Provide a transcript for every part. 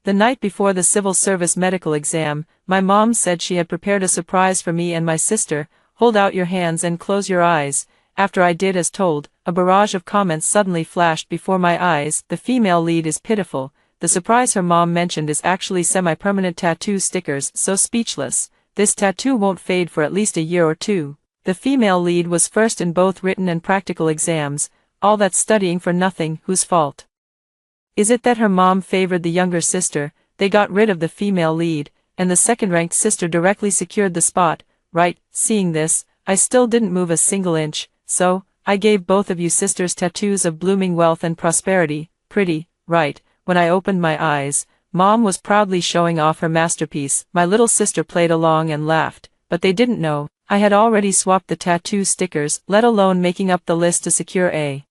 The night before the civil service medical exam, my mom said she had prepared a surprise for me and my sister. Hold out your hands and close your eyes. After I did as told, a barrage of comments suddenly flashed before my eyes. The female lead is pitiful. The surprise her mom mentioned is actually semi-permanent tattoo stickers. So speechless. This tattoo won't fade for at least a year or two. The female lead was first in both written and practical exams. All that studying for nothing. Whose fault? Is it that her mom favored the younger sister? They got rid of the female lead, and the second-ranked sister directly secured the spot, right? Seeing this, I still didn't move a single inch, so, I gave both of you sisters tattoos of blooming wealth and prosperity. Pretty, right? When I opened my eyes, Mom was proudly showing off her masterpiece. My little sister played along and laughed, but they didn't know. I had already swapped the tattoo stickers, let alone making up the list to secure a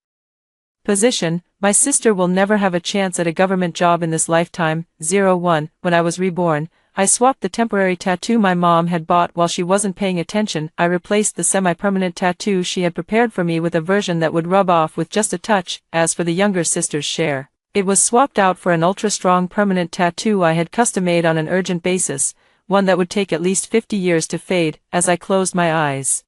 position. My sister will never have a chance at a government job in this lifetime. 01. When I was reborn, I swapped the temporary tattoo my mom had bought while she wasn't paying attention. I replaced the semi-permanent tattoo she had prepared for me with a version that would rub off with just a touch. As for the younger sister's share, it was swapped out for an ultra-strong permanent tattoo I had custom-made on an urgent basis, one that would take at least 50 years to fade. As I closed my eyes,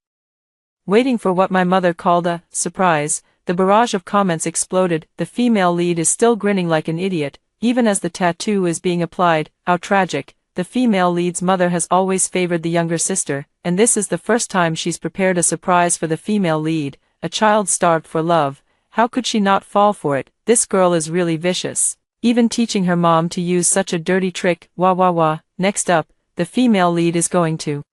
waiting for what my mother called a surprise, the barrage of comments exploded. The female lead is still grinning like an idiot, even as the tattoo is being applied. How tragic. The female lead's mother has always favored the younger sister, and this is the first time she's prepared a surprise for the female lead, a child starved for love. How could she not fall for it? This girl is really vicious. Even teaching her mom to use such a dirty trick. Wah wah wah. Next up, the female lead is going to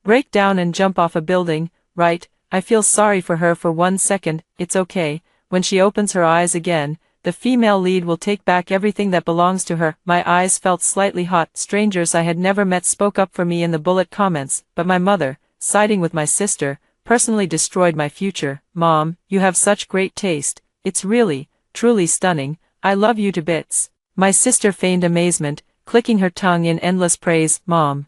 break down and jump off a building, right? I feel sorry for her for 1 second. It's okay. When she opens her eyes again, the female lead will take back everything that belongs to her. My eyes felt slightly hot. Strangers I had never met spoke up for me in the bullet comments, but my mother, siding with my sister, personally destroyed my future. Mom, you have such great taste. It's really, truly stunning. I love you to bits. My sister feigned amazement, clicking her tongue in endless praise. Mom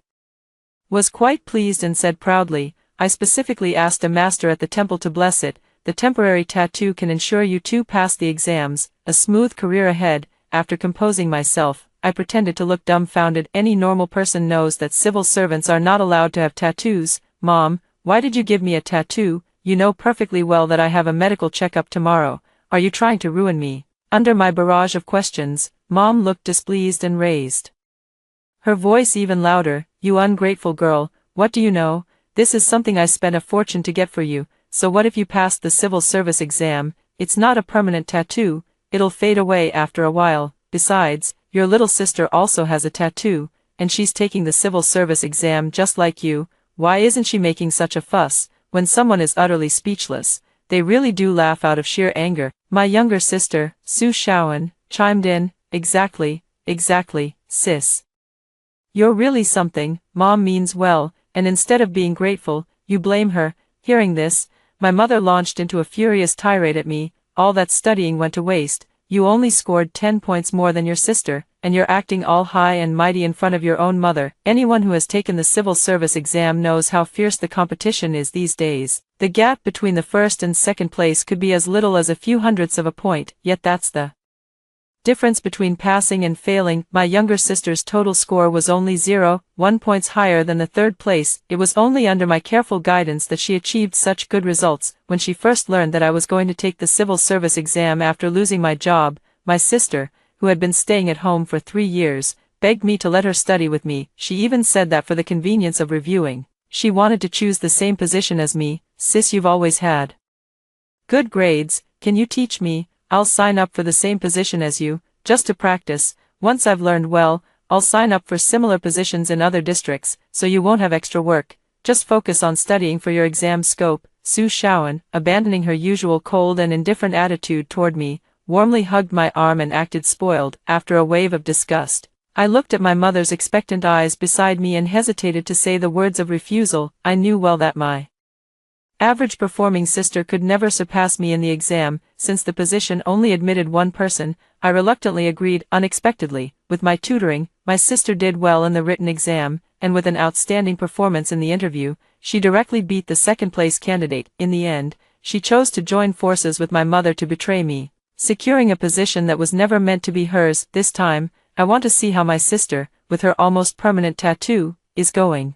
was quite pleased and said proudly, I specifically asked a master at the temple to bless it. The temporary tattoo can ensure you two pass the exams, a smooth career ahead. After composing myself, I pretended to look dumbfounded. Any normal person knows that civil servants are not allowed to have tattoos. Mom, why did you give me a tattoo? You know perfectly well that I have a medical checkup tomorrow. Are you trying to ruin me? Under my barrage of questions, Mom looked displeased and raised her voice even louder. You ungrateful girl, what do you know? This is something I spent a fortune to get for you. So what if you passed the civil service exam? It's not a permanent tattoo, it'll fade away after a while. Besides, your little sister also has a tattoo, and she's taking the civil service exam just like you. Why isn't she making such a fuss? When someone is utterly speechless, they really do laugh out of sheer anger. My younger sister, Su Shaoan, chimed in, exactly, sis. You're really something. Mom means well, and instead of being grateful, you blame her. Hearing this, my mother launched into a furious tirade at me. All that studying went to waste. You only scored 10 points more than your sister, and you're acting all high and mighty in front of your own mother. Anyone who has taken the civil service exam knows how fierce the competition is these days. The gap between the first and second place could be as little as a few hundredths of a point, yet that's the difference between passing and failing. My younger sister's total score was only 0.1 points higher than the third place. It was only under my careful guidance that she achieved such good results. When she first learned that I was going to take the civil service exam after losing my job, my sister, who had been staying at home for 3 years, begged me to let her study with me. She even said that for the convenience of reviewing, she wanted to choose the same position as me. Sis, you've always had good grades. Can you teach me? I'll sign up for the same position as you, just to practice. Once I've learned well, I'll sign up for similar positions in other districts, so you won't have extra work. Just focus on studying for your exam scope. Su Shaoan, abandoning her usual cold and indifferent attitude toward me, warmly hugged my arm and acted spoiled. After a wave of disgust, I looked at my mother's expectant eyes beside me and hesitated to say the words of refusal. I knew well that my average performing sister could never surpass me in the exam. Since the position only admitted one person, I reluctantly agreed. Unexpectedly, with my tutoring, my sister did well in the written exam, and with an outstanding performance in the interview, she directly beat the second-place candidate. In the end, she chose to join forces with my mother to betray me, securing a position that was never meant to be hers. This time, I want to see how my sister, with her almost permanent tattoo, is going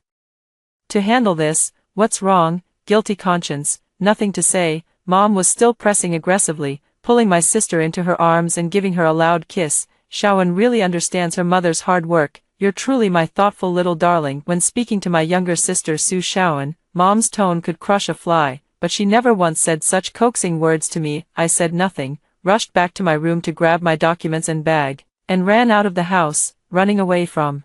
to handle this. What's wrong? Guilty conscience. Nothing to say. Mom was still pressing aggressively, pulling my sister into her arms and giving her a loud kiss. Shawan really understands her mother's hard work. You're truly my thoughtful little darling. When speaking to my younger sister Su Shawan, Mom's tone could crush a fly, but she never once said such coaxing words to me. I said nothing, rushed back to my room to grab my documents and bag, and ran out of the house, running away from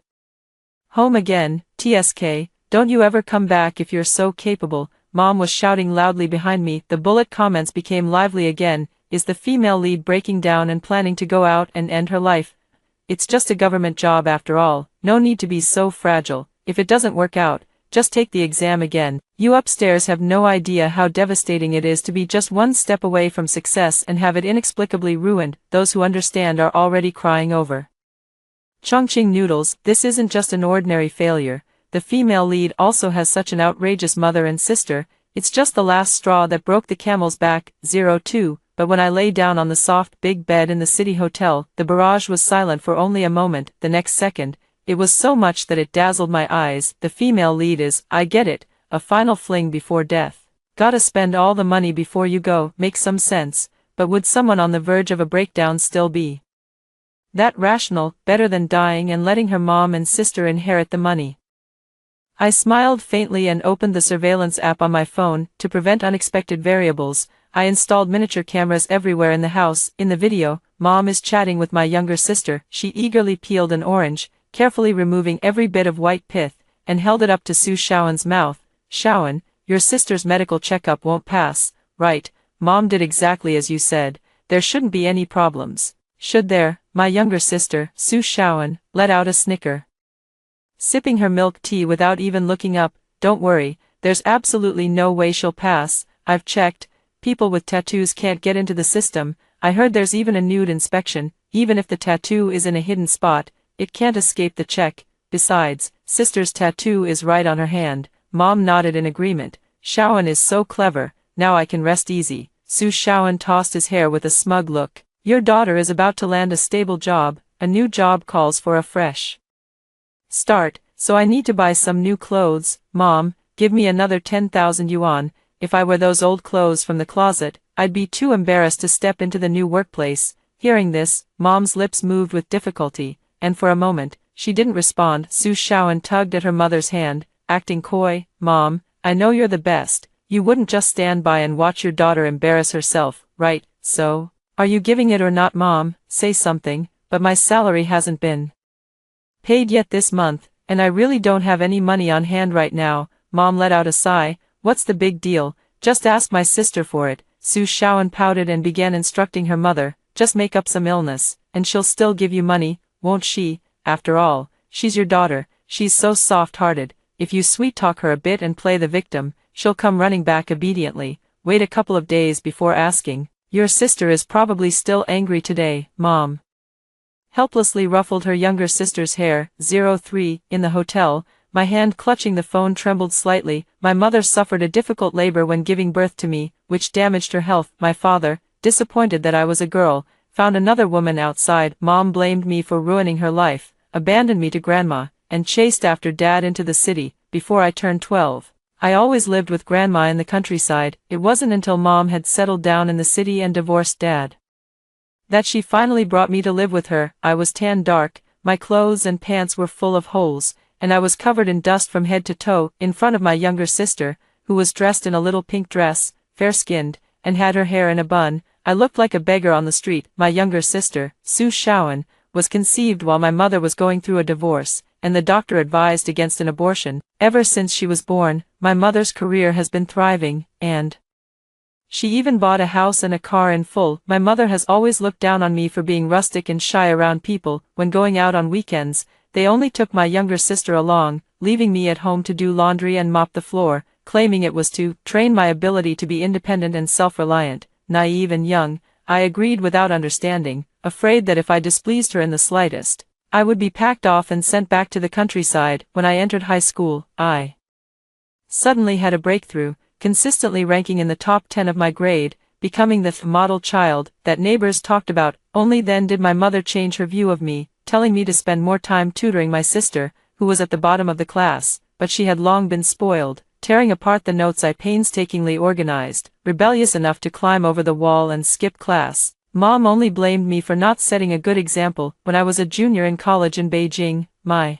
home again. TSK, don't you ever come back if you're so capable. Mom was shouting loudly behind me. The bullet comments became lively again. Is the female lead breaking down and planning to go out and end her life? It's just a government job after all. No need to be so fragile. If it doesn't work out, just take the exam again. You upstairs have no idea how devastating it is to be just one step away from success and have it inexplicably ruined. Those who understand are already crying over Chongqing noodles. This isn't just an ordinary failure. The female lead also has such an outrageous mother and sister. It's just the last straw that broke the camel's back. 02. But when I lay down on the soft big bed in the city hotel, the barrage was silent for only a moment. The next second, it was so much that it dazzled my eyes. The female lead is, I get it, a final fling before death. Gotta spend all the money before you go. Makes some sense, but would someone on the verge of a breakdown still be that rational? Better than dying and letting her mom and sister inherit the money. I smiled faintly and opened the surveillance app on my phone. To prevent unexpected variables, I installed miniature cameras everywhere in the house. In the video, Mom is chatting with my younger sister. She eagerly peeled an orange, carefully removing every bit of white pith, and held it up to Su Shawan's mouth. Shawan, your sister's medical checkup won't pass, right? Mom did exactly as you said. There shouldn't be any problems. Should there? My younger sister, Su Shawan, let out a snicker, sipping her milk tea without even looking up. Don't worry, there's absolutely no way she'll pass. I've checked. People with tattoos can't get into the system. I heard there's even a nude inspection. Even if the tattoo is in a hidden spot, it can't escape the check. Besides, sister's tattoo is right on her hand. Mom nodded in agreement. Shawan is so clever. Now I can rest easy. Su Shawan tossed his hair with a smug look. Your daughter is about to land a stable job. A new job calls for a fresh start, so I need to buy some new clothes. Mom, give me another 10,000 yuan. If I wear those old clothes from the closet, I'd be too embarrassed to step into the new workplace. Hearing this, Mom's lips moved with difficulty, and for a moment, she didn't respond. Su Shawan tugged at her mother's hand, acting coy. Mom, I know you're the best. You wouldn't just stand by and watch your daughter embarrass herself, right? So, are you giving it or not? Mom, say something. But my salary hasn't been paid yet this month, and I really don't have any money on hand right now. Mom let out a sigh. What's the big deal? Just ask my sister for it. Su Shawan pouted and began instructing her mother. Just make up some illness, and she'll still give you money, won't she? After all, she's your daughter. She's so soft-hearted. If you sweet-talk her a bit and play the victim, she'll come running back obediently. Wait a couple of days before asking. Your sister is probably still angry today. Mom helplessly ruffled her younger sister's hair. 03. In the hotel, my hand clutching the phone trembled slightly. My mother suffered a difficult labor when giving birth to me, which damaged her health. My father, disappointed that I was a girl, found another woman outside. Mom blamed me for ruining her life, abandoned me to grandma, and chased after dad into the city. Before I turned 12, I always lived with grandma in the countryside. It wasn't until Mom had settled down in the city and divorced dad that she finally brought me to live with her. I was tan dark, my clothes and pants were full of holes, and I was covered in dust from head to toe. In front of my younger sister, who was dressed in a little pink dress, fair-skinned, and had her hair in a bun, I looked like a beggar on the street. My younger sister, Su Shawan, was conceived while my mother was going through a divorce, and the doctor advised against an abortion. Ever since she was born, my mother's career has been thriving, and she even bought a house and a car in full. My mother has always looked down on me for being rustic and shy around people. When going out on weekends, they only took my younger sister along, leaving me at home to do laundry and mop the floor, claiming it was to train my ability to be independent and self-reliant. Naive and young, I agreed without understanding, afraid that if I displeased her in the slightest, I would be packed off and sent back to the countryside. When I entered high school, I suddenly had a breakthrough, consistently ranking in the top 10 of my grade, becoming the model child that neighbors talked about. Only then did my mother change her view of me. telling me to spend more time tutoring my sister, who was at the bottom of the class, but she had long been spoiled, tearing apart the notes I painstakingly organized, rebellious enough to climb over the wall and skip class. Mom only blamed me for not setting a good example when I was a junior in college in Beijing. My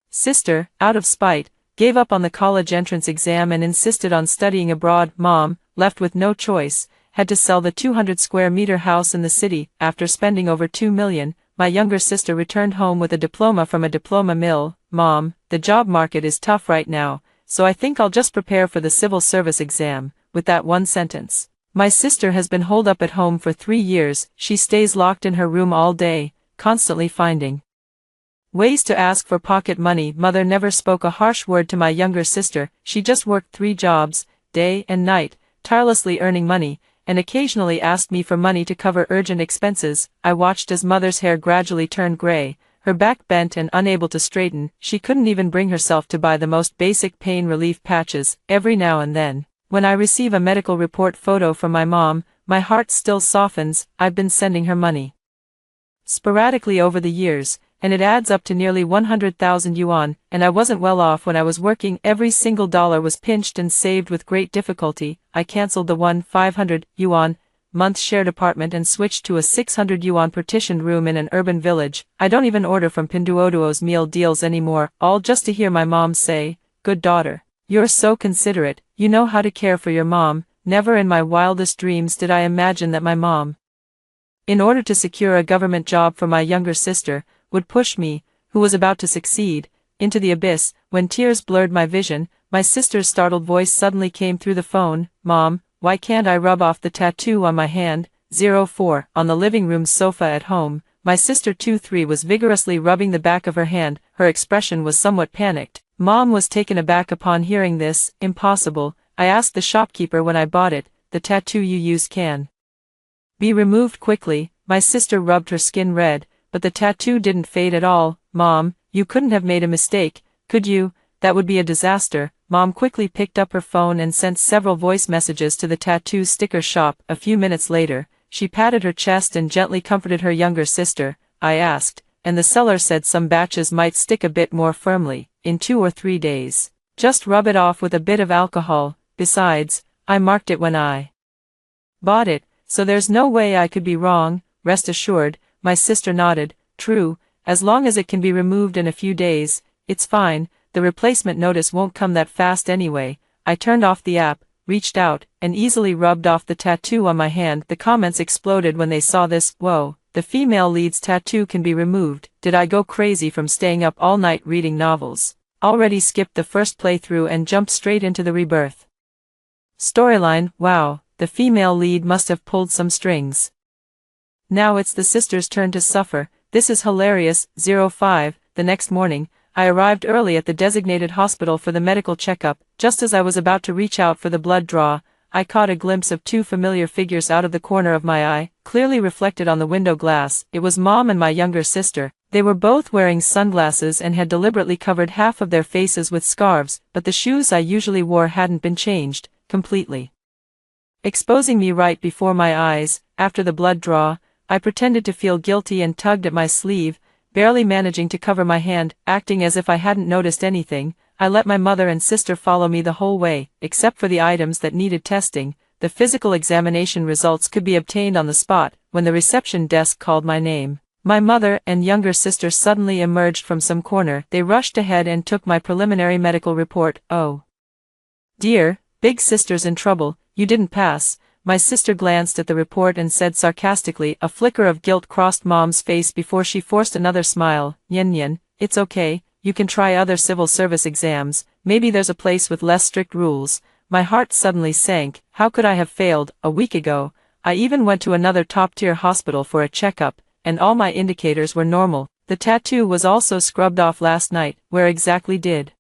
sister, out of spite, gave up on the college entrance exam and insisted on studying abroad. Mom, left with no choice, had to sell the 200-square-meter house in the city. After spending over $2 million, my younger sister returned home with a diploma from a diploma mill. Mom, the job market is tough right now, so I think I'll just prepare for the civil service exam. With that one sentence. My sister has been holed up at home for 3 years. She stays locked in her room all day, constantly finding ways to ask for pocket money. Mother never spoke a harsh word to my younger sister. She just worked 3 jobs, day and night, tirelessly earning money, and occasionally asked me for money to cover urgent expenses. I watched as Mother's hair gradually turned gray, her back bent and unable to straighten. She couldn't even bring herself to buy the most basic pain relief patches. Every now and then, when I receive a medical report photo from my mom, my heart still softens. I've been sending her money sporadically over the years, and it adds up to nearly 100,000 yuan, and I wasn't well off when I was working. Every single dollar was pinched and saved with great difficulty. I cancelled the 500 yuan month shared apartment and switched to a 600 yuan partitioned room in an urban village. I don't even order from Pinduoduo's meal deals anymore, all just to hear my mom say, "Good daughter. You're so considerate, you know how to care for your mom." Never in my wildest dreams did I imagine that my mom, in order to secure a government job for my younger sister, would push me, who was about to succeed, into the abyss. When tears blurred my vision, my sister's startled voice suddenly came through the phone. "Mom, why can't I rub off the tattoo on my hand?" 04. On the living room sofa at home, my sister 23 was vigorously rubbing the back of her hand. Her expression was somewhat panicked. Mom was taken aback upon hearing this. "Impossible. I asked the shopkeeper when I bought it. The tattoo you use can be removed quickly." My sister rubbed her skin red, but the tattoo didn't fade at all. "Mom, you couldn't have made a mistake, could you? That would be a disaster." Mom quickly picked up her phone and sent several voice messages to the tattoo sticker shop. A few minutes later, she patted her chest and gently comforted her younger sister. I asked, and the seller said some batches might stick a bit more firmly, in 2 or 3 days. Just rub it off with a bit of alcohol. Besides, I marked it when I bought it, so there's no way I could be wrong. Rest assured. My sister nodded. "True, as long as it can be removed in a few days, it's fine. The replacement notice won't come that fast anyway." I turned off the app, reached out, and easily rubbed off the tattoo on my hand. The comments exploded when they saw this. "Whoa, the female lead's tattoo can be removed. Did I go crazy from staying up all night reading novels? Already skipped the first playthrough and jumped straight into the Rebirth storyline. Wow, the female lead must have pulled some strings. Now it's the sister's turn to suffer. This is hilarious." 05. The next morning, I arrived early at the designated hospital for the medical checkup. Just as I was about to reach out for the blood draw, I caught a glimpse of 2 familiar figures out of the corner of my eye, clearly reflected on the window glass. It was Mom and my younger sister. They were both wearing sunglasses and had deliberately covered half of their faces with scarves, but the shoes I usually wore hadn't been changed, completely exposing me right before my eyes. After the blood draw, I pretended to feel guilty and tugged at my sleeve, barely managing to cover my hand. Acting as if I hadn't noticed anything, I let my mother and sister follow me the whole way. Except for the items that needed testing, the physical examination results could be obtained on the spot. When the reception desk called my name, my mother and younger sister suddenly emerged from some corner. They rushed ahead and took my preliminary medical report. "Oh dear, big sister's in trouble. You didn't pass." My sister glanced at the report and said sarcastically. A flicker of guilt crossed Mom's face before she forced another smile. "Yin Yin, it's okay, you can try other civil service exams, maybe there's a place with less strict rules." My heart suddenly sank. How could I have failed? A week ago, I even went to another top-tier hospital for a checkup, and all my indicators were normal. The tattoo was also scrubbed off last night. Where exactly did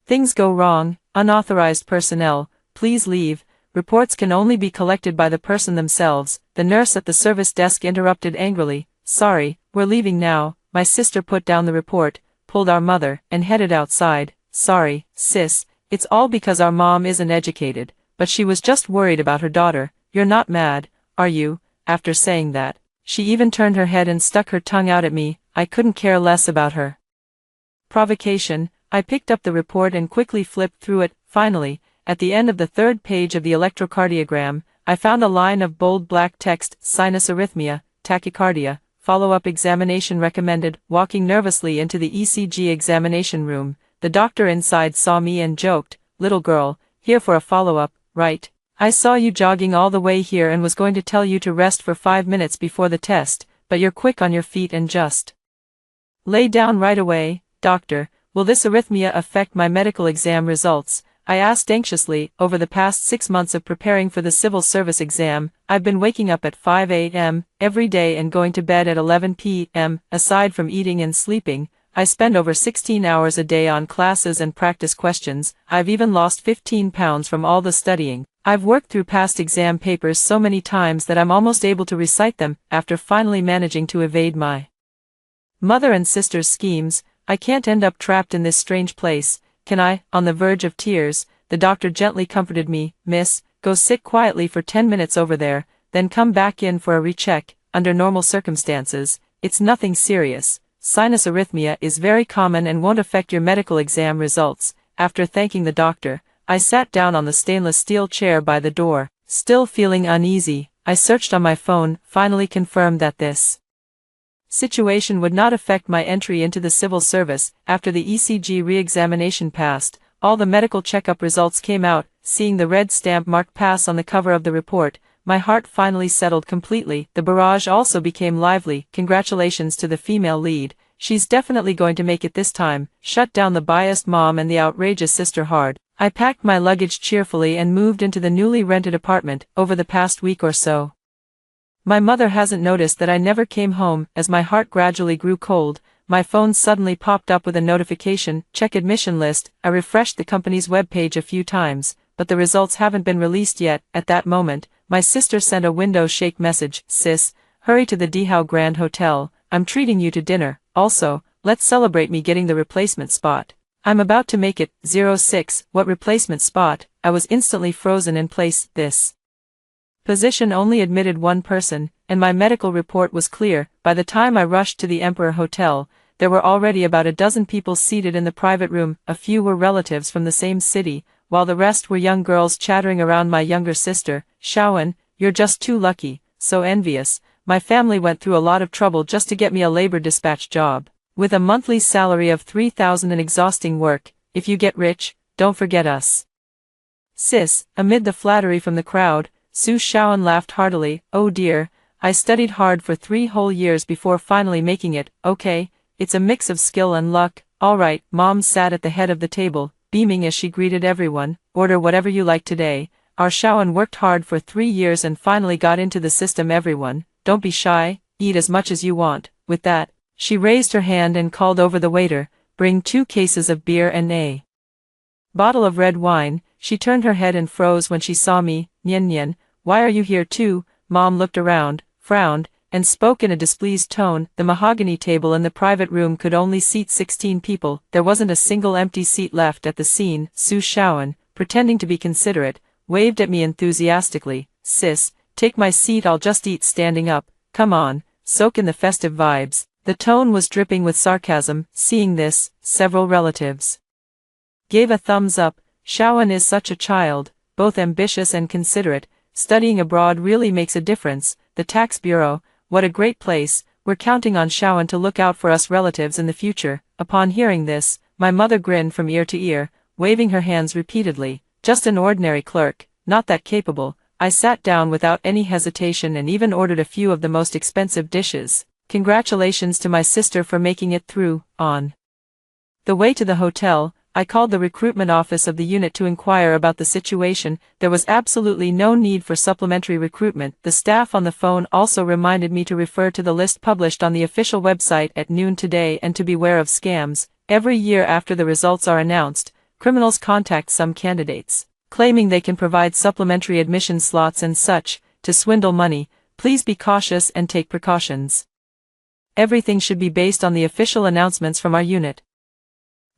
things go wrong? "Unauthorized personnel, please leave. Reports can only be collected by the person themselves." The nurse at the service desk interrupted angrily. "Sorry, we're leaving now." My sister put down the report, pulled our mother, and headed outside. "Sorry, sis, it's all because our mom isn't educated, but she was just worried about her daughter. You're not mad, are you?" After saying that, she even turned her head and stuck her tongue out at me. I couldn't care less about her. Provocation, I picked up the report and quickly flipped through it. Finally, at the end of the third page of the electrocardiogram, I found a line of bold black text: sinus arrhythmia, tachycardia, follow-up examination recommended. Walking nervously into the ECG examination room, the doctor inside saw me and joked, "Little girl, here for a follow-up, right? I saw you jogging all the way here and was going to tell you to rest for 5 minutes before the test, but you're quick on your feet and just lay down right away." "Doctor, will this arrhythmia affect my medical exam results?" I asked anxiously. Over the past 6 months of preparing for the civil service exam, I've been waking up at 5 a.m. every day and going to bed at 11 p.m. Aside from eating and sleeping, I spend over 16 hours a day on classes and practice questions. I've even lost 15 pounds from all the studying. I've worked through past exam papers so many times that I'm almost able to recite them. After finally managing to evade my mother and sister's schemes, I can't end up trapped in this strange place, can I? On the verge of tears, the doctor gently comforted me. "Miss, go sit quietly for 10 minutes over there, then come back in for a recheck. Under normal circumstances, it's nothing serious. Sinus arrhythmia is very common and won't affect your medical exam results." After thanking the doctor, I sat down on the stainless steel chair by the door. Still feeling uneasy, I searched on my phone, finally confirmed that this situation would not affect my entry into the civil service. After the ECG re-examination passed, all the medical checkup results came out. Seeing the red stamp marked pass on the cover of the report, my heart finally settled completely. The barrage also became lively. "Congratulations to the female lead. She's definitely going to make it this time." Shut down the biased mom and the outrageous sister hard. I packed my luggage cheerfully and moved into the newly rented apartment. Over the past week or so, my mother hasn't noticed that I never came home. As my heart gradually grew cold, my phone suddenly popped up with a notification: check admission list. I refreshed the company's webpage a few times, but the results haven't been released yet. At that moment, my sister sent a window shake message: "Sis, hurry to the Dehao Grand Hotel, I'm treating you to dinner. Also, let's celebrate me getting the replacement spot. I'm about to make it." 06. What replacement spot? I was instantly frozen in place. This position only admitted one person, and my medical report was clear. By the time I rushed to the Emperor Hotel, there were already about a dozen people seated in the private room. A few were relatives from the same city, while the rest were young girls chattering around my younger sister. "Shaoan, you're just too lucky, so envious. My family went through a lot of trouble just to get me a labor dispatch job, with a monthly salary of 3,000 and exhausting work. If you get rich, don't forget us, sis." Amid the flattery from the crowd, Su Shaoan laughed heartily. "Oh dear, I studied hard for 3 whole years before finally making it. Okay, it's a mix of skill and luck." "Alright." Mom sat at the head of the table, beaming as she greeted everyone. "Order whatever you like today. Our Shaoan worked hard for 3 years and finally got into the system. Everyone, don't be shy, eat as much as you want." With that, she raised her hand and called over the waiter, "Bring 2 cases of beer and a bottle of red wine." She turned her head and froze when she saw me. "Nian Nian, why are you here too?" Mom looked around, frowned, and spoke in a displeased tone. The mahogany table in the private room could only seat 16 people. There wasn't a single empty seat left at the scene. Su Shaoan, pretending to be considerate, waved at me enthusiastically. "Sis, take my seat, I'll just eat standing up. Come on, soak in the festive vibes." The tone was dripping with sarcasm. Seeing this, several relatives gave a thumbs up. "Shaoan is such a child, both ambitious and considerate. Studying abroad really makes a difference." The tax bureau, what a great place. "We're counting on Shaoan to look out for us relatives in the future." Upon hearing this, my mother grinned from ear to ear, waving her hands repeatedly. "Just an ordinary clerk, not that capable." I sat down without any hesitation and even ordered a few of the most expensive dishes. Congratulations to my sister for making it through. On the way to the hotel, I called the recruitment office of the unit to inquire about the situation. There was absolutely no need for supplementary recruitment. The staff on the phone also reminded me to refer to the list published on the official website at noon today and to beware of scams. Every year after the results are announced, criminals contact some candidates, claiming they can provide supplementary admission slots and such, to swindle money. Please be cautious and take precautions. Everything should be based on the official announcements from our unit.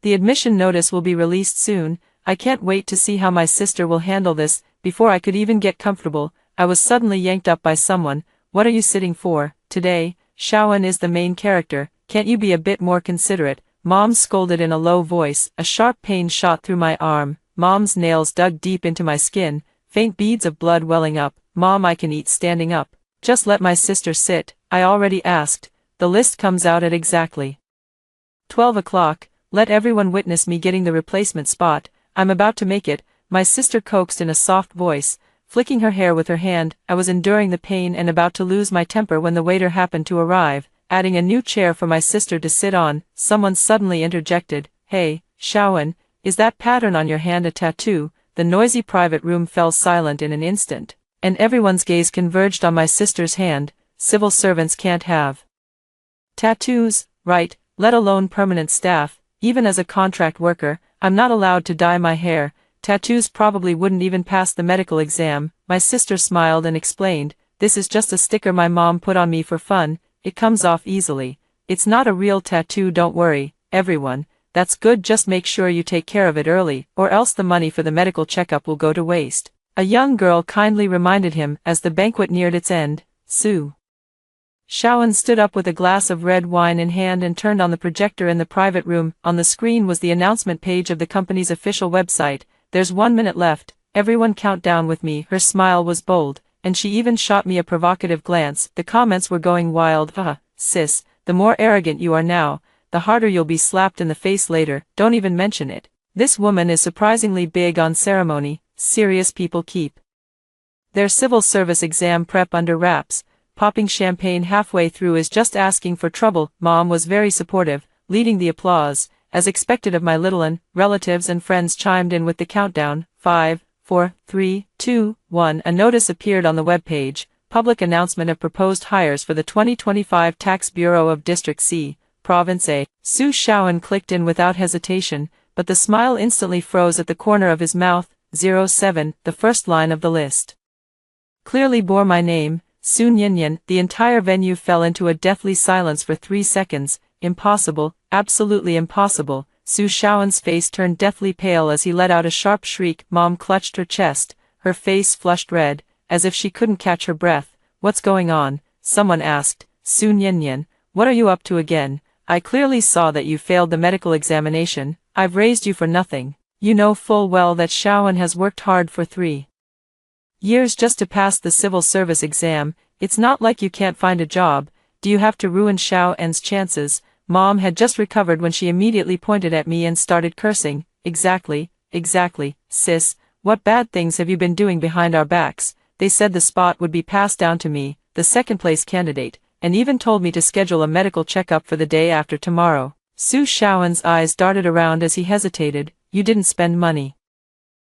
The admission notice will be released soon. I can't wait to see how my sister will handle this. Before I could even get comfortable, I was suddenly yanked up by someone. "What are you sitting for? Today, Shaoan is the main character. Can't you be a bit more considerate? Mom scolded in a low voice. A sharp pain shot through my arm. Mom's nails dug deep into my skin, faint beads of blood welling up. Mom, I can eat standing up. Just let my sister sit. I already asked. The list comes out at exactly 12 o'clock. Let everyone witness me getting the replacement spot. I'm about to make it, my sister coaxed in a soft voice, flicking her hair with her hand. I was enduring the pain and about to lose my temper when the waiter happened to arrive, adding a new chair for my sister to sit on. Someone suddenly interjected, "Hey, Shaoan, is that pattern on your hand a tattoo?" The noisy private room fell silent in an instant, and everyone's gaze converged on my sister's hand. Civil servants can't have tattoos, right, let alone permanent staff. Even as a contract worker, I'm not allowed to dye my hair. Tattoos probably wouldn't even pass the medical exam. My sister smiled and explained, "This is just a sticker my mom put on me for fun. It comes off easily. It's not a real tattoo, don't worry, everyone. That's good, just make sure you take care of it early, or else the money for the medical checkup will go to waste." A young girl kindly reminded him as the banquet neared its end. Su Shaoan stood up with a glass of red wine in hand and turned on the projector in the private room. On the screen was the announcement page of the company's official website. "There's 1 minute left, everyone count down with me." Her smile was bold, and she even shot me a provocative glance. The comments were going wild. Sis, the more arrogant you are now, the harder you'll be slapped in the face later. Don't even mention it. This woman is surprisingly big on ceremony. Serious people keep their civil service exam prep under wraps. Popping champagne halfway through is just asking for trouble. Mom was very supportive, leading the applause. As expected of my little one, relatives and friends chimed in with the countdown. 5, 4, 3, 2, 1. A notice appeared on the webpage. Public announcement of proposed hires for the 2025 Tax Bureau of District C, Province A. Su Shaoan clicked in without hesitation, but the smile instantly froze at the corner of his mouth. 07, the first line of the list clearly bore my name, Sun Yinyan. The entire venue fell into a deathly silence for 3 seconds. Impossible, absolutely impossible. Su Shaoan's face turned deathly pale as he let out a sharp shriek. Mom clutched her chest, her face flushed red, as if she couldn't catch her breath. "What's going on?" someone asked. "Sun Yinyan, what are you up to again? I clearly saw that you failed the medical examination. I've raised you for nothing. You know full well that Shaoan has worked hard for 3 years just to pass the civil service exam. It's not like you can't find a job. Do you have to ruin Shaoan's chances?" Mom had just recovered when she immediately pointed at me and started cursing. Exactly, sis, what bad things have you been doing behind our backs?" They said the spot would be passed down to me, the second-place candidate, and even told me to schedule a medical checkup for the day after tomorrow. Su Shaoan's eyes darted around as he hesitated. "You didn't spend money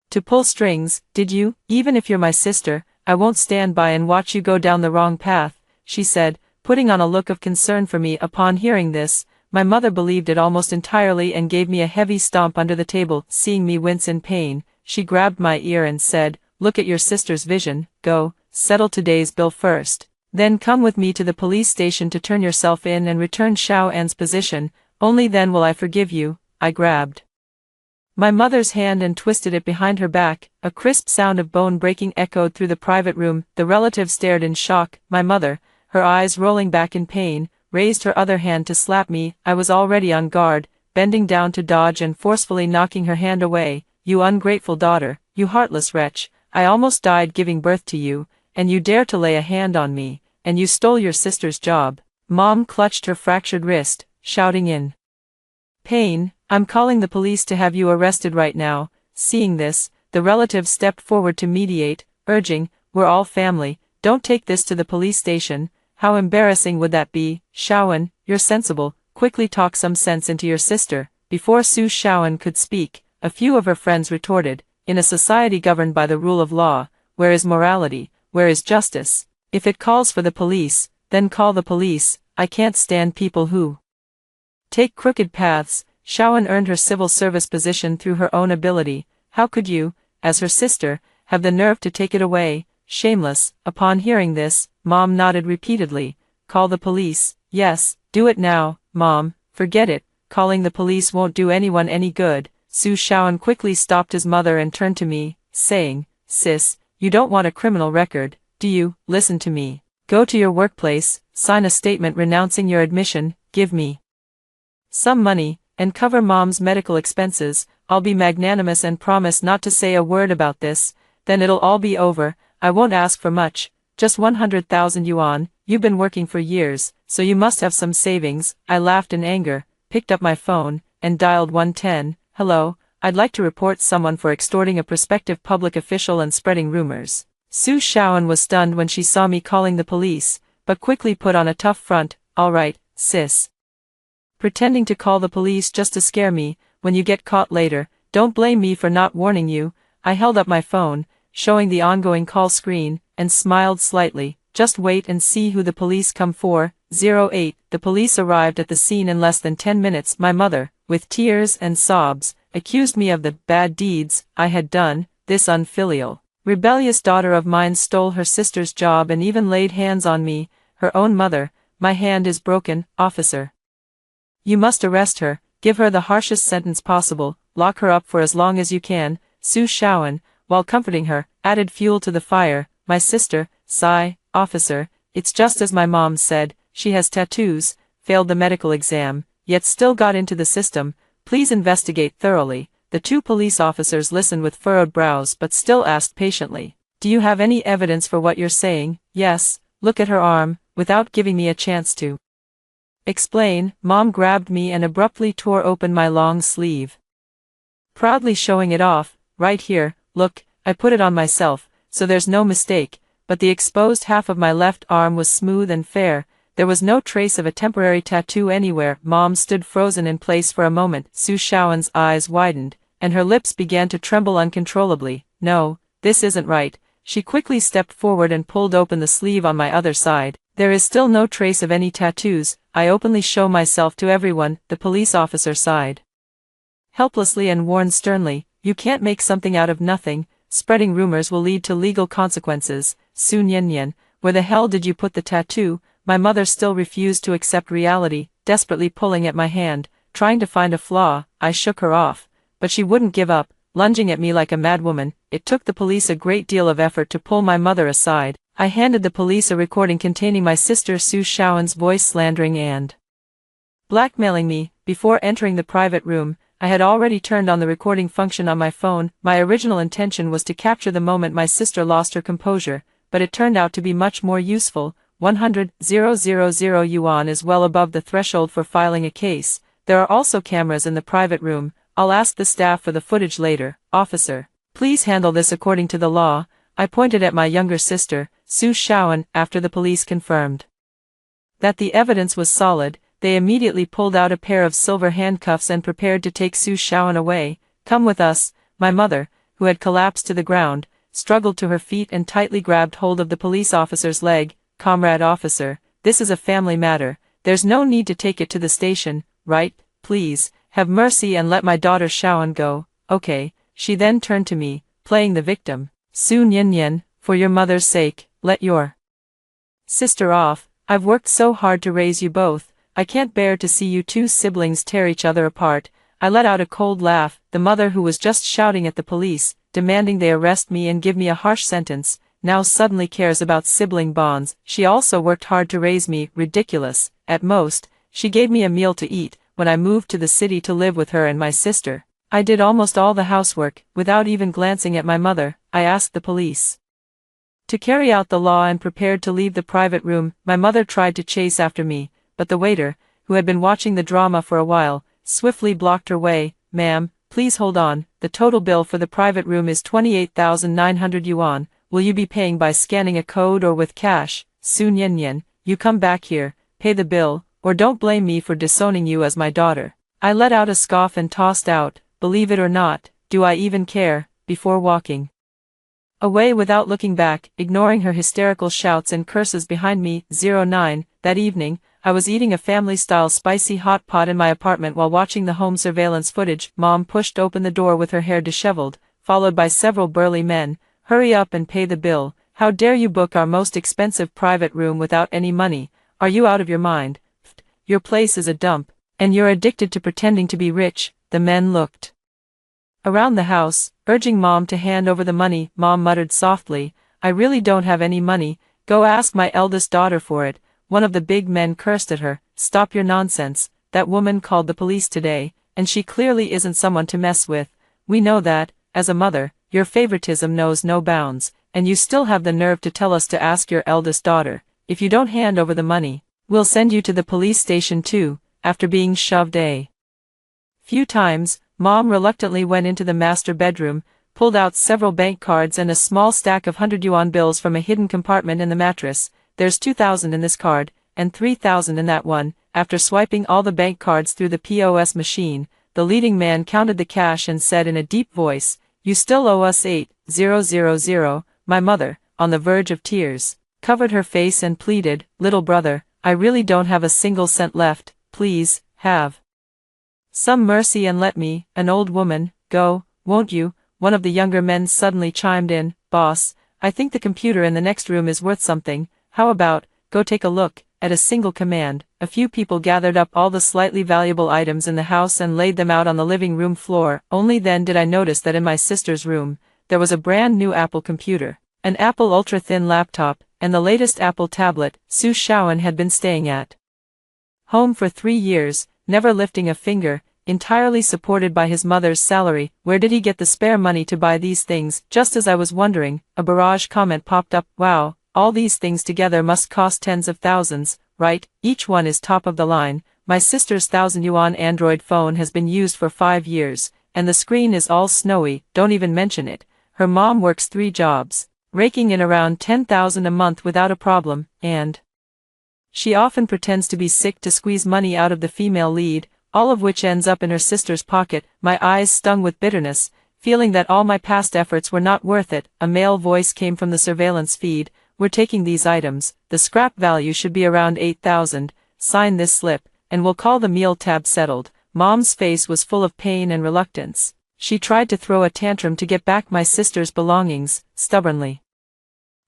to pull strings, did you? Even if you're my sister, I won't stand by and watch you go down the wrong path," she said, putting on a look of concern for me. Upon hearing this, my mother believed it almost entirely and gave me a heavy stomp under the table. Seeing me wince in pain, she grabbed my ear and said, "Look at your sister's vision. Go, settle today's bill first. Then come with me to the police station to turn yourself in and return Shaoan's position. Only then will I forgive you." I grabbed my mother's hand and twisted it behind her back. A crisp sound of bone breaking echoed through the private room. The relative stared in shock. My mother, her eyes rolling back in pain, raised her other hand to slap me. I was already on guard, bending down to dodge and forcefully knocking her hand away. "You ungrateful daughter, you heartless wretch, I almost died giving birth to you, and you dare to lay a hand on me, and you stole your sister's job." Mom clutched her fractured wrist, shouting in pain, "I'm calling the police to have you arrested right now." Seeing this, the relative stepped forward to mediate, urging, "We're all family, don't take this to the police station. How embarrassing would that be? Shaoan, you're sensible, quickly talk some sense into your sister." Before Su Shaoan could speak, a few of her friends retorted, "In a society governed by the rule of law, where is morality, where is justice? If it calls for the police, then call the police. I can't stand people who take crooked paths." Shaoan earned her civil service position through her own ability. How could you, as her sister, have the nerve to take it away? Shameless. Upon hearing this, Mom nodded repeatedly. "Call the police." "Yes, do it now, Mom." "Forget it, calling the police won't do anyone any good." Su Shaoan quickly stopped his mother and turned to me, saying, "Sis, you don't want a criminal record, do you? Listen to me. Go to your workplace, sign a statement renouncing your admission, give me some money, and cover mom's medical expenses. I'll be magnanimous and promise not to say a word about this, then it'll all be over. I won't ask for much, just 100,000 yuan, you've been working for years, so you must have some savings. I laughed in anger, picked up my phone, and dialed 110, hello, I'd like to report someone for extorting a prospective public official and spreading rumors. Su Shaoan was stunned when she saw me calling the police, but quickly put on a tough front, alright, sis. Pretending to call the police just to scare me, when you get caught later, don't blame me for not warning you. I held up my phone, showing the ongoing call screen, and smiled slightly. Just wait and see who the police come for. 08. The police arrived at the scene in less than 10 minutes. My mother, with tears and sobs, accused me of the bad deeds I had done. This unfilial, rebellious daughter of mine stole her sister's job and even laid hands on me, her own mother. My hand is broken, officer. You must arrest her, give her the harshest sentence possible, lock her up for as long as you can. Su Shaoan, while comforting her, added fuel to the fire. My sister, sigh, officer, it's just as my mom said, she has tattoos, failed the medical exam, yet still got into the system. Please investigate thoroughly. The two police officers listened with furrowed brows but still asked patiently, do you have any evidence for what you're saying? Yes, look at her arm, without giving me a chance to explain, mom grabbed me and abruptly tore open my long sleeve, proudly showing it off. Right here, look, I put it on myself, so there's no mistake, but the exposed half of my left arm was smooth and fair. There was no trace of a temporary tattoo anywhere. Mom stood frozen in place for a moment. Su Shaoan's eyes widened, and her lips began to tremble uncontrollably. No, this isn't right. She quickly stepped forward and pulled open the sleeve on my other side. There is still no trace of any tattoos. I openly show myself to everyone, the police officer sighed helplessly and warned sternly, you can't make something out of nothing. Spreading rumors will lead to legal consequences. Su Nianyan, where the hell did you put the tattoo? My mother still refused to accept reality, desperately pulling at my hand, trying to find a flaw. I shook her off, but she wouldn't give up, lunging at me like a madwoman. It took the police a great deal of effort to pull my mother aside. I handed the police a recording containing my sister Su Shaoan's voice slandering and blackmailing me. Before entering the private room, I had already turned on the recording function on my phone. My original intention was to capture the moment my sister lost her composure, but it turned out to be much more useful. 100,000 yuan is well above the threshold for filing a case. There are also cameras in the private room. I'll ask the staff for the footage later. Officer, please handle this according to the law. I pointed at my younger sister, Su Shaoan. After the police confirmed that the evidence was solid, they immediately pulled out a pair of silver handcuffs and prepared to take Su Shaoan away. Come with us. My mother, who had collapsed to the ground, struggled to her feet and tightly grabbed hold of the police officer's leg. Comrade officer, this is a family matter. There's no need to take it to the station, right? Please, have mercy and let my daughter Shaoan go. Okay. She then turned to me, playing the victim. Su Nianyan, for your mother's sake, let your sister off. I've worked so hard to raise you both. I can't bear to see you two siblings tear each other apart. I let out a cold laugh. The mother, who was just shouting at the police, demanding they arrest me and give me a harsh sentence, now suddenly cares about sibling bonds. She also worked hard to raise me. Ridiculous. At most, she gave me a meal to eat. When I moved to the city to live with her and my sister, I did almost all the housework. Without even glancing at my mother, I asked the police to carry out the law and prepared to leave the private room. My mother tried to chase after me, but the waiter, who had been watching the drama for a while, swiftly blocked her way. Ma'am, please hold on. The total bill for the private room is 28,900 yuan. Will you be paying by scanning a code or with cash? Su Nianyan, you come back here, pay the bill, or don't blame me for disowning you as my daughter. I let out a scoff and tossed out, believe it or not, do I even care, before walking away without looking back, ignoring her hysterical shouts and curses behind me. 09. That evening, I was eating a family-style spicy hot pot in my apartment while watching the home surveillance footage. Mom pushed open the door with her hair disheveled, followed by several burly men. Hurry up and pay the bill. How dare you book our most expensive private room without any money? Are you out of your mind? Your place is a dump, and you're addicted to pretending to be rich. The men looked around the house, urging Mom to hand over the money. Mom muttered softly, I really don't have any money. Go ask my eldest daughter for it. One of the big men cursed at her. Stop your nonsense. that woman called the police today, and she clearly isn't someone to mess with. We know that, as a mother, your favoritism knows no bounds, and you still have the nerve to tell us to ask your eldest daughter. If you don't hand over the money, we'll send you to the police station too." After being shoved a few times, Mom reluctantly went into the master bedroom, pulled out several bank cards and a small stack of 100 yuan bills from a hidden compartment in the mattress. "There's 2,000 in this card, and 3,000 in that one." After swiping all the bank cards through the POS machine, the leading man counted the cash and said in a deep voice, "You still owe us 8,000. My mother, on the verge of tears, covered her face and pleaded, "Little brother, I really don't have a single cent left. Please, have some mercy and let me, an old woman, go, won't you?" One of the younger men suddenly chimed in, "Boss, I think the computer in the next room is worth something. How about, go take a look?" At a single command, a few people gathered up all the slightly valuable items in the house and laid them out on the living room floor. Only then did I notice that in my sister's room, there was a brand new Apple computer, an Apple ultra-thin laptop, and the latest Apple tablet. Su Shaoan had been staying at home for 3 years, never lifting a finger, entirely supported by his mother's salary. Where did he get the spare money to buy these things? Just as I was wondering, a barrage comment popped up. "Wow, all these things together must cost tens of thousands, right? Each one is top of the line. My sister's 1,000 yuan Android phone has been used for 5 years, and the screen is all snowy. Don't even mention it. Her mom works 3 jobs, raking in around 10,000 a month without a problem, and she often pretends to be sick to squeeze money out of the female lead, all of which ends up in her sister's pocket." My eyes stung with bitterness, feeling that all my past efforts were not worth it. A male voice came from the surveillance feed, "We're taking these items. The scrap value should be around 8,000. Sign this slip, and we'll call the meal tab settled." Mom's face was full of pain and reluctance. She tried to throw a tantrum to get back my sister's belongings, stubbornly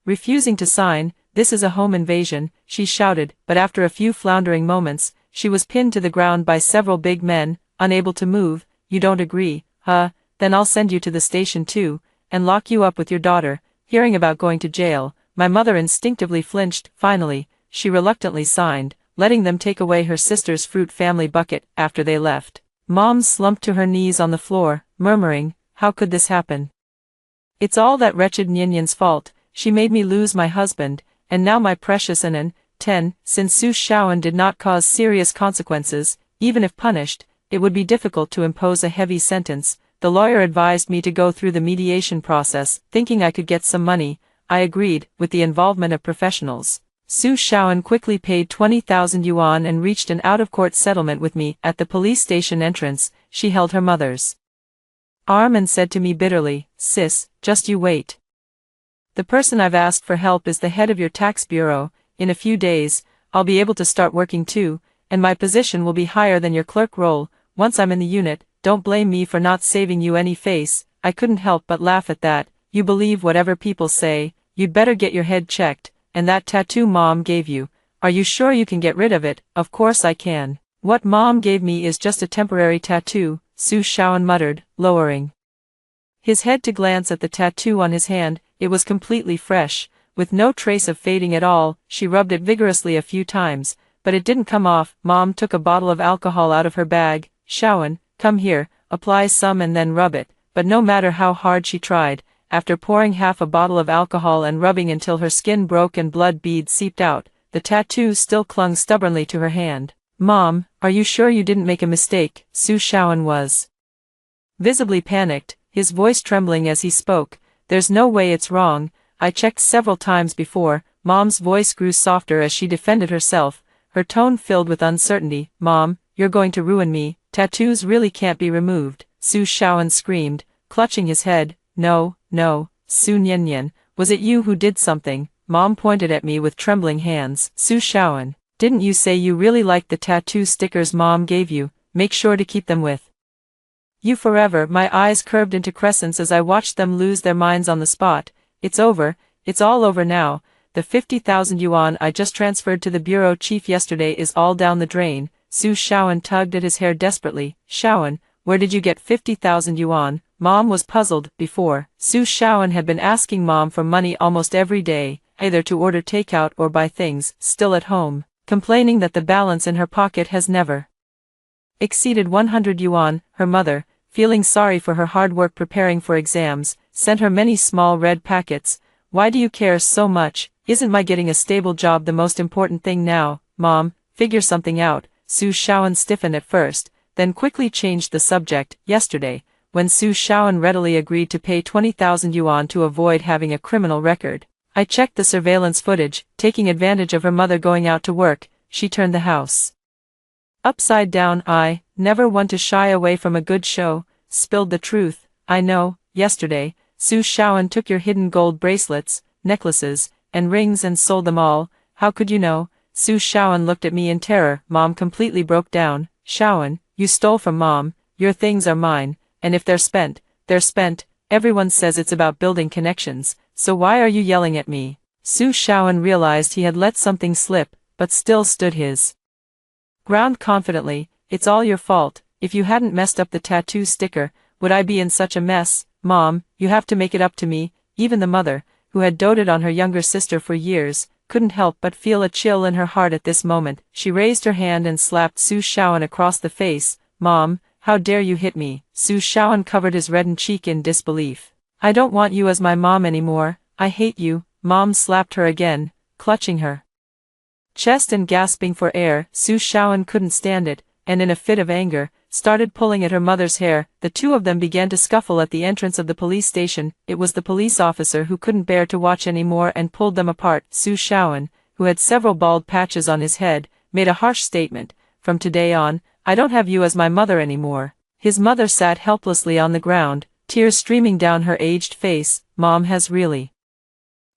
refusing to sign. "This is a home invasion," she shouted, but after a few floundering moments, she was pinned to the ground by several big men, unable to move. "You don't agree, huh? Then I'll send you to the station too, and lock you up with your daughter." Hearing about going to jail, my mother instinctively flinched. Finally, she reluctantly signed, letting them take away her sister's fruit family bucket. After they left, Mom slumped to her knees on the floor, murmuring, "How could this happen? It's all that wretched Nyanyan's fault. She made me lose my husband, and now my precious Anan." 10. Since Su Shaoan did not cause serious consequences, even if punished, it would be difficult to impose a heavy sentence. The lawyer advised me to go through the mediation process, thinking I could get some money. I agreed, with the involvement of professionals. Su Shaoan quickly paid 20,000 yuan and reached an out-of-court settlement with me. At the police station entrance, she held her mother's arm and said to me bitterly, "Sis, just you wait. The person I've asked for help is the head of your tax bureau. In a few days, I'll be able to start working too, and my position will be higher than your clerk role. Once I'm in the unit, don't blame me for not saving you any face." I couldn't help but laugh at that. "You believe whatever people say. You'd better get your head checked. And that tattoo Mom gave you, are you sure you can get rid of it?" "Of course I can. What Mom gave me is just a temporary tattoo," Su Shaoan muttered, lowering his head to glance at the tattoo on his hand. It was completely fresh, with no trace of fading at all. She rubbed it vigorously a few times, but it didn't come off. Mom took a bottle of alcohol out of her bag. "Shaoan, come here, apply some and then rub it." But no matter how hard she tried, after pouring half a bottle of alcohol and rubbing until her skin broke and blood beads seeped out, the tattoo still clung stubbornly to her hand. "Mom, are you sure you didn't make a mistake?" Su Shaoan was visibly panicked, his voice trembling as he spoke. "There's no way it's wrong. I checked several times before." Mom's voice grew softer as she defended herself, her tone filled with uncertainty. "Mom, you're going to ruin me. Tattoos really can't be removed," Su Shaoan screamed, clutching his head. "No, no, Su Nyanyan, was it you who did something?" Mom pointed at me with trembling hands. "Su Shaoan, didn't you say you really liked the tattoo stickers Mom gave you? Make sure to keep them with you forever." My eyes curved into crescents as I watched them lose their minds on the spot. "It's over, it's all over now. The 50,000 yuan I just transferred to the bureau chief yesterday is all down the drain." Su Shaoan tugged at his hair desperately. "Shaoan, where did you get 50,000 yuan? Mom was puzzled. Before, Su Shaoan had been asking Mom for money almost every day, either to order takeout or buy things, still at home, complaining that the balance in her pocket has never exceeded 100 yuan. Her mother, feeling sorry for her hard work preparing for exams, sent her many small red packets. Why do you care so much? Isn't my getting a stable job the most important thing now, Mom? Figure something out. Su Shaoan stiffened at first, then quickly changed the subject. Yesterday, when Su Shaoan readily agreed to pay 20,000 yuan to avoid having a criminal record, I checked the surveillance footage. Taking advantage of her mother going out to work, she turned the house upside down. I, never one to shy away from a good show, spilled the truth. I know, yesterday, Su Shaoan took your hidden gold bracelets, necklaces, and rings and sold them all. How could you know? Su Shaoan looked at me in terror. Mom completely broke down. Shaoan, you stole from Mom, your things are mine, and if they're spent, they're spent. Everyone says it's about building connections, so why are you yelling at me? Su Shaoan realized he had let something slip, but still stood his ground confidently. It's all your fault. If you hadn't messed up the tattoo sticker, would I be in such a mess? Mom, you have to make it up to me. Even the mother, who had doted on her younger sister for years, couldn't help but feel a chill in her heart at this moment. She raised her hand and slapped Su Shaoan across the face. Mom, how dare you hit me? Su Shaoan covered his reddened cheek in disbelief. I don't want you as my mom anymore. I hate you. Mom slapped her again, clutching her chest and gasping for air. Su Shaoan couldn't stand it, and in a fit of anger, started pulling at her mother's hair. The two of them began to scuffle at the entrance of the police station. It was the police officer who couldn't bear to watch anymore and pulled them apart. Su Shaoan, who had several bald patches on his head, made a harsh statement. From today on, I don't have you as my mother anymore. His mother sat helplessly on the ground, tears streaming down her aged face. Mom has really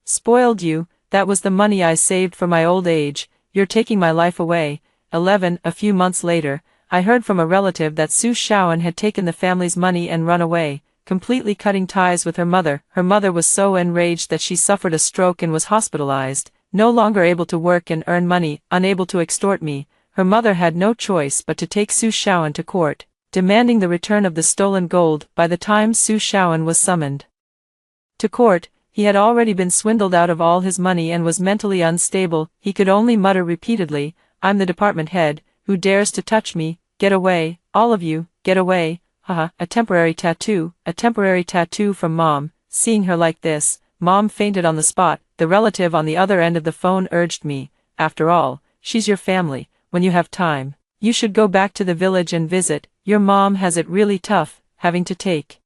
spoiled you. That was the money I saved for my old age. You're taking my life away. 11. A few months later, I heard from a relative that Su Shaoan had taken the family's money and run away, completely cutting ties with her mother. Her mother was so enraged that she suffered a stroke and was hospitalized, no longer able to work and earn money, unable to extort me. Her mother had no choice but to take Su Shaoan to court, demanding the return of the stolen gold. By the time Su Shaoan was summoned to court, he had already been swindled out of all his money and was mentally unstable. He could only mutter repeatedly, I'm the department head. Who dares to touch me? Get away, all of you, get away. Haha, a temporary tattoo from Mom. Seeing her like this, Mom fainted on the spot. The relative on the other end of the phone urged me, after all, she's your family. When you have time, you should go back to the village and visit. Your mom has it really tough, having to take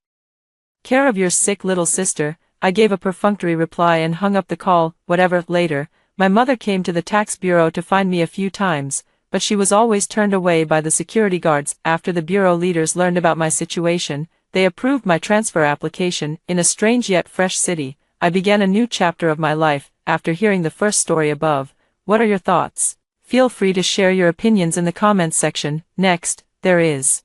care of your sick little sister. I gave a perfunctory reply and hung up the call. Whatever. Later, my mother came to the tax bureau to find me a few times, but she was always turned away by the security guards. After the bureau leaders learned about my situation, they approved my transfer application. In a strange yet fresh city, I began a new chapter of my life. After hearing the first story above, what are your thoughts? Feel free to share your opinions in the comments section. Next, there is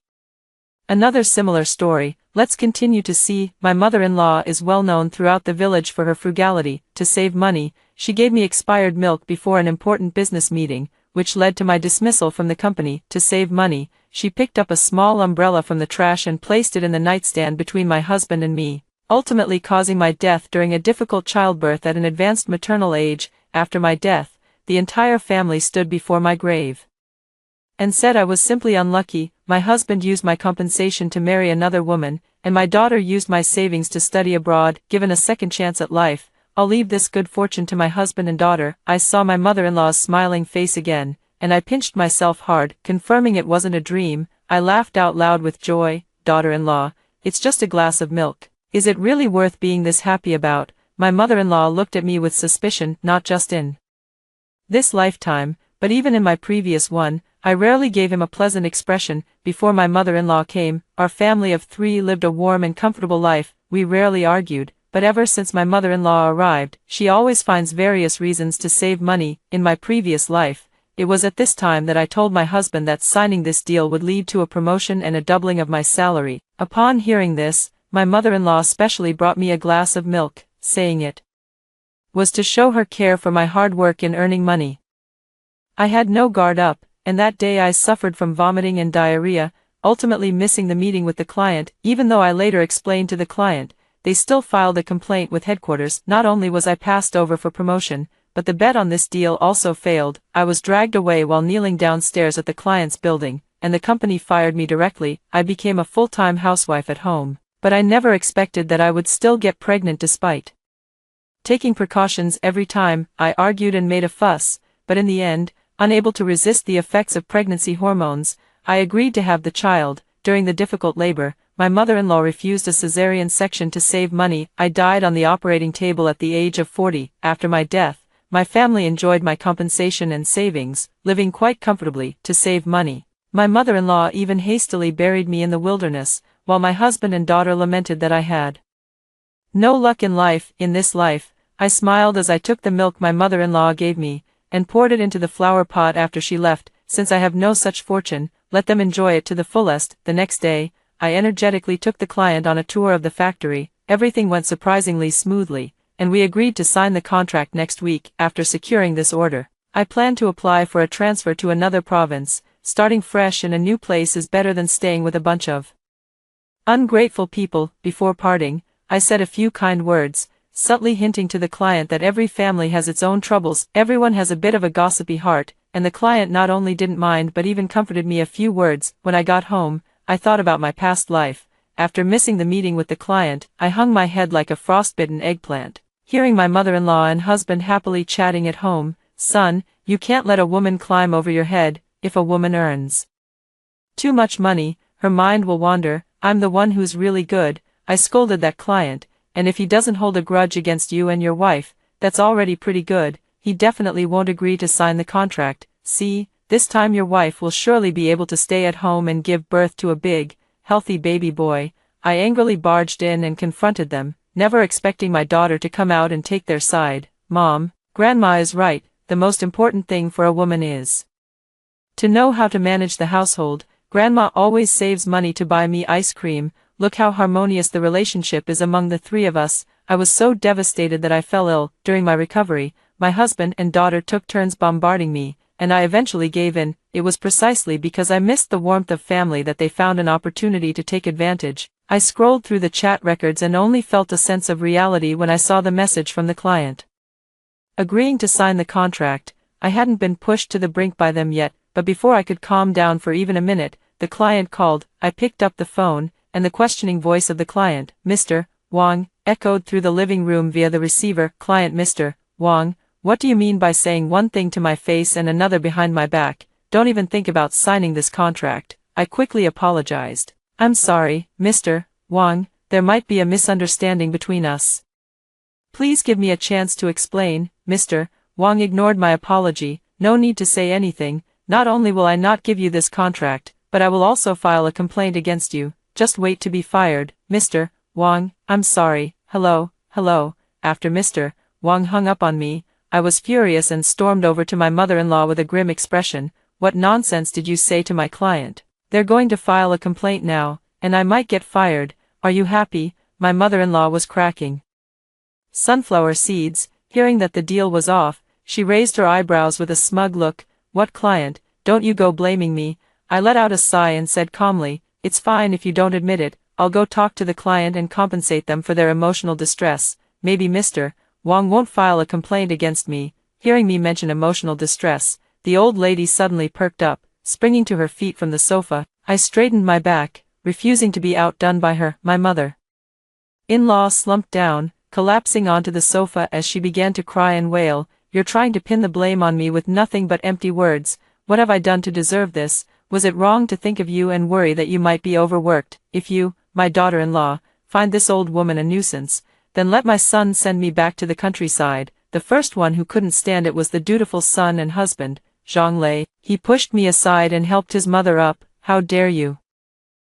another similar story. Let's continue to see. My mother-in-law is well known throughout the village for her frugality. To save money, she gave me expired milk before an important business meeting, which led to my dismissal from the company. To save money, she picked up a small umbrella from the trash and placed it in the nightstand between my husband and me, ultimately causing my death during a difficult childbirth at an advanced maternal age. After my death, the entire family stood before my grave and said I was simply unlucky. My husband used my compensation to marry another woman, and my daughter used my savings to study abroad. Given a second chance at life, I'll leave this good fortune to my husband and daughter. I saw my mother-in-law's smiling face again, and I pinched myself hard, confirming it wasn't a dream. I laughed out loud with joy. Daughter-in-law, it's just a glass of milk. Is it really worth being this happy about? My mother-in-law looked at me with suspicion. Not just in this lifetime, but even in my previous one, I rarely gave him a pleasant expression. Before my mother-in-law came, our family of 3 lived a warm and comfortable life. We rarely argued, but ever since my mother-in-law arrived, she always finds various reasons to save money. In my previous life, it was at this time that I told my husband that signing this deal would lead to a promotion and a doubling of my salary. Upon hearing this, my mother-in-law specially brought me a glass of milk, saying it was to show her care for my hard work in earning money. I had no guard up, and that day I suffered from vomiting and diarrhea, ultimately missing the meeting with the client. Even though I later explained to the client, they still filed a complaint with headquarters. Not only was I passed over for promotion, but the bet on this deal also failed. I was dragged away while kneeling downstairs at the client's building. and the company fired me directly. I became a full-time housewife at home. But I never expected that I would still get pregnant despite taking precautions every time. I argued and made a fuss, but in the end, unable to resist the effects of pregnancy hormones, I agreed to have the child. During the difficult labor, my mother-in-law refused a cesarean section to save money. I died on the operating table at the age of 40. After my death, my family enjoyed my compensation and savings, living quite comfortably to save money. My mother-in-law even hastily buried me in the wilderness, while my husband and daughter lamented that I had no luck in life. In this life, I smiled as I took the milk my mother-in-law gave me, and poured it into the flower pot after she left. Since I have no such fortune, let them enjoy it to the fullest. The next day, I energetically took the client on a tour of the factory. Everything went surprisingly smoothly, and we agreed to sign the contract next week. After securing this order, I plan to apply for a transfer to another province. Starting fresh in a new place is better than staying with a bunch of ungrateful people. Before parting, I said a few kind words, subtly hinting to the client that every family has its own troubles. Everyone has a bit of a gossipy heart, and the client not only didn't mind but even comforted me. A few words. When I got home, I thought about my past life. After missing the meeting with the client, I hung my head like a frostbitten eggplant, hearing my mother-in-law and husband happily chatting at home. Son, you can't let a woman climb over your head. If a woman earns too much money, her mind will wander. I'm the one who's really good. I scolded that client, and if he doesn't hold a grudge against you and your wife, that's already pretty good. He definitely won't agree to sign the contract. See, this time your wife will surely be able to stay at home and give birth to a big, healthy baby boy. I angrily barged in and confronted them, never expecting my daughter to come out and take their side. Mom, Grandma is right. The most important thing for a woman is to know how to manage the household. Grandma always saves money to buy me ice cream. Look how harmonious the relationship is among the three of us. I was so devastated that I fell ill. During my recovery, my husband and daughter took turns bombarding me, and I eventually gave in. It was precisely because I missed the warmth of family that they found an opportunity to take advantage. I scrolled through the chat records and only felt a sense of reality when I saw the message from the client agreeing to sign the contract. I hadn't been pushed to the brink by them yet, but before I could calm down for even a minute, the client called. I picked up the phone, and the questioning voice of the client, Mr. Wang, echoed through the living room via the receiver. Client: Mr. Wang, what do you mean by saying one thing to my face and another behind my back? Don't even think about signing this contract. I quickly apologized. I'm sorry, Mr. Wang, there might be a misunderstanding between us. Please give me a chance to explain. Mr. Wang ignored my apology. No need to say anything. Not only will I not give you this contract, but I will also file a complaint against you. Just wait to be fired. Mr. Wang, I'm sorry. Hello. After Mr. Wang hung up on me, I was furious and stormed over to my mother-in-law with a grim expression. What nonsense did you say to my client? They're going to file a complaint now, and I might get fired. Are you happy? My mother-in-law was cracking sunflower seeds. Hearing that the deal was off, she raised her eyebrows with a smug look. What client? Don't you go blaming me. I let out a sigh and said calmly, it's fine if you don't admit it. I'll go talk to the client and compensate them for their emotional distress. Maybe Mr. Wang won't file a complaint against me. Hearing me mention emotional distress, the old lady suddenly perked up, springing to her feet from the sofa. I straightened my back, refusing to be outdone by her. My mother-in-law slumped down, collapsing onto the sofa as she began to cry and wail. You're trying to pin the blame on me with nothing but empty words. What have I done to deserve this? Was it wrong to think of you and worry that you might be overworked? If you, my daughter-in-law, find this old woman a nuisance, then let my son send me back to the countryside. The first one who couldn't stand it was the dutiful son and husband, Zhang Lei. He pushed me aside and helped his mother up. How dare you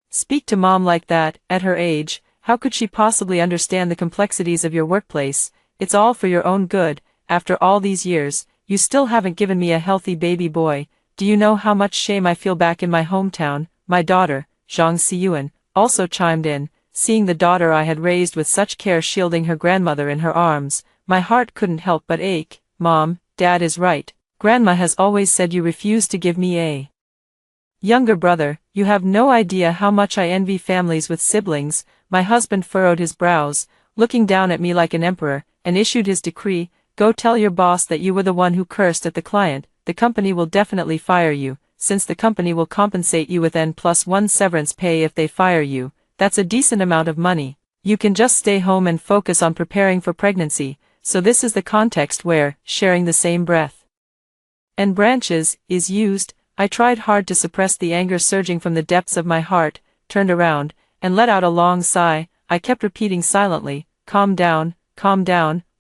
speak to Mom like that? At her age, how could she possibly understand the complexities of your workplace? It's all for your own good. After all these years, you still haven't given me a healthy baby boy. Do you know how much shame I feel back in my hometown? My daughter, Zhang Xiyuan, also chimed in. Seeing the daughter I had raised with such care shielding her grandmother in her arms, my heart couldn't help but ache. Mom, Dad is right. Grandma has always said you refuse to give me a younger brother. You have no idea how much I envy families with siblings. My husband furrowed his brows, looking down at me like an emperor, and issued his decree. Go tell your boss that you were the one who cursed at the client. The company will definitely fire you. since the company will compensate you with N+1 severance pay if they fire you. That's a decent amount of money. You can just stay home and focus on preparing for pregnancy, so this is the context where, sharing the same breath and branches, is used. I tried hard to suppress the anger surging from the depths of my heart, turned around, and let out a long sigh. I kept repeating silently, calm down,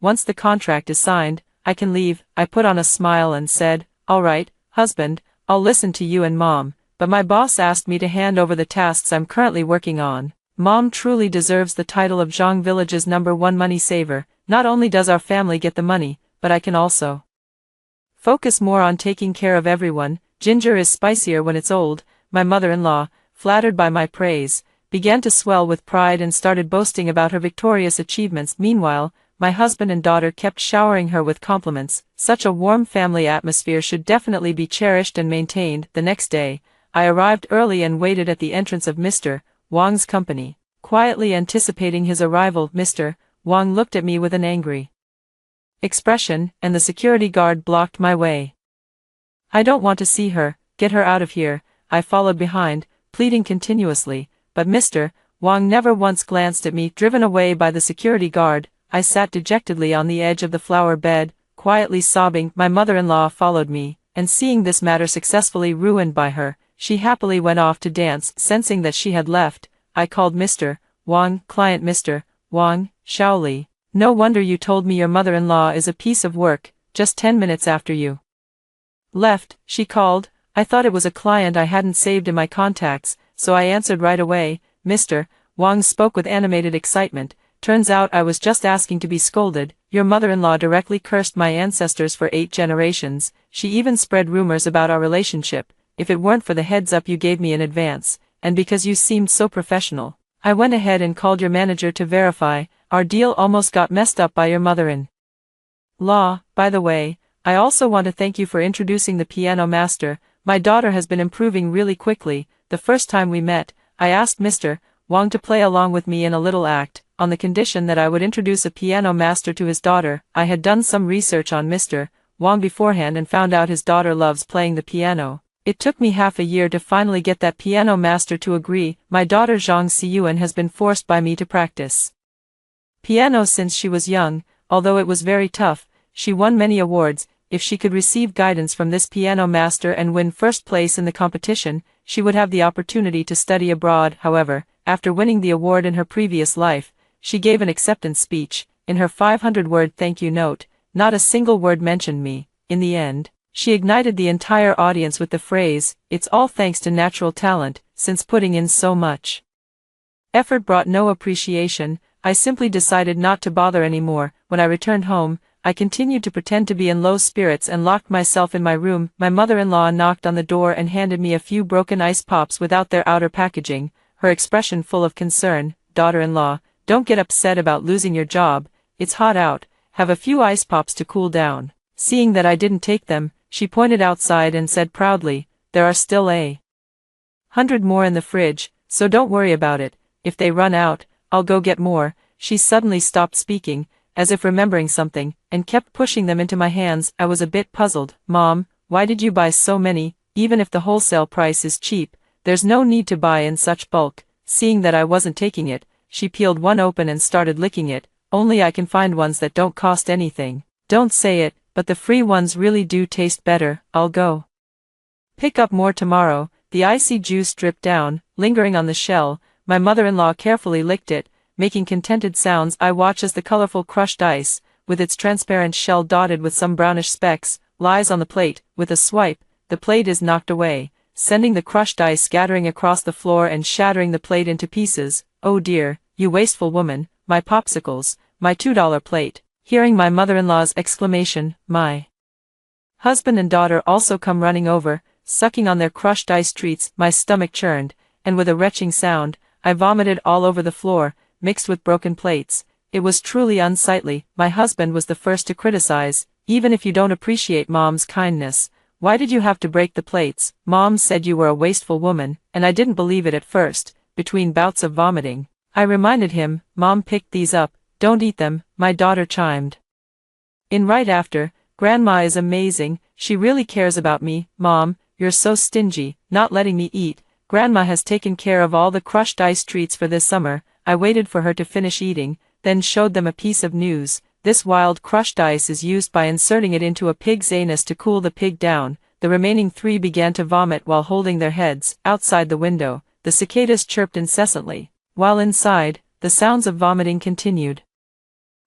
once the contract is signed, I can leave. I put on a smile and said, all right, husband, I'll listen to you and Mom, but my boss asked me to hand over the tasks I'm currently working on. Mom truly deserves the title of Zhang Village's #1 money saver. Not only does our family get the money, but I can also focus more on taking care of everyone. Ginger is spicier when it's old. My mother-in-law, flattered by my praise, began to swell with pride and started boasting about her victorious achievements. Meanwhile, my husband and daughter kept showering her with compliments. Such a warm family atmosphere should definitely be cherished and maintained. The next day, I arrived early and waited at the entrance of Mr. Wang's company. Quietly anticipating his arrival, Mr. Wang looked at me with an angry expression, and the security guard blocked my way. I don't want to see her, get her out of here. I followed behind, pleading continuously, but Mr. Wang never once glanced at me. Driven away by the security guard, I sat dejectedly on the edge of the flower bed, quietly sobbing. My mother-in-law followed me, and seeing this matter successfully ruined by her, she happily went off to dance. Sensing that she had left, I called Mr. Wang. Client Mr. Wang, Shaoli. No wonder you told me your mother-in-law is a piece of work, just 10 minutes after you left, she called. I thought it was a client I hadn't saved in my contacts, so I answered right away. Mr. Wang spoke with animated excitement. Turns out I was just asking to be scolded. Your mother-in-law directly cursed my ancestors for 8 generations. She even spread rumors about our relationship. If it weren't for the heads up you gave me in advance, and because you seemed so professional, I went ahead and called your manager to verify. Our deal almost got messed up by your mother-in-law. By the way, I also want to thank you for introducing the piano master. My daughter has been improving really quickly. The first time we met, I asked Mr. Wang to play along with me in a little act, on the condition that I would introduce a piano master to his daughter. I had done some research on Mr. Wang beforehand and found out his daughter loves playing the piano. It took me half a year to finally get that piano master to agree. My daughter Zhang Xiyuan has been forced by me to practice piano since she was young. Although it was very tough, she won many awards. If she could receive guidance from this piano master and win first place in the competition, she would have the opportunity to study abroad. However, after winning the award in her previous life, she gave an acceptance speech. In her 500-word thank you note, not a single word mentioned me. In the end, she ignited the entire audience with the phrase, "It's all thanks to natural talent." Since putting in so much effort brought no appreciation, I simply decided not to bother anymore. When I returned home, I continued to pretend to be in low spirits and locked myself in my room. My mother-in-law knocked on the door and handed me a few broken ice pops without their outer packaging, her expression full of concern. Daughter-in-law, don't get upset about losing your job. It's hot out. Have a few ice pops to cool down. Seeing that I didn't take them, she pointed outside and said proudly, there are still 100 more in the fridge, so don't worry about it. If they run out, I'll go get more. She suddenly stopped speaking, as if remembering something, and kept pushing them into my hands. I was a bit puzzled. Mom, why did you buy so many? Even if the wholesale price is cheap, there's no need to buy in such bulk. Seeing that I wasn't taking it, she peeled one open and started licking it. Only I can find ones that don't cost anything. Don't say it, but the free ones really do taste better. I'll go pick up more tomorrow. The icy juice dripped down, lingering on the shell. My mother-in-law carefully licked it, making contented sounds. I watch as the colorful crushed ice, with its transparent shell dotted with some brownish specks, lies on the plate. With a swipe, the plate is knocked away, sending the crushed ice scattering across the floor and shattering the plate into pieces. Oh dear, you wasteful woman, my popsicles, my $2 plate. Hearing my mother-in-law's exclamation, my husband and daughter also come running over, sucking on their crushed ice treats. My stomach churned, and with a retching sound, I vomited all over the floor, mixed with broken plates. It was truly unsightly. My husband was the first to criticize. Even if you don't appreciate Mom's kindness, why did you have to break the plates? Mom said you were a wasteful woman, and I didn't believe it at first. Between bouts of vomiting, I reminded him, Mom picked these up, don't eat them. My daughter chimed in right after, Grandma is amazing, she really cares about me. Mom, you're so stingy, not letting me eat. Grandma has taken care of all the crushed ice treats for this summer. I waited for her to finish eating, then showed them a piece of news. This wild crushed ice is used by inserting it into a pig's anus to cool the pig down. The remaining 3 began to vomit while holding their heads. Outside the window, the cicadas chirped incessantly, while inside, the sounds of vomiting continued,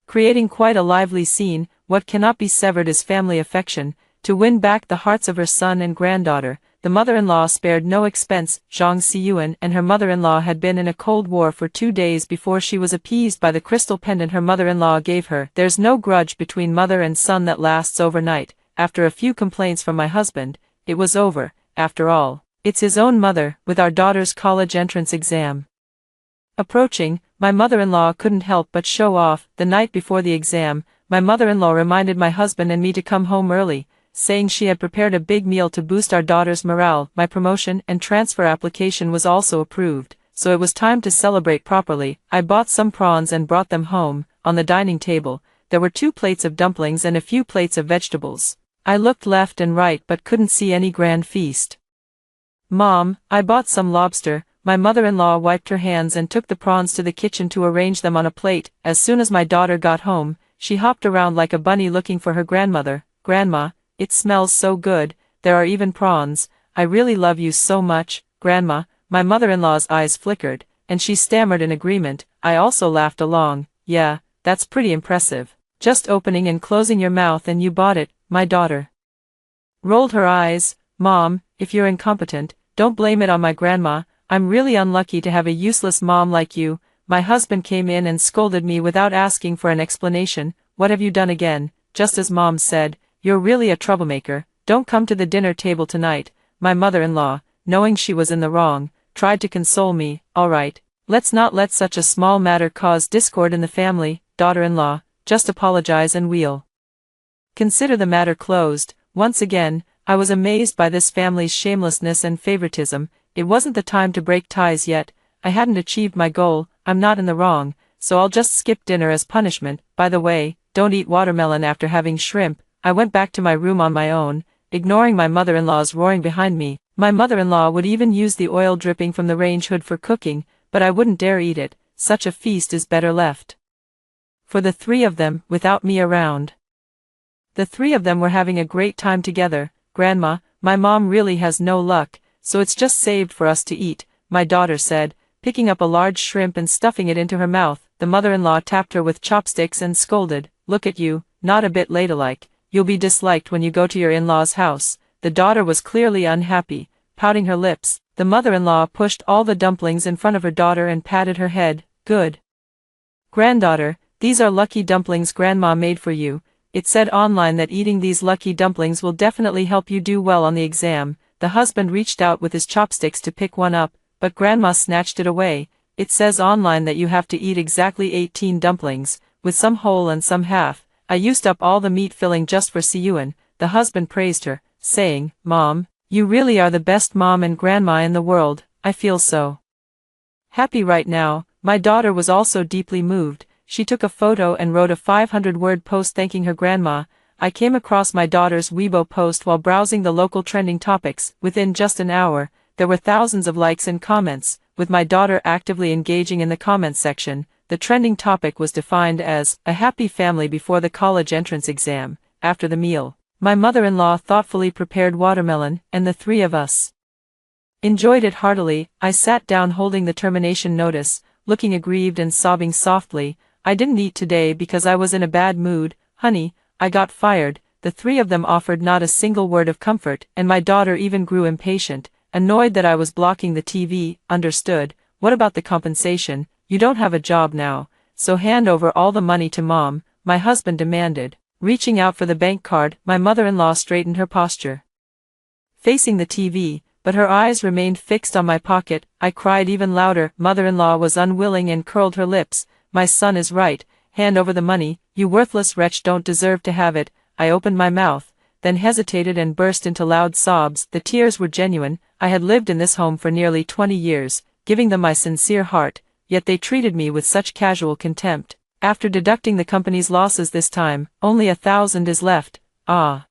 creating quite a lively scene. What cannot be severed is family affection. To win back the hearts of her son and granddaughter, the mother-in-law spared no expense. Zhang Xiyuan and her mother-in-law had been in a cold war for 2 days before she was appeased by the crystal pendant her mother-in-law gave her. There's no grudge between mother and son that lasts overnight. After a few complaints from my husband, it was over. After all, it's his own mother. With our daughter's college entrance exam approaching, my mother-in-law couldn't help but show off. The night before the exam, my mother-in-law reminded my husband and me to come home early, saying she had prepared a big meal to boost our daughter's morale. My promotion and transfer application was also approved, so it was time to celebrate properly. I bought some prawns and brought them home. On the dining table, there were 2 plates of dumplings and a few plates of vegetables. I looked left and right but couldn't see any grand feast. Mom, I bought some lobster. My mother-in-law wiped her hands and took the prawns to the kitchen to arrange them on a plate. As soon as my daughter got home, she hopped around like a bunny looking for her grandmother. Grandma, it smells so good, there are even prawns. I really love you so much, Grandma. My mother-in-law's eyes flickered, and she stammered in agreement. I also laughed along. Yeah, that's pretty impressive. Just opening and closing your mouth and you bought it. My daughter rolled her eyes. Mom, if you're incompetent, don't blame it on my grandma. I'm really unlucky to have a useless mom like you. My husband came in and scolded me without asking for an explanation. What have you done again? Just as Mom said, you're really a troublemaker. Don't come to the dinner table tonight. My mother-in-law, knowing she was in the wrong, tried to console me. All right, let's not let such a small matter cause discord in the family. Daughter-in-law, just apologize and we'll consider the matter closed. Once again, I was amazed by this family's shamelessness and favoritism. It wasn't the time to break ties yet. I hadn't achieved my goal. I'm not in the wrong, so I'll just skip dinner as punishment. By the way, don't eat watermelon after having shrimp. I went back to my room on my own, ignoring my mother-in-law's roaring behind me. My mother-in-law would even use the oil dripping from the range hood for cooking, but I wouldn't dare eat it. Such a feast is better left for the 3 of them, without me around. The 3 of them were having a great time together. Grandma, my mom really has no luck, so it's just saved for us to eat, my daughter said, picking up a large shrimp and stuffing it into her mouth. The mother-in-law tapped her with chopsticks and scolded. Look at you, not a bit ladylike. You'll be disliked when you go to your in-laws' house. The daughter was clearly unhappy, pouting her lips. The mother-in-law pushed all the dumplings in front of her daughter and patted her head. Good granddaughter, these are lucky dumplings Grandma made for you. It said online that eating these lucky dumplings will definitely help you do well on the exam. The husband reached out with his chopsticks to pick one up, but Grandma snatched it away. It says online that you have to eat exactly 18 dumplings, with some whole and some half. I used up all the meat filling just for Xiyuan. The husband praised her, saying, Mom, you really are the best mom and grandma in the world. I feel so happy right now. My daughter was also deeply moved. She took a photo and wrote a 500-word post thanking her grandma. I came across my daughter's Weibo post while browsing the local trending topics. Within just an hour, there were thousands of likes and comments. With my daughter actively engaging in the comments section, the trending topic was defined as, a happy family before the college entrance exam. After the meal, my mother-in-law thoughtfully prepared watermelon, and the 3 of us enjoyed it heartily. I sat down holding the termination notice, looking aggrieved and sobbing softly. I didn't eat today because I was in a bad mood. Honey, I got fired. The 3 of them offered not a single word of comfort, and my daughter even grew impatient, annoyed that I was blocking the TV. Understood. What about the compensation? You don't have a job now, so hand over all the money to Mom, my husband demanded. Reaching out for the bank card, my mother-in-law straightened her posture, facing the TV, but her eyes remained fixed on my pocket. I cried even louder. Mother-in-law was unwilling and curled her lips. My son is right. Hand over the money. You worthless wretch don't deserve to have it. I opened my mouth, then hesitated and burst into loud sobs. The tears were genuine. I had lived in this home for nearly 20 years, giving them my sincere heart, yet they treated me with such casual contempt. After deducting the company's losses this time, only 1,000 is left. Ah.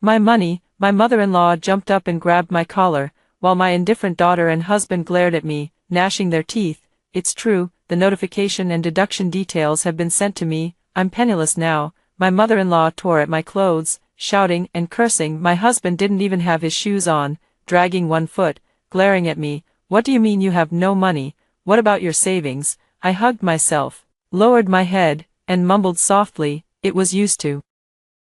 My money. My mother-in-law jumped up and grabbed my collar, while my indifferent daughter and husband glared at me, gnashing their teeth. It's true, the notification and deduction details have been sent to me. I'm penniless now. My mother-in-law tore at my clothes, shouting and cursing. My husband didn't even have his shoes on, dragging one foot, glaring at me. What do you mean you have no money? What about your savings? I hugged myself, lowered my head, and mumbled softly, it was used to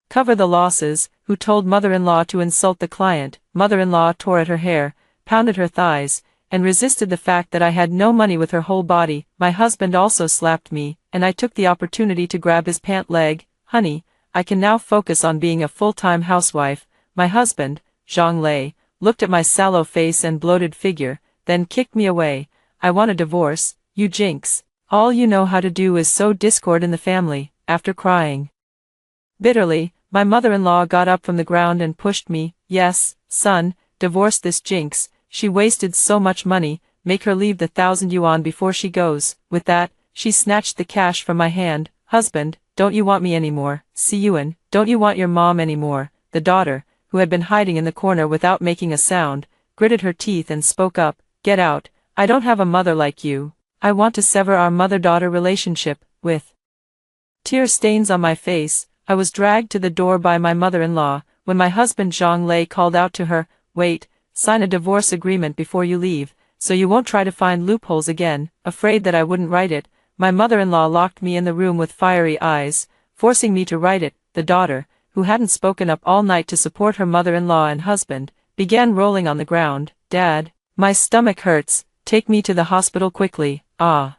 cover the losses. Who told mother-in-law to insult the client? Mother-in-law tore at her hair, pounded her thighs, and resisted the fact that I had no money with her whole body. My husband also slapped me, and I took the opportunity to grab his pant leg. Honey, I can now focus on being a full-time housewife. My husband, Zhang Lei, looked at my sallow face and bloated figure, then kicked me away. I want a divorce, you jinx. All you know how to do is sow discord in the family. After crying bitterly, my mother-in-law got up from the ground and pushed me. Yes, son, divorce this jinx. She wasted so much money, make her leave the 1,000 yuan before she goes. With that, she snatched the cash from my hand. Husband, don't you want me anymore? Siyuan, don't you want your mom anymore? The daughter, who had been hiding in the corner without making a sound, gritted her teeth and spoke up. Get out, I don't have a mother like you. I want to sever our mother-daughter relationship. With tear stains on my face, I was dragged to the door by my mother-in-law. When my husband Zhang Lei called out to her, wait, sign a divorce agreement before you leave, so you won't try to find loopholes again. Afraid that I wouldn't write it, my mother-in-law locked me in the room with fiery eyes, forcing me to write it. The daughter, who hadn't spoken up all night to support her mother-in-law and husband, began rolling on the ground. Dad, my stomach hurts, take me to the hospital quickly. Ah.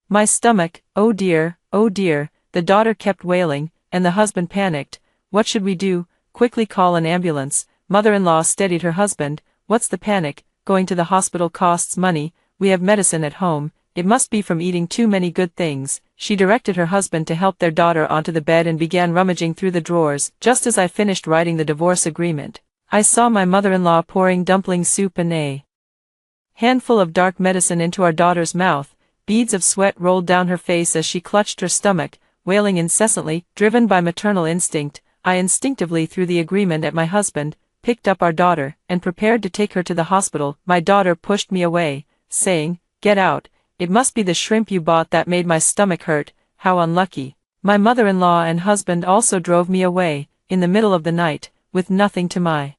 My stomach, oh dear, the daughter kept wailing, and the husband panicked. What should we do? Quickly call an ambulance. Mother-in-law steadied her husband. What's the panic? Going to the hospital costs money. We have medicine at home. It must be from eating too many good things. She directed her husband to help their daughter onto the bed and began rummaging through the drawers. Just as I finished writing the divorce agreement, I saw my mother-in-law pouring dumpling soup and a handful of dark medicine into our daughter's mouth. Beads of sweat rolled down her face as she clutched her stomach, wailing incessantly. Driven by maternal instinct, I instinctively threw the agreement at my husband, picked up our daughter, and prepared to take her to the hospital. My daughter pushed me away, saying, "Get out, it must be the shrimp you bought that made my stomach hurt, how unlucky." My mother-in-law and husband also drove me away, in the middle of the night, with nothing to my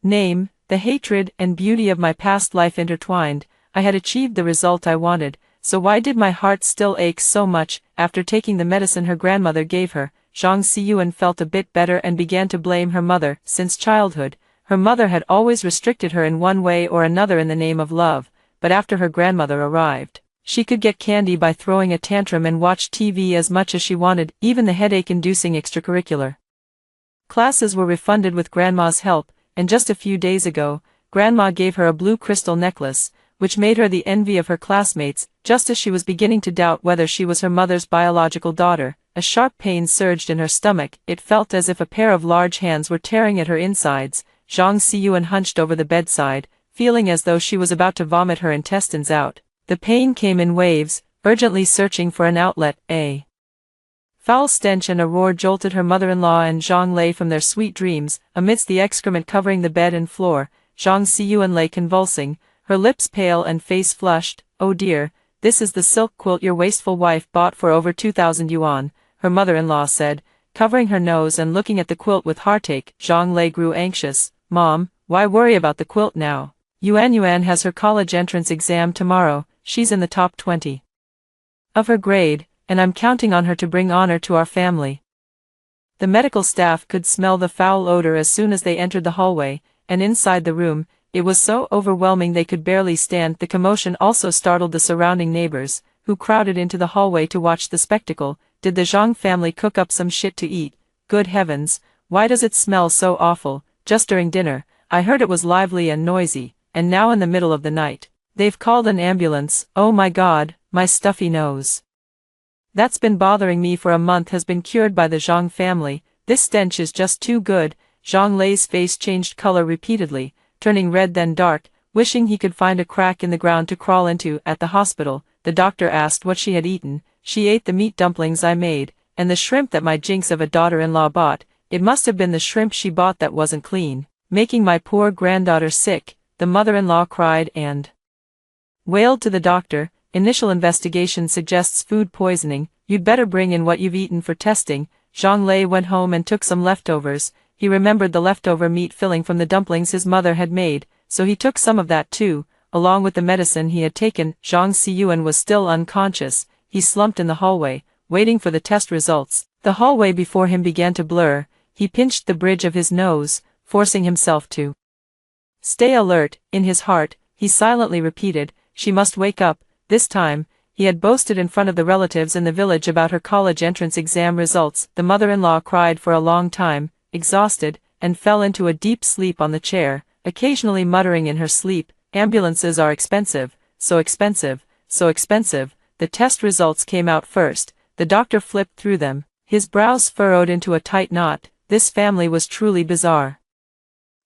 name. The hatred and beauty of my past life intertwined. I had achieved the result I wanted, so why did my heart still ache so much? After taking the medicine her grandmother gave her, Zhang Siyuan felt a bit better and began to blame her mother. Since childhood, her mother had always restricted her in one way or another in the name of love, but after her grandmother arrived, she could get candy by throwing a tantrum and watch TV as much as she wanted. Even the headache-inducing extracurricular classes were refunded with Grandma's help, and just a few days ago, Grandma gave her a blue crystal necklace, which made her the envy of her classmates. Just as she was beginning to doubt whether she was her mother's biological daughter, a sharp pain surged in her stomach. It felt as if a pair of large hands were tearing at her insides. Zhang Siyuan hunched over the bedside, feeling as though she was about to vomit her intestines out. The pain came in waves, urgently searching for an outlet. A foul stench and a roar jolted her mother-in-law and Zhang Lei from their sweet dreams. Amidst the excrement covering the bed and floor, Zhang Siyuan lay convulsing, her lips pale and face flushed. "Oh dear, this is the silk quilt your wasteful wife bought for over 2,000 yuan, her mother-in-law said, covering her nose and looking at the quilt with heartache. Zhang Lei grew anxious. "Mom, why worry about the quilt now? Yuan has her college entrance exam tomorrow. She's in the top 20 of her grade, and I'm counting on her to bring honor to our family." The medical staff could smell the foul odor as soon as they entered the hallway, and inside the room, it was so overwhelming they could barely stand. The commotion also startled the surrounding neighbors, who crowded into the hallway to watch the spectacle. Did the Zhang family cook up some shit to eat? Good heavens, why does it smell so awful? Just during dinner, I heard it was lively and noisy, and now in the middle of the night, they've called an ambulance. Oh my god, my stuffy nose that's been bothering me for a month has been cured by the Zhang family. This stench is just too good. Zhang Lei's face changed color repeatedly, turning red then dark, wishing he could find a crack in the ground to crawl into. At the hospital, the doctor asked what she had eaten. She ate the meat dumplings I made, and the shrimp that my jinx of a daughter-in-law bought. It must have been the shrimp she bought that wasn't clean, making my poor granddaughter sick, the mother-in-law cried and wailed to the doctor. Initial investigation suggests food poisoning. You'd better bring in what you've eaten for testing. Zhang Lei went home and took some leftovers. He remembered the leftover meat filling from the dumplings his mother had made, so he took some of that too, along with the medicine he had taken. Zhang Xiyuan was still unconscious. He slumped in the hallway, waiting for the test results. The hallway before him began to blur. He pinched the bridge of his nose, forcing himself to stay alert. In his heart, he silently repeated, "She must wake up." This time, he had boasted in front of the relatives in the village about her college entrance exam results. The mother-in-law cried for a long time, exhausted, and fell into a deep sleep on the chair, occasionally muttering in her sleep, "Ambulances are expensive, so expensive, so expensive." The test results came out first. The doctor flipped through them, his brows furrowed into a tight knot. This family was truly bizarre.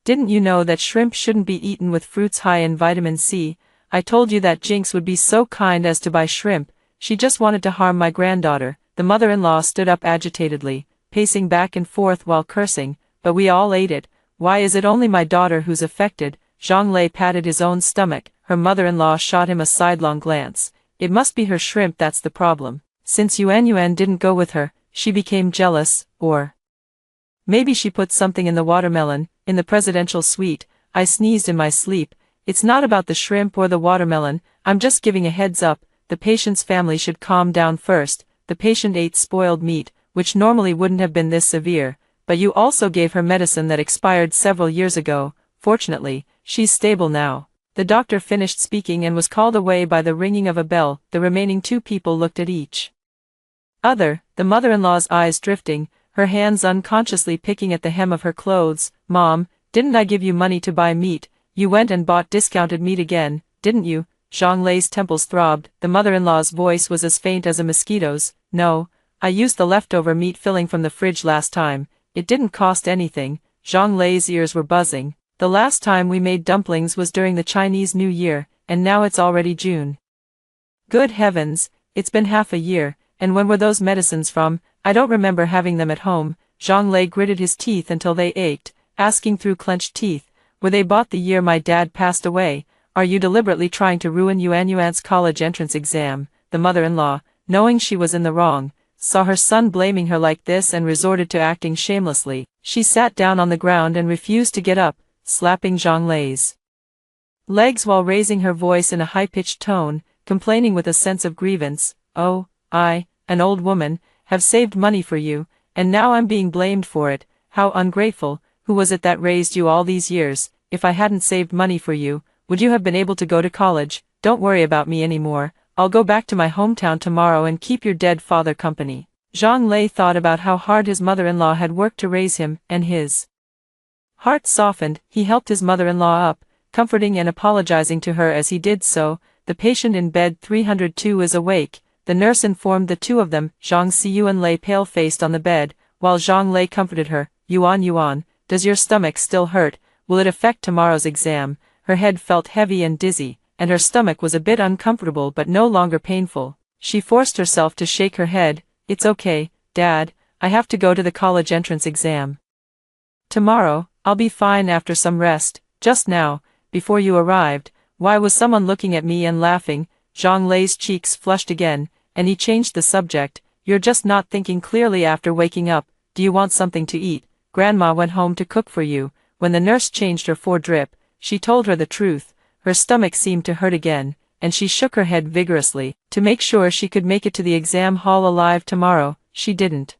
"Didn't you know that shrimp shouldn't be eaten with fruits high in vitamin C? I told you that Jinx would be so kind as to buy shrimp. She just wanted to harm my granddaughter." The mother-in-law stood up agitatedly, pacing back and forth while cursing, "But we all ate it. Why is it only my daughter who's affected?" Zhang Lei patted his own stomach. Her mother-in-law shot him a sidelong glance. "It must be her shrimp that's the problem. Since Yuan didn't go with her, she became jealous, or maybe she put something in the watermelon, in the presidential suite." I sneezed in my sleep. "It's not about the shrimp or the watermelon, I'm just giving a heads up. The patient's family should calm down first. The patient ate spoiled meat, which normally wouldn't have been this severe, but you also gave her medicine that expired several years ago. Fortunately, she's stable now." The doctor finished speaking and was called away by the ringing of a bell. The remaining two people looked at each other, the mother-in-law's eyes drifting, her hands unconsciously picking at the hem of her clothes. "Mom, didn't I give you money to buy meat? You went and bought discounted meat again, didn't you?" Zhang Lei's temples throbbed. The mother-in-law's voice was as faint as a mosquito's. "No, I used the leftover meat filling from the fridge last time. It didn't cost anything." Zhang Lei's ears were buzzing. "The last time we made dumplings was during the Chinese New Year, and now it's already June. Good heavens, it's been half a year, and when were those medicines from? I don't remember having them at home." Zhang Lei gritted his teeth until they ached, asking through clenched teeth, "Were they bought the year my dad passed away? Are you deliberately trying to ruin Yuan's college entrance exam?" The mother-in-law, knowing she was in the wrong, saw her son blaming her like this and resorted to acting shamelessly. She sat down on the ground and refused to get up, slapping Zhang Lei's legs while raising her voice in a high-pitched tone, complaining with a sense of grievance. "Oh, I, an old woman, have saved money for you, and now I'm being blamed for it. How ungrateful. Who was it that raised you all these years? If I hadn't saved money for you, would you have been able to go to college? Don't worry about me anymore. I'll go back to my hometown tomorrow and keep your dead father company." Zhang Lei thought about how hard his mother-in-law had worked to raise him, and his heart softened. He helped his mother-in-law up, comforting and apologizing to her as he did so. "The patient in bed 302 is awake," the nurse informed the two of them. Zhang Xiyuan lay pale-faced on the bed, while Zhang Lei comforted her. Yuan, does your stomach still hurt? Will it affect tomorrow's exam?" Her head felt heavy and dizzy, and her stomach was a bit uncomfortable but no longer painful. She forced herself to shake her head. "It's okay, Dad, I have to go to the college entrance exam tomorrow. I'll be fine after some rest. Just now, before you arrived, why was someone looking at me and laughing?" Zhang Lei's cheeks flushed again, and he changed the subject. "You're just not thinking clearly after waking up. Do you want something to eat? Grandma went home to cook for you." When the nurse changed her for drip, she told her the truth. Her stomach seemed to hurt again, and she shook her head vigorously. To make sure she could make it to the exam hall alive tomorrow, she didn't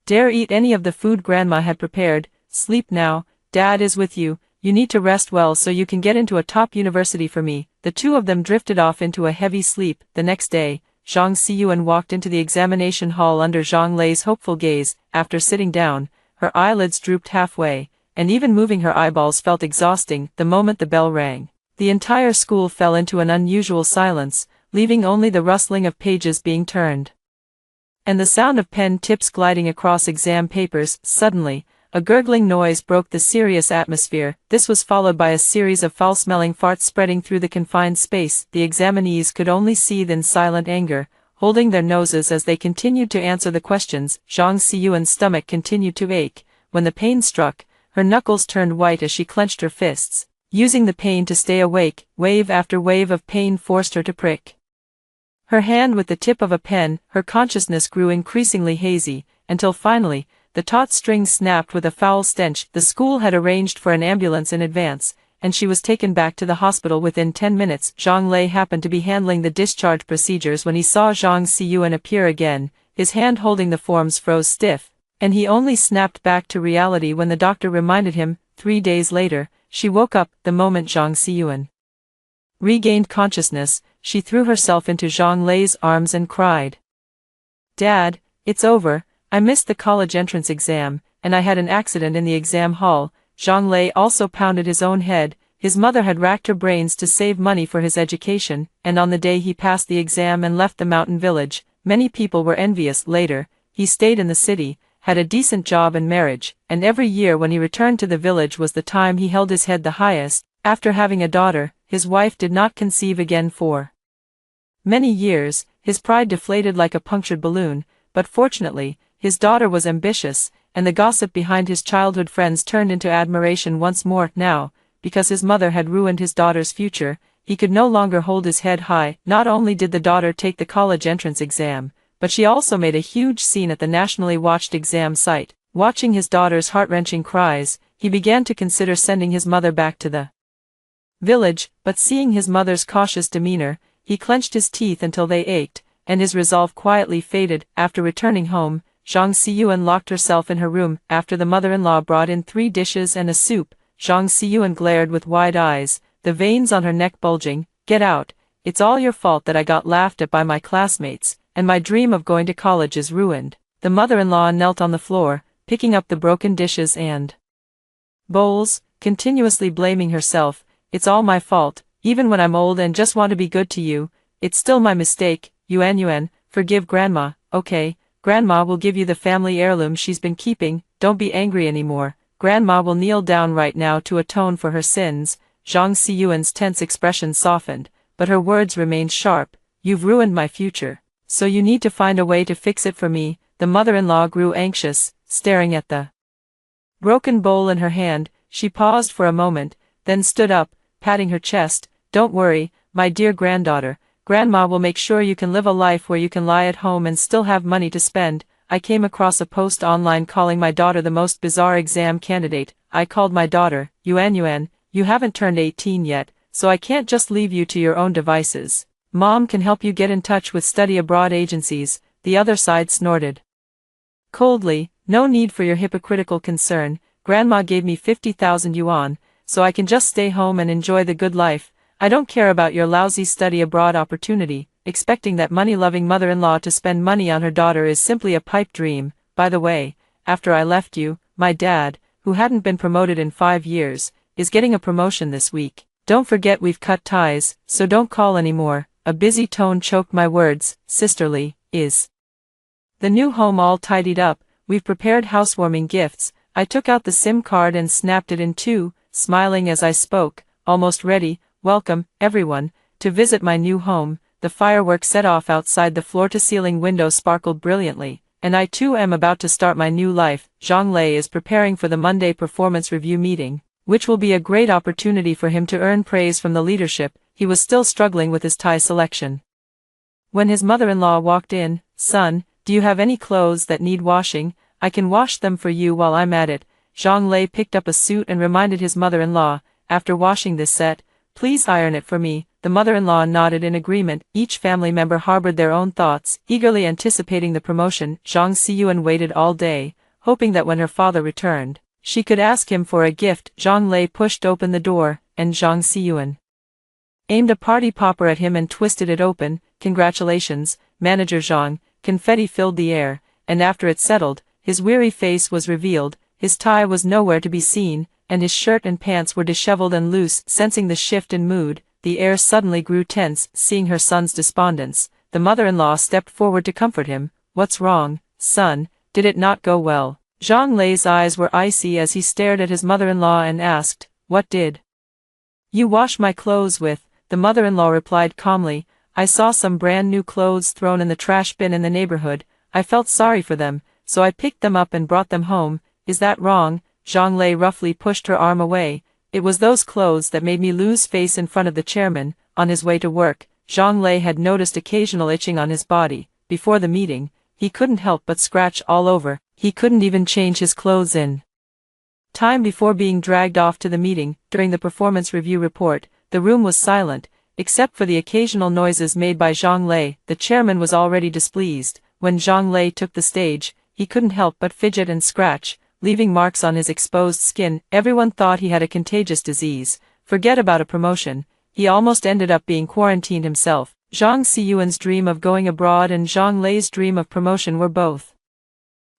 dare eat any of the food Grandma had prepared. "Sleep now, Dad is with you. You need to rest well so you can get into a top university for me." The two of them drifted off into a heavy sleep. The next day, Zhang Xiyuan walked into the examination hall under Zhang Lei's hopeful gaze. After sitting down, her eyelids drooped halfway, and even moving her eyeballs felt exhausting. The moment the bell rang, the entire school fell into an unusual silence, leaving only the rustling of pages being turned and the sound of pen tips gliding across exam papers. Suddenly, a gurgling noise broke the serious atmosphere. This was followed by a series of foul-smelling farts spreading through the confined space. The examinees could only seethe in silent anger, holding their noses as they continued to answer the questions. Zhang Xiyuan's stomach continued to ache, when the pain struck, her knuckles turned white as she clenched her fists. Using the pain to stay awake, wave after wave of pain forced her to prick her hand with the tip of a pen. Her consciousness grew increasingly hazy, until finally, the taut strings snapped with a foul stench. The school had arranged for an ambulance in advance, and she was taken back to the hospital within 10 minutes. Zhang Lei happened to be handling the discharge procedures when he saw Zhang Xiyuan appear again. His hand holding the forms froze stiff, and he only snapped back to reality when the doctor reminded him. 3 days later, she woke up. The moment Zhang Xiyuan regained consciousness, she threw herself into Zhang Lei's arms and cried, "Dad, it's over. I missed the college entrance exam, and I had an accident in the exam hall." Zhang Lei also pounded his own head. His mother had racked her brains to save money for his education, and on the day he passed the exam and left the mountain village, many people were envious. Later, he stayed in the city, had a decent job and marriage, and every year when he returned to the village was the time he held his head the highest. After having a daughter, his wife did not conceive again for many years. His pride deflated like a punctured balloon, but fortunately, his daughter was ambitious, and the gossip behind his childhood friends turned into admiration once more. Now, because his mother had ruined his daughter's future, he could no longer hold his head high. Not only did the daughter take the college entrance exam, but she also made a huge scene at the nationally watched exam site. Watching his daughter's heart-wrenching cries, he began to consider sending his mother back to the village, but seeing his mother's cautious demeanor, he clenched his teeth until they ached, and his resolve quietly faded. After returning home, Zhang Xiyuan locked herself in her room. After the mother-in-law brought in 3 dishes and a soup, Zhang Xiyuan glared with wide eyes, the veins on her neck bulging. "Get out, it's all your fault that I got laughed at by my classmates, and my dream of going to college is ruined." The mother-in-law knelt on the floor, picking up the broken dishes and bowls, continuously blaming herself. "It's all my fault, even when I'm old and just want to be good to you. It's still my mistake. Yuan, forgive Grandma, okay? Grandma will give you the family heirloom she's been keeping. Don't be angry anymore. Grandma will kneel down right now to atone for her sins." Zhang Xiyuan's tense expression softened, but her words remained sharp. "You've ruined my future, so you need to find a way to fix it for me." The mother-in-law grew anxious, staring at the broken bowl in her hand. She paused for a moment, then stood up, patting her chest. "Don't worry, my dear granddaughter. Grandma will make sure you can live a life where you can lie at home and still have money to spend." I came across a post online calling my daughter the most bizarre exam candidate. I called my daughter. Yuan, you haven't turned 18 yet, so I can't just leave you to your own devices. Mom can help you get in touch with study abroad agencies." The other side snorted coldly. "No need for your hypocritical concern. Grandma gave me 50,000 yuan, so I can just stay home and enjoy the good life. I don't care about your lousy study abroad opportunity." Expecting that money-loving mother-in-law to spend money on her daughter is simply a pipe dream. "By the way, after I left you, my dad, who hadn't been promoted in 5 years, is getting a promotion this week. Don't forget we've cut ties, so don't call anymore." A busy tone choked my words. "Sisterly, is the new home all tidied up? We've prepared housewarming gifts." I took out the SIM card and snapped it in two, smiling as I spoke. "Almost ready. Welcome, everyone, to visit my new home." The fireworks set off outside. The floor-to-ceiling window sparkled brilliantly, and I too am about to start my new life. Zhang Lei is preparing for the Monday performance review meeting, which will be a great opportunity for him to earn praise from the leadership. He was still struggling with his tie selection when his mother-in-law walked in. "Son, do you have any clothes that need washing? I can wash them for you while I'm at it." Zhang Lei picked up a suit and reminded his mother-in-law, "After washing this set, please iron it for me." The mother-in-law nodded in agreement. Each family member harbored their own thoughts, eagerly anticipating the promotion. Zhang Xiyuan waited all day, hoping that when her father returned, she could ask him for a gift. Zhang Lei pushed open the door, and Zhang Xiyuan aimed a party popper at him and twisted it open. "Congratulations, Manager Zhang." Confetti filled the air, and after it settled, his weary face was revealed. His tie was nowhere to be seen, and his shirt and pants were disheveled and loose. Sensing the shift in mood, the air suddenly grew tense. Seeing her son's despondence, the mother-in-law stepped forward to comfort him. "What's wrong, son? Did it not go well?" Zhang Lei's eyes were icy as he stared at his mother-in-law and asked, "What did you wash my clothes with?" The mother-in-law replied calmly, "I saw some brand new clothes thrown in the trash bin in the neighborhood. I felt sorry for them, so I picked them up and brought them home." is that wrong? Zhang Lei roughly pushed her arm away. It was those clothes that made me lose face in front of the chairman. On his way to work, Zhang Lei had noticed occasional itching on his body. Before the meeting, he couldn't help but scratch all over. He couldn't even change his clothes in time before being dragged off to the meeting. During the performance review report, the room was silent, except for the occasional noises made by Zhang Lei. The chairman was already displeased. When Zhang Lei took the stage, he couldn't help but fidget and scratch, leaving marks on his exposed skin. Everyone thought he had a contagious disease. Forget about a promotion, he almost ended up being quarantined himself. Zhang Xiyuan's dream of going abroad and Zhang Lei's dream of promotion were both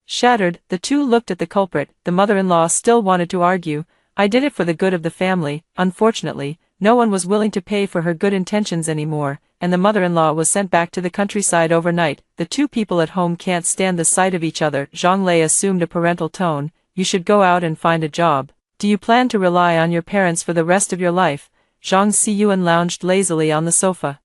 shattered. The two looked at the culprit. The mother-in-law still wanted to argue. I did it for the good of the family. Unfortunately, no one was willing to pay for her good intentions anymore, and the mother-in-law was sent back to the countryside overnight. The two people at home can't stand the sight of each other. Zhang Lei assumed a parental tone. You should go out and find a job. Do you plan to rely on your parents for the rest of your life? Zhang Xiyuan lounged lazily on the sofa,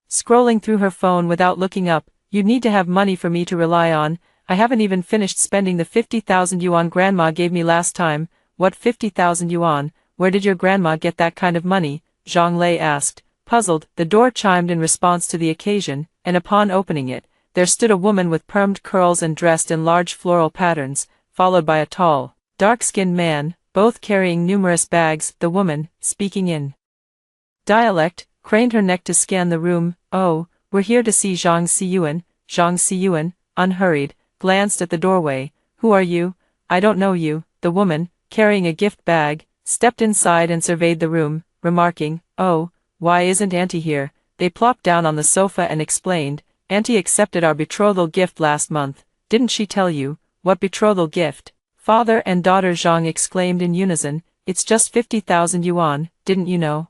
scrolling through her phone without looking up. You need to have money for me to rely on. I haven't even finished spending the 50,000 yuan grandma gave me last time. What 50,000 yuan? Where did your grandma get that kind of money? Zhang Lei asked, puzzled. The door chimed in response to the occasion, and upon opening it, there stood a woman with permed curls and dressed in large floral patterns, followed by a tall, dark-skinned man, both carrying numerous bags. The woman, speaking in dialect, craned her neck to scan the room. Oh, we're here to see Zhang Xiyuan. Zhang Xiyuan, unhurried, glanced at the doorway. Who are you? I don't know you. The woman, carrying a gift bag, stepped inside and surveyed the room, remarking, oh, why isn't Auntie here? They plopped down on the sofa and explained, Auntie accepted our betrothal gift last month. Didn't she tell you? What betrothal gift? Father and daughter Zhang exclaimed in unison. It's just 50,000 yuan, didn't you know?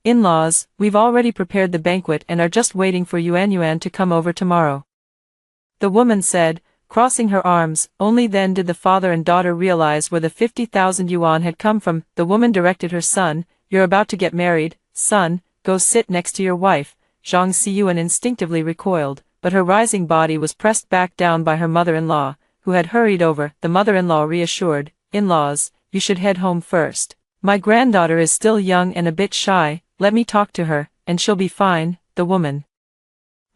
In-laws, we've already prepared the banquet and are just waiting for Yuan to come over tomorrow, the woman said, crossing her arms. Only then did the father and daughter realize where the 50,000 yuan had come from. The woman directed her son, you're about to get married, son, go sit next to your wife. Zhang Xiyuan instinctively recoiled, but her rising body was pressed back down by her mother-in-law, who had hurried over. The mother-in-law reassured, in-laws, you should head home first. My granddaughter is still young and a bit shy, let me talk to her, and she'll be fine. The woman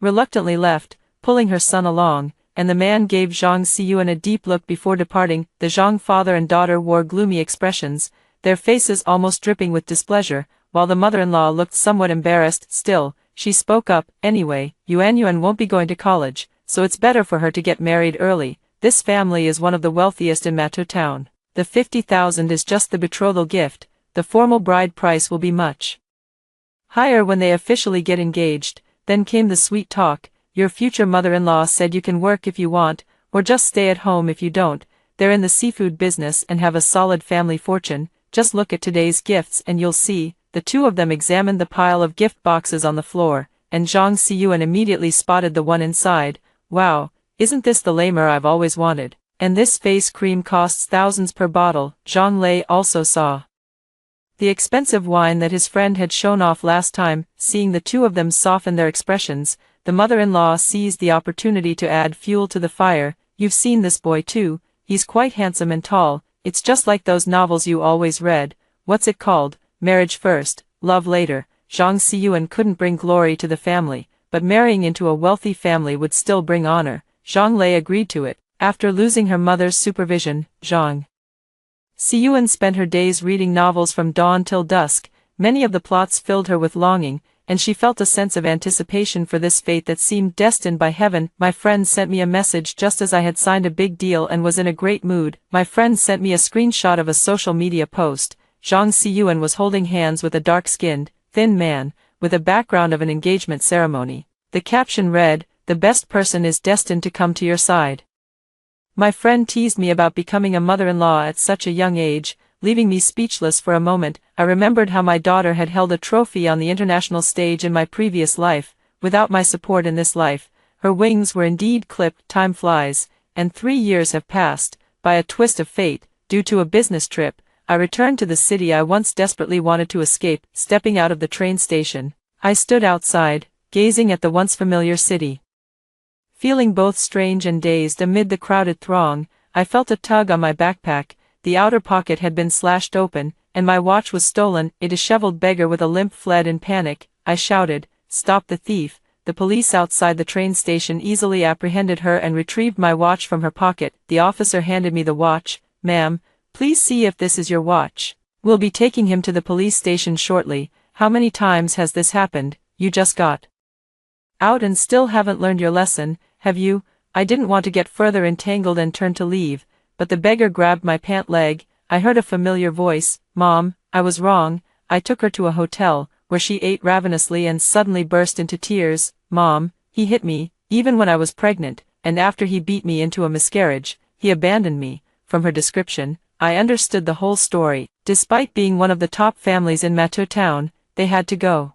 reluctantly left, pulling her son along, and the man gave Zhang Xiyuan a deep look before departing. The Zhang father and daughter wore gloomy expressions, their faces almost dripping with displeasure, while the mother-in-law looked somewhat embarrassed. Still, she spoke up, anyway, Yuan won't be going to college, so it's better for her to get married early. This family is one of the wealthiest in Mato town. The 50,000 is just the betrothal gift. The formal bride price will be much higher when they officially get engaged. Then came the sweet talk. Your future mother-in-law said you can work if you want, or just stay at home if you don't. They're in the seafood business and have a solid family fortune. Just look at today's gifts and you'll see. The two of them examined the pile of gift boxes on the floor, and Zhang Xiyuan immediately spotted the one inside. Wow, isn't this the lamer I've always wanted? And this face cream costs thousands per bottle. Zhang Lei also saw the expensive wine that his friend had shown off last time. Seeing the two of them soften their expressions, the mother-in-law seized the opportunity to add fuel to the fire. You've seen this boy too, he's quite handsome and tall. It's just like those novels you always read. What's it called? Marriage first, love later. Zhang Xiyuan couldn't bring glory to the family, but marrying into a wealthy family would still bring honor. Zhang Lei agreed to it. After losing her mother's supervision, Zhang Xiyuan spent her days reading novels from dawn till dusk. Many of the plots filled her with longing, and she felt a sense of anticipation for this fate that seemed destined by heaven. My friend sent me a message just as I had signed a big deal and was in a great mood. My friend sent me a screenshot of a social media post. Zhang Xiyuan was holding hands with a dark-skinned, thin man, with a background of an engagement ceremony. The caption read, "The best person is destined to come to your side." My friend teased me about becoming a mother-in-law at such a young age, leaving me speechless for a moment. I remembered how my daughter had held a trophy on the international stage in my previous life. Without my support in this life, her wings were indeed clipped. Time flies, and 3 years have passed. By a twist of fate, due to a business trip, I returned to the city I once desperately wanted to escape. Stepping out of the train station, I stood outside, gazing at the once familiar city. Feeling both strange and dazed amid the crowded throng, I felt a tug on my backpack, the outer pocket had been slashed open, and my watch was stolen. A disheveled beggar with a limp fled in panic. I shouted, "Stop the thief!" The police outside the train station easily apprehended her and retrieved my watch from her pocket. The officer handed me the watch. "Ma'am, please see if this is your watch. We'll be taking him to the police station shortly." "How many times has this happened? You just got out and still haven't learned your lesson, have you?" I didn't want to get further entangled and turned to leave, but the beggar grabbed my pant leg. I heard a familiar voice. "Mom, I was wrong." I took her to a hotel, where she ate ravenously and suddenly burst into tears. "Mom, he hit me, even when I was pregnant, and after he beat me into a miscarriage, he abandoned me." From her description, I understood the whole story. Despite being one of the top families in Matteau Town, they had to go